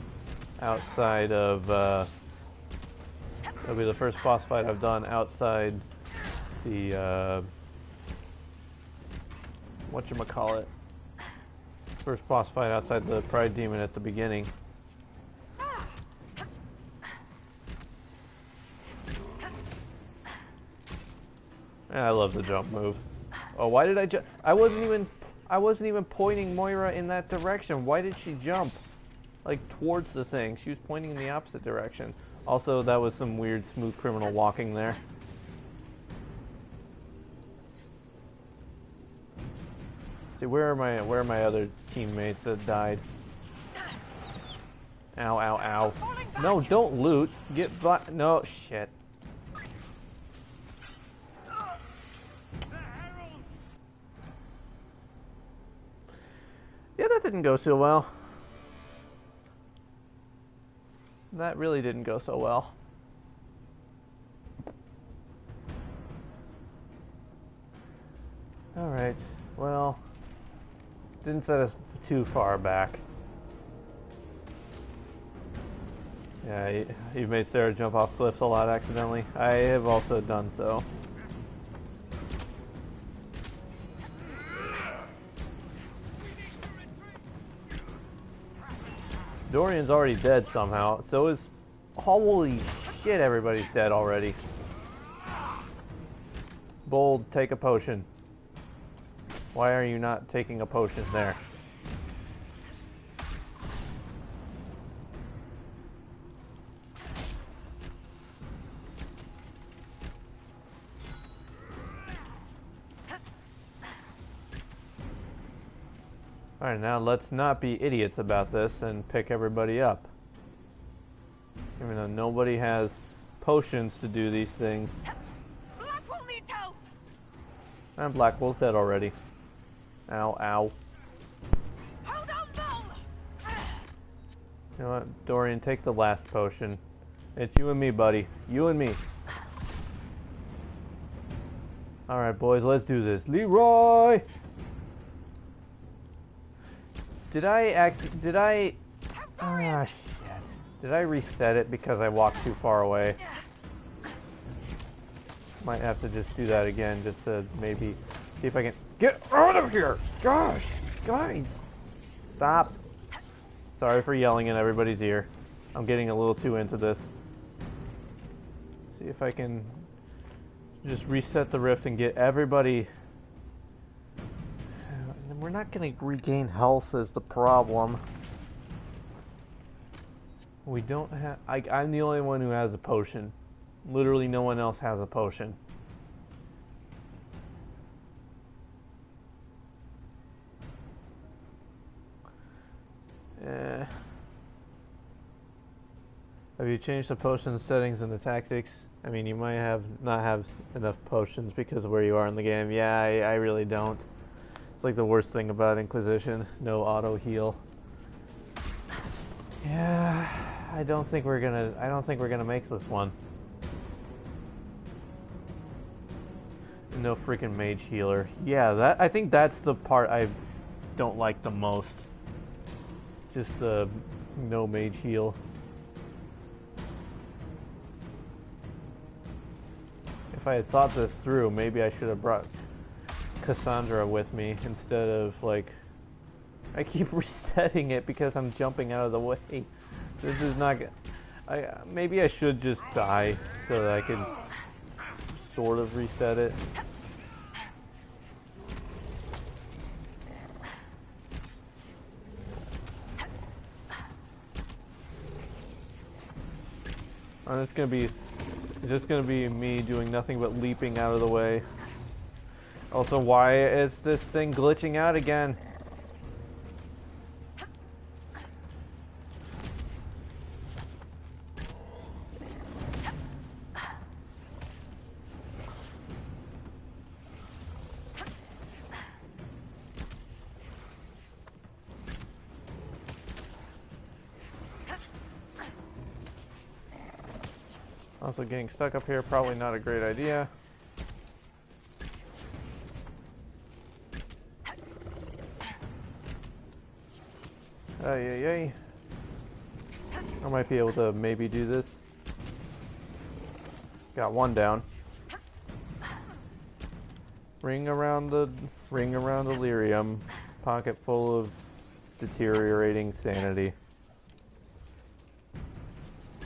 outside of it'll be the first boss fight I've done outside the whatchamacallit, first boss fight outside the Pride Demon at the beginning. I love the jump move. Oh, why did I jump? I wasn't even pointing Moira in that direction. Why did she jump? Like, towards the thing. She was pointing in the opposite direction. Also, that was some weird smooth criminal walking there. See, where are my other teammates that died? Ow, ow, ow. No, don't loot. Get black. No, shit. Yeah, that didn't go so well. That really didn't go so well. Alright, well, didn't set us too far back. Yeah, you've made Sarah jump off cliffs a lot accidentally. I have also done so. Dorian's already dead somehow, so is... Holy shit, everybody's dead already. Bold, take a potion. Why are you not taking a potion there? Alright, now let's not be idiots about this and pick everybody up. Even though nobody has potions to do these things. Blackwell needs help! And Blackwell's dead already. Ow, ow. Hold on, Bull! You know what, Dorian, take the last potion. It's you and me, buddy. You and me. Alright, boys, let's do this. Leroy! Did I reset it because I walked too far away? Might have to just do that again just to maybe see if I can get out of here! Gosh! Guys! Stop! Sorry for yelling in everybody's ear. I'm getting a little too into this. See if I can just reset the rift and get everybody... We're not going to regain health is the problem. We don't have... I'm the only one who has a potion. Literally no one else has a potion. Have you changed the potion settings and the tactics? I mean, you might not have enough potions because of where you are in the game. Yeah, I really don't. It's like the worst thing about Inquisition. No auto heal. Yeah, I don't think we're gonna make this one. No freaking mage healer. Yeah, I think that's the part I don't like the most. Just the no mage heal. If I had thought this through, maybe I should have brought Cassandra with me instead of, like... I keep resetting it because I'm jumping out of the way. This is not good. Maybe I should just die so that I can sort of reset it. It's just gonna be me doing nothing but leaping out of the way. Also, why is this thing glitching out again? Also, getting stuck up here, probably not a great idea. Ay. I might be able to maybe do this. Got one down. Ring around the lyrium. Pocket full of deteriorating sanity.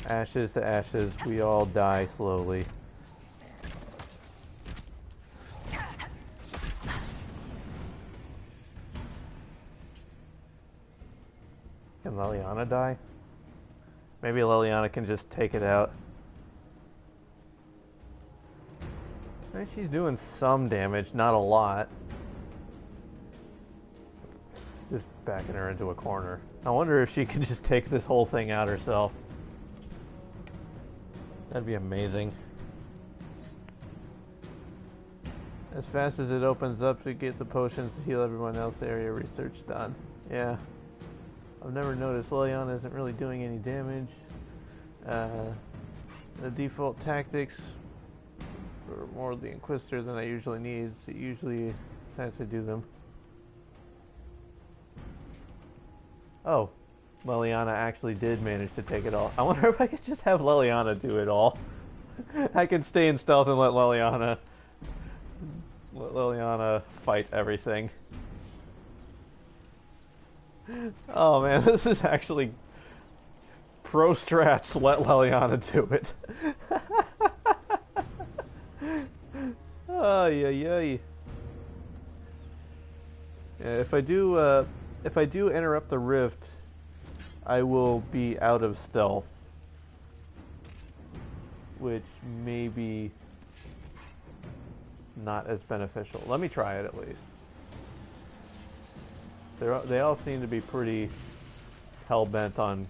Ashes to ashes, we all die slowly. Can Leliana die? Maybe Leliana can just take it out. She's doing some damage, not a lot. Just backing her into a corner. I wonder if she could just take this whole thing out herself. That'd be amazing. As fast as it opens up to get the potions to heal everyone else, area research done. Yeah. I've never noticed Leliana isn't really doing any damage. The default tactics are more of the Inquisitor than I usually need. So it usually tends to do them. Oh. Leliana actually did manage to take it all. I wonder if I could just have Leliana do it all. I can stay in stealth and let Leliana fight everything. Oh man, this is actually pro strats. Let Leliana do it. Ay. Yeah, if I do interrupt the rift, I will be out of stealth, which may be not as beneficial. Let me try it at least. They all seem to be pretty hell-bent on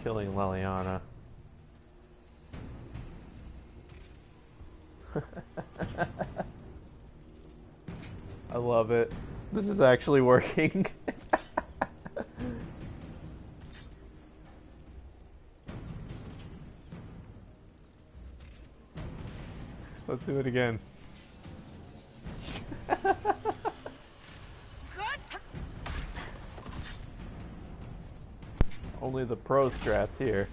killing Leliana. I love it. This is actually working. Let's do it again. Only the pro strats here.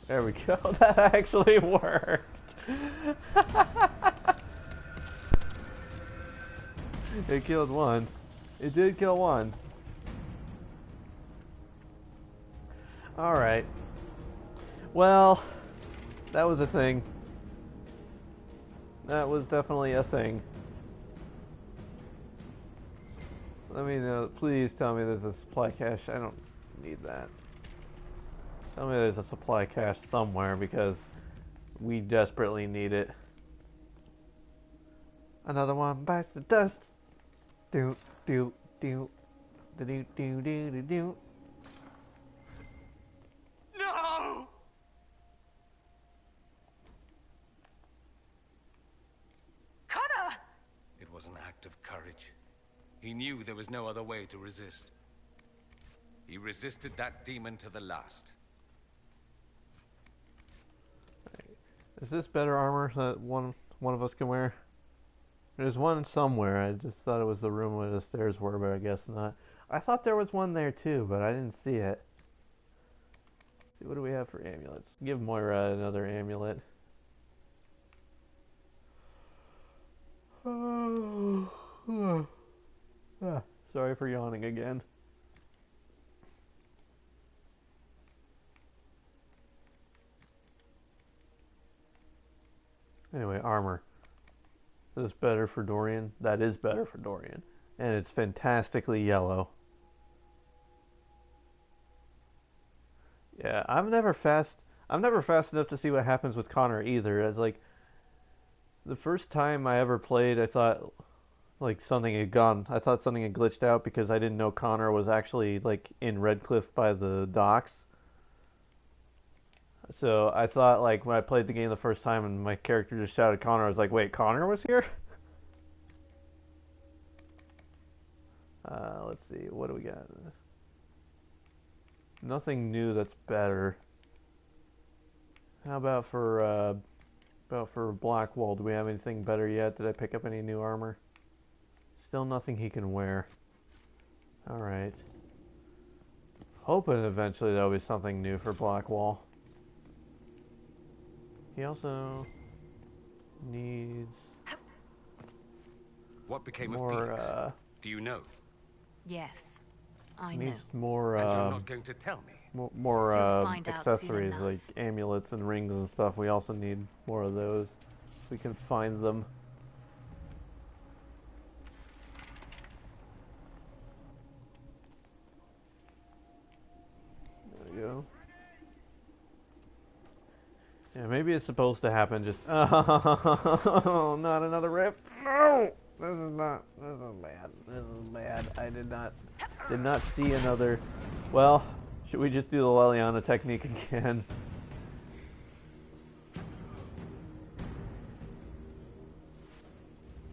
There we go. That actually worked. It killed one. It did kill one. Alright. Well, that was a thing. That was definitely a thing. Let me know. Please tell me there's a supply cache. I don't need that. Tell me there's a supply cache somewhere because we desperately need it. Another one bites the dust. Do do do do do do do do. No! Connor! It was an act of courage. He knew there was no other way to resist. He resisted that demon to the last. Is this better armor that one of us can wear? There's one somewhere. I just thought it was the room where the stairs were, but I guess not. I thought there was one there too, but I didn't see it. What do we have for amulets? Give Moira another amulet. Sorry for yawning again. Anyway, armor. Is this better for Dorian? That is better for Dorian. And it's fantastically yellow. Yeah, I'm never fast enough to see what happens with Connor either. As like the first time I ever played, I thought like something had gone. I thought something had glitched out because I didn't know Connor was actually like in Redcliffe by the docks. So I thought like when I played the game the first time and my character just shouted Connor, I was like, wait, Connor was here? Let's see, what do we got? Nothing new that's better. How about for Blackwall? Do we have anything better yet? Did I pick up any new armor? Still nothing he can wear. Alright. Hoping eventually there'll be something new for Blackwall. He also needs... What became more, of Felix? Do you know? Yes, I know. Needs more, And you're not going to tell me? more You'll find out soon accessories enough. like amulets and rings and stuff. We also need more of those. We can find them. There we go. Yeah, maybe it's supposed to happen just... Oh, not another rift. No! This is bad. This is bad. I did not see another... Well, should we just do the Leliana technique again?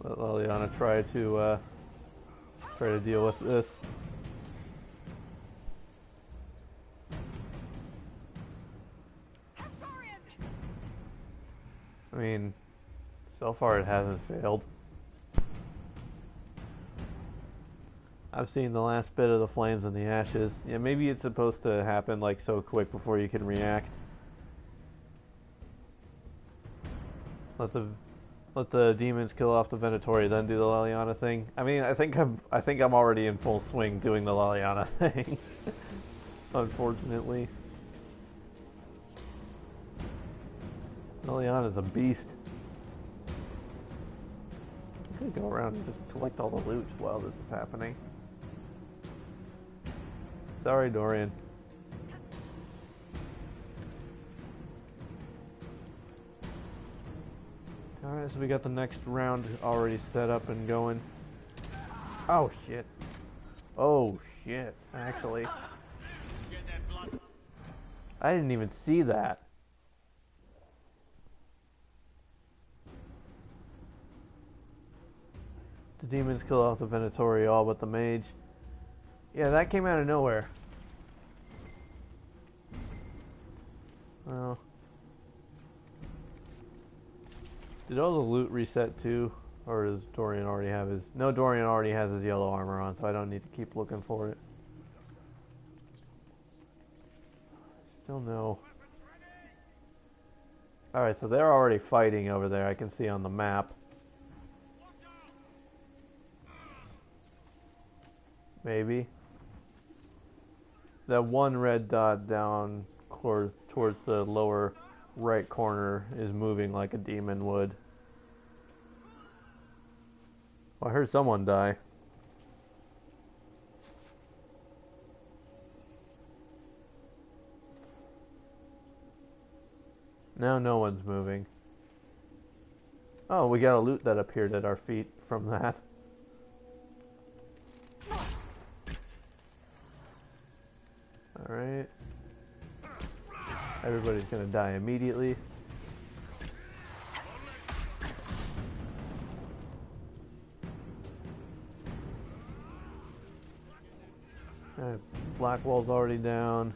Let Leliana try to deal with this. I mean, so far it hasn't failed. I've seen the last bit of the flames and the ashes. Yeah, maybe it's supposed to happen like so quick before you can react. Let the demons kill off the Venatori, then do the Leliana thing. I mean, I think I'm already in full swing doing the Leliana thing. Unfortunately. Leliana's a beast. I could go around and just collect all the loot while this is happening. Sorry, Dorian. Alright, so we got the next round already set up and going. Oh, shit. Oh, shit, actually. I didn't even see that. The demons kill off the Venatori, all but the mage. Yeah, that came out of nowhere. Well, did all the loot reset too? Or does Dorian already have his... No, Dorian already has his yellow armor on, so I don't need to keep looking for it. Still no. Alright, so they're already fighting over there, I can see on the map. Maybe. That one red dot down towards the lower right corner is moving like a demon would. Oh, I heard someone die. Now no one's moving. Oh, we got a loot that appeared at our feet from that. Alright. Everybody's gonna die immediately. Alright, Blackwall's already down.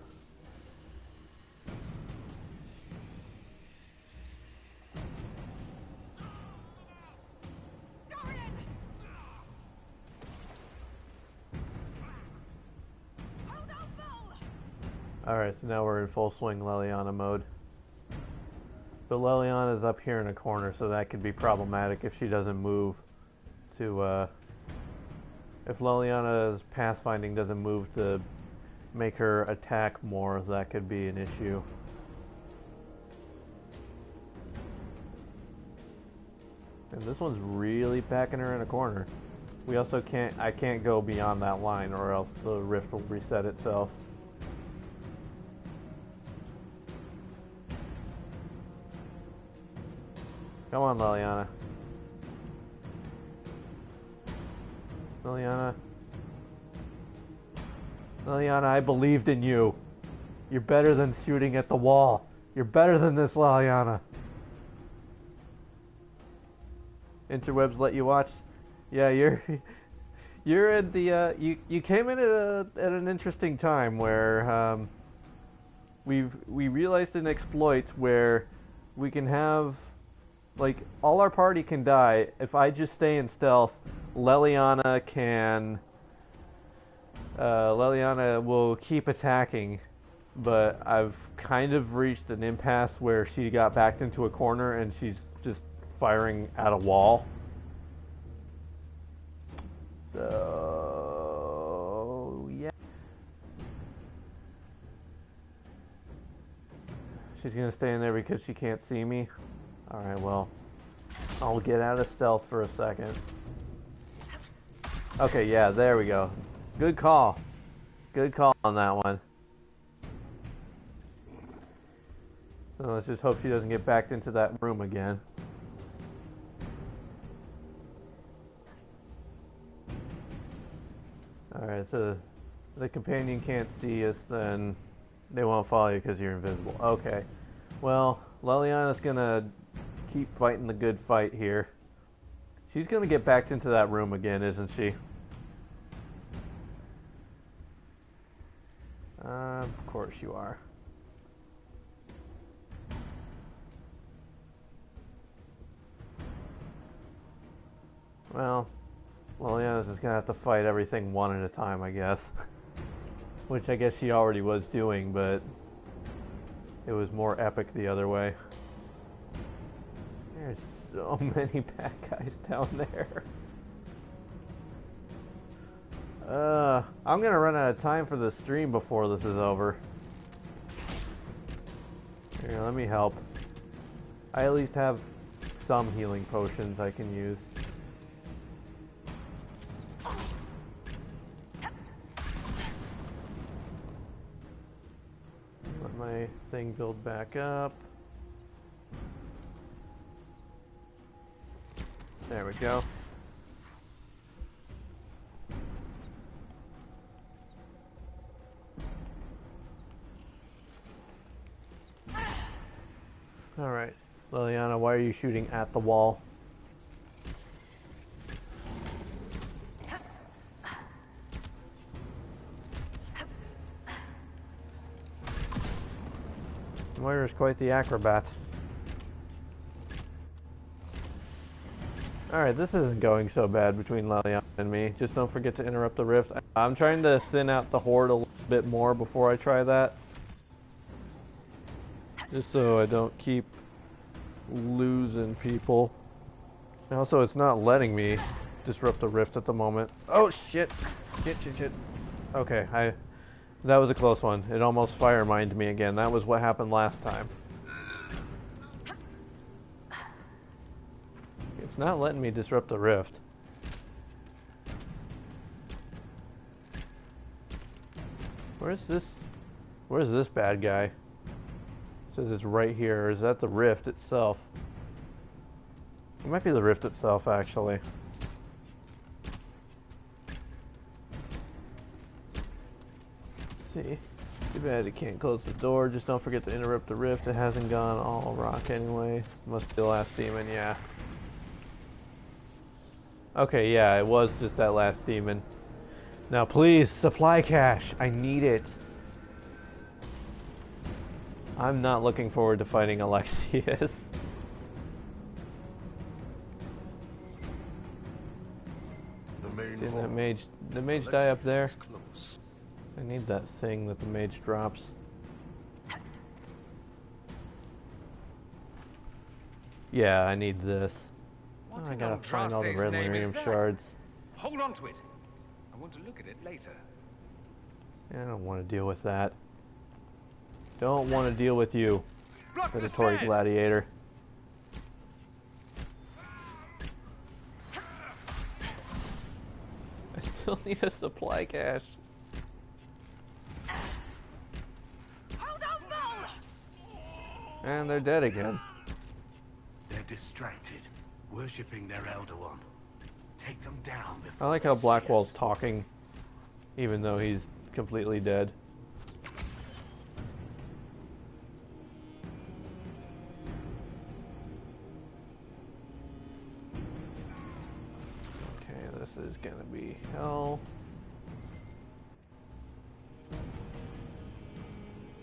Alright, so now we're in full swing Leliana mode. But Leliana's up here in a corner, so that could be problematic if she doesn't move to, if Leliana's pathfinding doesn't move to make her attack more, that could be an issue. And this one's really packing her in a corner. We also I can't go beyond that line or else the rift will reset itself. Come on, Leliana. Leliana. Leliana, I believed in you. You're better than shooting at the wall. You're better than this, Leliana. Interwebs let you watch. Yeah, you're at the you came in at an interesting time where we realized an exploit where we can have, like, all our party can die if I just stay in stealth. Leliana will keep attacking, but I've kind of reached an impasse where she got backed into a corner and she's just firing at a wall. So, yeah. She's gonna stay in there because she can't see me. Alright, well, I'll get out of stealth for a second. Okay, yeah, there we go. Good call. Good call on that one. So let's just hope she doesn't get backed into that room again. Alright, so the companion can't see us, then they won't follow you because you're invisible. Okay. Well, Leliana's gonna keep fighting the good fight here. She's gonna get backed into that room again, isn't she? Of course you are. Well, Leliana's just gonna have to fight everything one at a time, I guess. Which I guess she already was doing, but it was more epic the other way. There's so many bad guys down there. I'm gonna run out of time for the stream before this is over. Here, let me help. I at least have some healing potions I can use. Let my thing build back up. There we go. Alright, Leliana, why are you shooting at the wall? Moira's quite the acrobat. Alright, this isn't going so bad between Leliana and me. Just don't forget to interrupt the rift. I'm trying to thin out the horde a little bit more before I try that. Just so I don't keep losing people. Also, it's not letting me disrupt the rift at the moment. Oh, shit! Shit. Okay, that was a close one. It almost fire-mined me again. That was what happened last time. It's not letting me disrupt the rift. Where's this bad guy? It says it's right here. Or is that the rift itself? It might be the rift itself, actually. Let's see. Too bad it can't close the door. Just don't forget to interrupt the rift. It hasn't gone all rock anyway. Must be the last demon, yeah. Okay, yeah, it was just that last demon. Now please, supply cache. I need it. I'm not looking forward to fighting Alexius. Did the mage die up there? I need that thing that the mage drops. Yeah, I need this. What I in gotta find all the Andraste's name is Redlarium that? shards. Hold on to it. I want to look at it later. I don't want to deal with that. Don't want to deal with you, predatory gladiator. I still need a supply cache. And they're dead again. They're distracted, worshipping their Elder One. Take them down I before like how Blackwell's talking, even though he's completely dead. Okay, this is gonna be hell.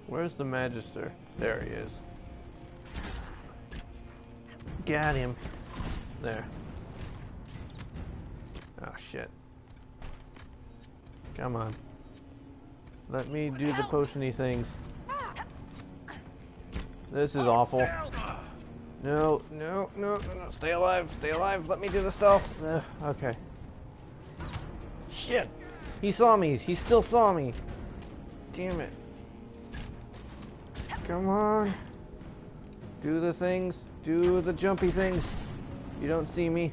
Where's the Magister? There he is. Got him. There. Oh shit. Come on. Let me do the potiony things. This is awful. No, no, no, no, no. Stay alive, stay alive. Let me do the stuff. Okay. Shit. He saw me. He still saw me. Damn it. Come on. Do the things. Do the jumpy things. You don't see me.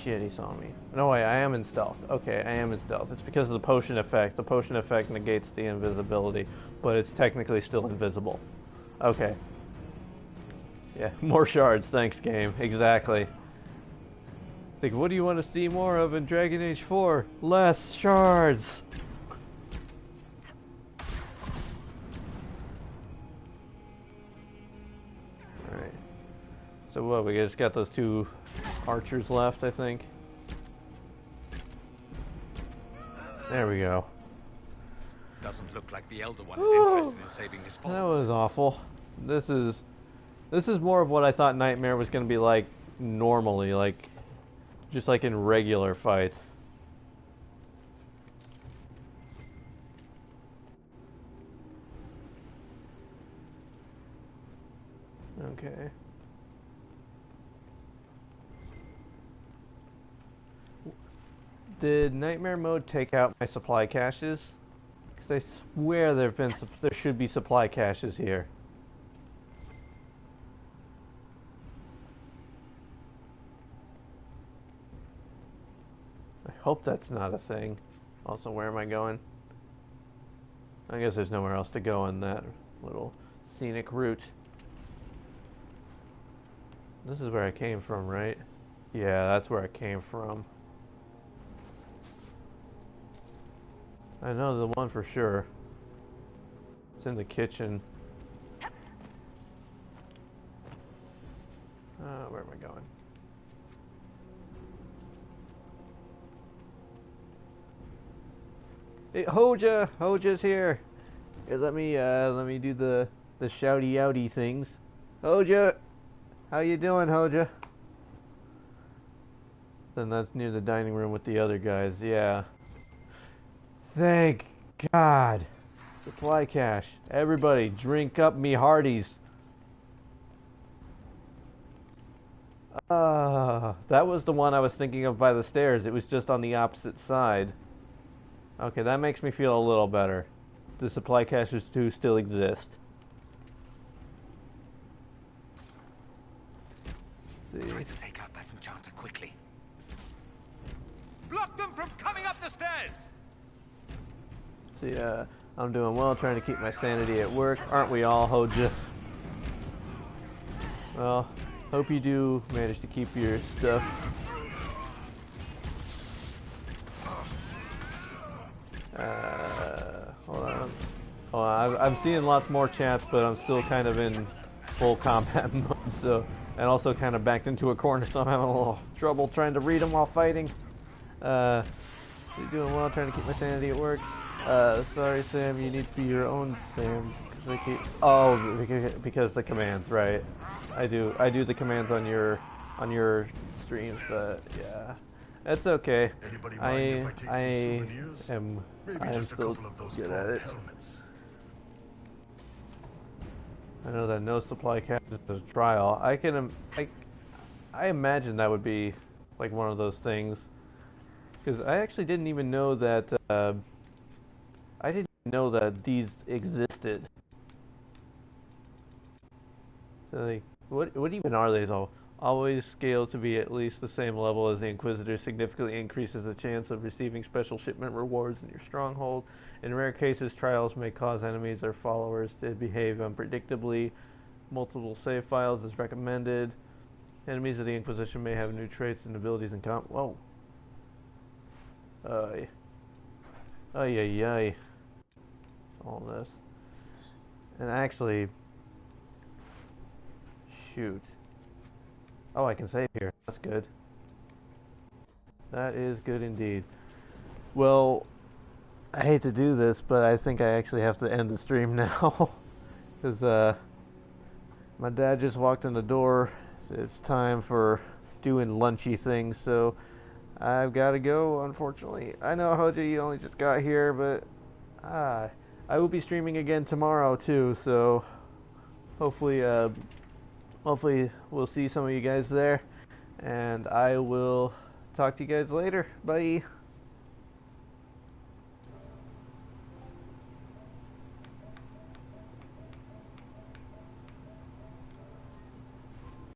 Shit, he saw me. No, wait, I am in stealth. Okay, I am in stealth. It's because of the potion effect. The potion effect negates the invisibility, but it's technically still invisible. Okay. Yeah, more shards. Thanks, game. Exactly. Like, what do you want to see more of in Dragon Age 4? Less shards! Alright. So what, we just got those two archers left, I think. There we go. Doesn't look like the Elder One is interested in saving his followers. That was awful. This is more of what I thought Nightmare was going to be like normally, like just like in regular fights. Okay. Did Nightmare mode take out my supply caches? Because I swear there should be supply caches here. I hope that's not a thing. Also, where am I going? I guess there's nowhere else to go on that little scenic route. This is where I came from, right? Yeah, that's where I came from. I know the one for sure. It's in the kitchen. Where am I going? Hey, Hoja! Hoja's here! Here, let me do the shouty outy things. Hoja! How you doing, Hoja? Then that's near the dining room with the other guys, yeah. Thank God. Supply cache. Everybody, drink up me hearties. That was the one I was thinking of by the stairs. It was just on the opposite side. Okay, that makes me feel a little better. The supply caches do still exist. Try to take out that enchanter quickly. Block them from coming up the stairs! See, I'm doing well trying to keep my sanity at work. Aren't we all, Hoja? Well, hope you do manage to keep your stuff. Hold on. Oh, I'm seeing lots more chats, but I'm still kind of in full combat mode, so, and also kind of backed into a corner, so I'm having a little trouble trying to read them while fighting. You're doing well trying to keep my sanity at work. Sorry, Sam, you need to be your own Sam. Because the commands, right? I do the commands on your streams, but yeah, that's okay. I am still good at it. I know that no supply captures a trial. I imagine that would be like one of those things, because I actually didn't even know that I didn't know that these existed. So like, what even are these all? Always scale to be at least the same level as the Inquisitor significantly increases the chance of receiving special shipment rewards in your stronghold. In rare cases, trials may cause enemies or followers to behave unpredictably. Multiple save files is recommended. Enemies of the Inquisition may have new traits and abilities in comp. Whoa. Ay. Ay ay ay. All this. And actually, shoot. Oh, I can save here. That's good. That is good indeed. Well, I hate to do this, but I think I actually have to end the stream now. Because my dad just walked in the door. It's time for doing lunchy things, so I've got to go, unfortunately. I know, Hoja, you only just got here, but I will be streaming again tomorrow, too, so hopefully we'll see some of you guys there, and I will talk to you guys later. Bye.